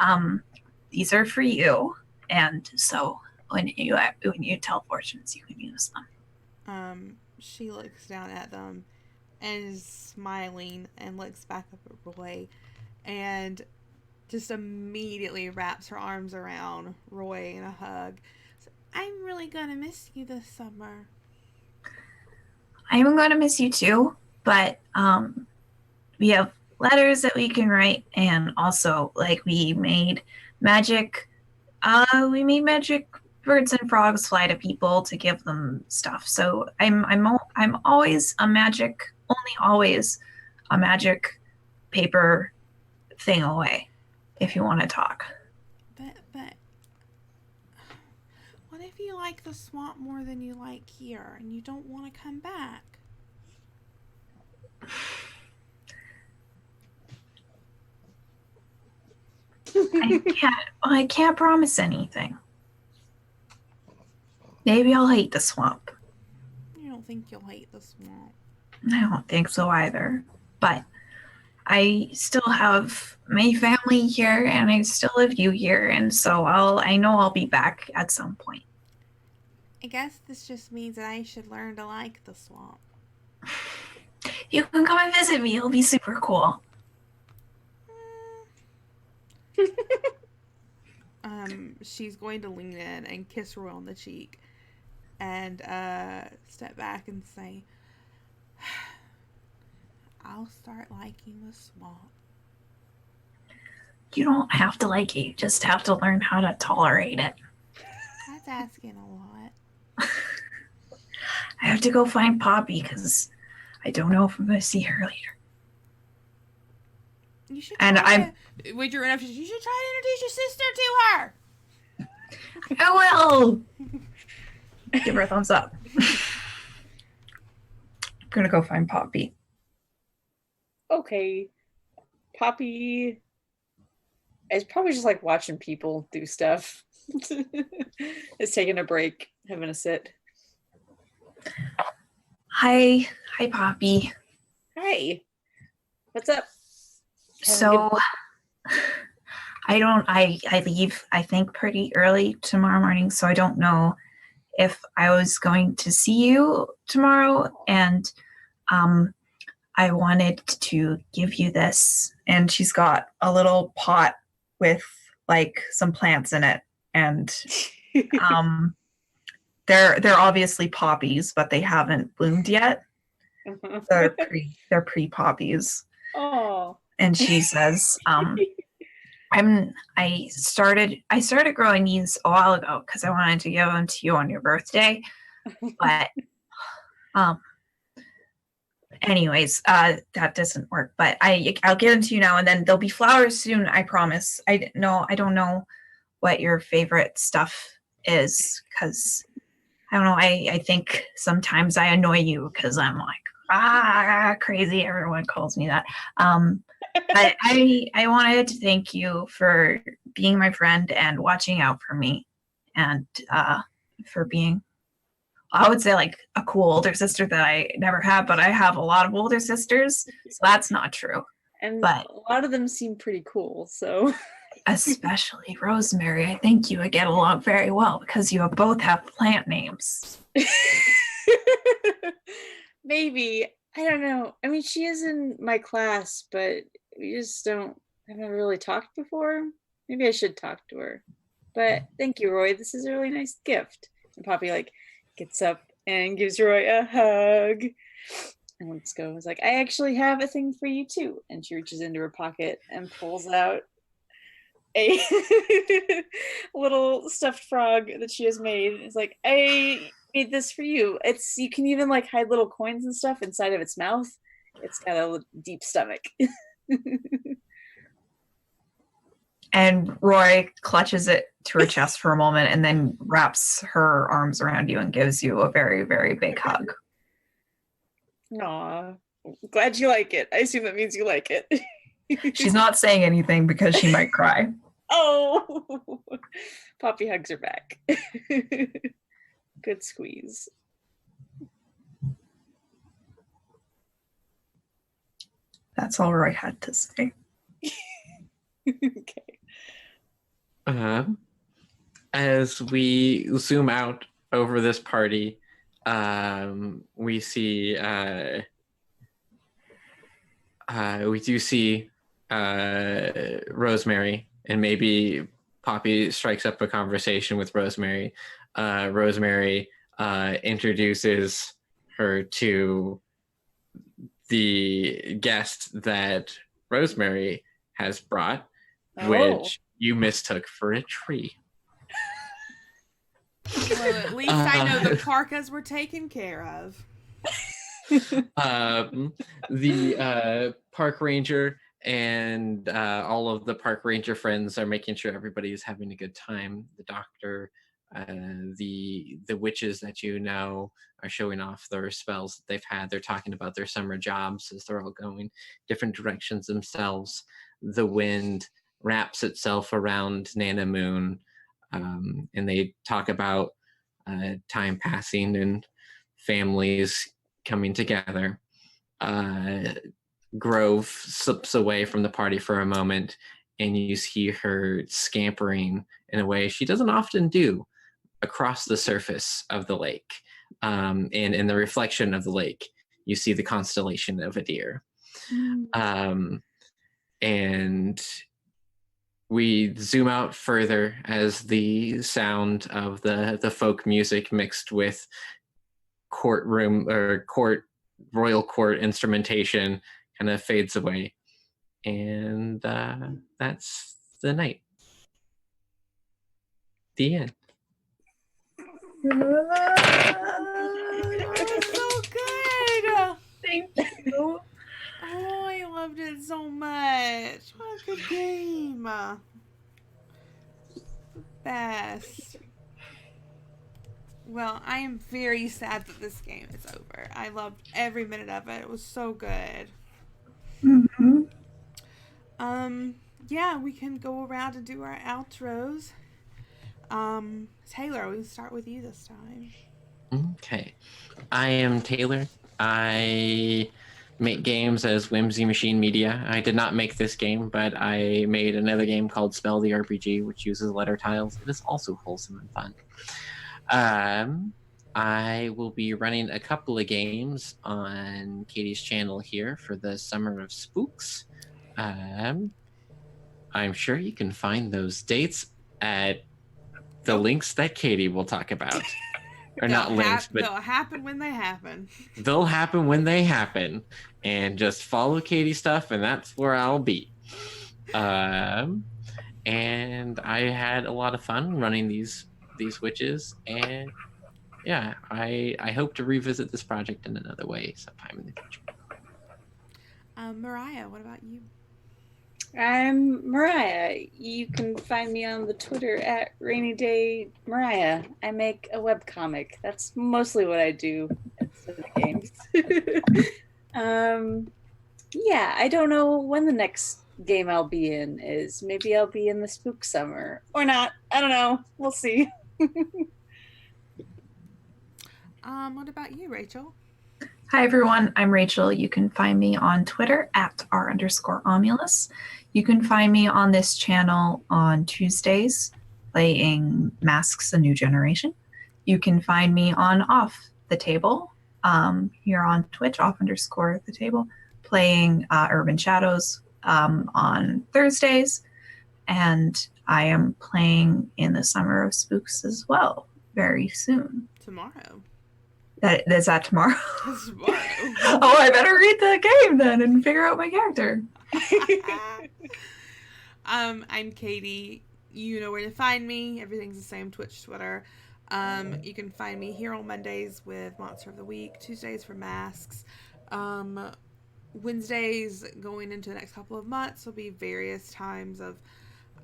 these are for you, and so when you tell fortunes, you can use them. She looks down at them and is smiling and looks back up at Roy and just immediately wraps her arms around Roy in a hug. So, I'm really gonna miss you this summer. I'm going to miss you too, but we have letters that we can write, and also like we made magic birds and frogs fly to people to give them stuff. So I'm always only always a magic paper thing away if you want to talk. But what if you like the swamp more than you like here and you don't want to come back? I can't promise anything. Maybe I'll hate the swamp. I don't think you'll hate the swamp. I don't think so either. But I still have my family here, and I still have you here, and so I know I'll be back at some point. I guess this just means that I should learn to like the swamp. You can come and visit me. It'll be super cool. She's going to lean in and kiss Roy on the cheek and step back and say, I'll start liking the swamp. You don't have to like it. You just have to learn how to tolerate it. That's asking a lot. I have to go find Poppy because I don't know if I'm going to see her later. You should And with your enough, you should try to introduce your sister to her. I will. Give her a thumbs up. I'm gonna go find Poppy. Okay. Poppy is probably just like watching people do stuff. It's taking a break, having a sit. Hi, Poppy. Hi. What's up? So I leave, I think, pretty early tomorrow morning, so I don't know if I was going to see you tomorrow, and I wanted to give you this. And she's got a little pot with like some plants in it, and they're obviously poppies, but they haven't bloomed yet. They're pre-poppies. Oh. And she says, I started growing these a while ago because I wanted to give them to you on your birthday. But anyways, that doesn't work. But I'll give them to you now, and then there'll be flowers soon, I promise. I don't know what your favorite stuff is, because I don't know, I think sometimes I annoy you because I'm like crazy. Everyone calls me that. But I wanted to thank you for being my friend and watching out for me, and for being, I would say, like a cool older sister that I never had, but I have a lot of older sisters, so that's not true. But a lot of them seem pretty cool, so. Especially Rosemary. I think you would get along very well because you both have plant names. Maybe. I don't know. I mean, she is in my class, but we just haven't really talked before. Maybe I should talk to her. But thank you, Roy. This is a really nice gift. And Poppy gets up and gives Roy a hug. And let's go. I was like, I actually have a thing for you too. And she reaches into her pocket and pulls out a little stuffed frog that she has made. It's like, I made this for you. You can even hide little coins and stuff inside of its mouth. It's got a deep stomach. And Roy clutches it to her chest for a moment and then wraps her arms around you and gives you a very, very big hug. Aw, glad you like it. I assume that means you like it. She's not saying anything because she might cry. Oh, Poppy hugs her back. Good squeeze. That's all Roy had to say. Okay. As we zoom out over this party, we see we do see Rosemary, and maybe Poppy strikes up a conversation with Rosemary. Rosemary introduces her to the guest that Rosemary has brought, which you mistook for a tree. Well, at least I know the parkas were taken care of. The park ranger and all of the park ranger friends are making sure everybody is having a good time. The doctor, the witches that you know are showing off their spells that they've had. They're talking about their summer jobs as they're all going different directions themselves. The wind wraps itself around Nana Moon, and they talk about time passing and families coming together. Grove slips away from the party for a moment, and you see her scampering in a way she doesn't often do across the surface of the lake. And in the reflection of the lake, you see the constellation of a deer. And we zoom out further as the sound of the folk music mixed with royal court instrumentation kind of fades away, and that's the night. The end. So good. Thank you. Oh, I loved it so much. What a good game. Best. Well, I am very sad that this game is over. I loved every minute of it. It was so good. Mm-hmm. Yeah, we can go around and do our outros. Taylor, we can start with you this time. Okay. I am Taylor. I make games as Whimsy Machine Media. I did not make this game, but I made another game called Spell the RPG, which uses letter tiles. It is also wholesome and fun. I will be running a couple of games on Katie's channel here for the Summer of Spooks. I'm sure you can find those dates at the links that Katie will talk about. Or not links, but they'll happen when they happen. They'll happen when they happen. And just follow Katie's stuff, and that's where I'll be. And I had a lot of fun running these witches, and yeah, I hope to revisit this project in another way sometime in the future. Mariah, what about you? I'm Mariah. You can find me on the Twitter at Rainy Day Mariah. I make a webcomic. That's mostly what I do instead of games. Yeah, I don't know when the next game I'll be in is. Maybe I'll be in the Spook Summer or not. I don't know. We'll see. What about you, Rachel? Hi, everyone. I'm Rachel. You can find me on Twitter at r_Omulus. You can find me on this channel on Tuesdays playing Masks: A New Generation. You can find me on Off the Table here on Twitch, off_the table, playing Urban Shadows on Thursdays. And I am playing in the Summer of Spooks as well very soon. Tomorrow. Is that tomorrow? Tomorrow. Oh, I better read the game then and figure out my character. I'm Katie. You know where to find me. Everything's the same: Twitch, Twitter. You can find me here on Mondays with Monster of the Week, Tuesdays for Masks. Wednesdays going into the next couple of months will be various times of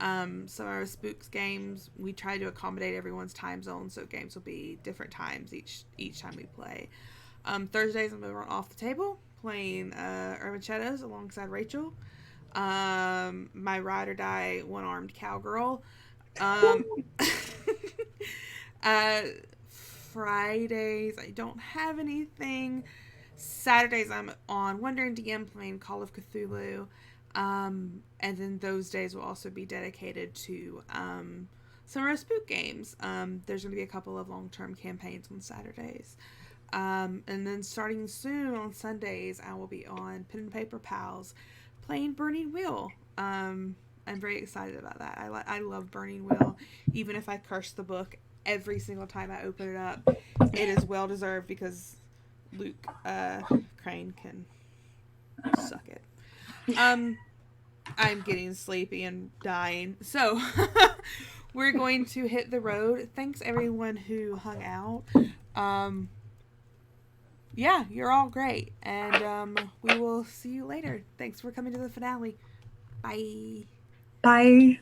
Some of our Spooks games, we try to accommodate everyone's time zone, so games will be different times each time we play. Thursdays, I'm over on Off the Table, playing Urban Shadows alongside Rachel. My ride or die one-armed cowgirl. Fridays, I don't have anything. Saturdays, I'm on Wandering DM playing Call of Cthulhu. And then those days will also be dedicated to some of our spook games. There's going to be a couple of long-term campaigns on Saturdays. And then starting soon on Sundays, I will be on Pen and Paper Pals playing Burning Wheel. I'm very excited about that. I love Burning Wheel. Even if I curse the book every single time I open it up, it is well deserved because Luke Crane can suck it. I'm getting sleepy and dying. So we're going to hit the road. Thanks everyone who hung out. Yeah, you're all great. And we will see you later. Thanks for coming to the finale. Bye. Bye.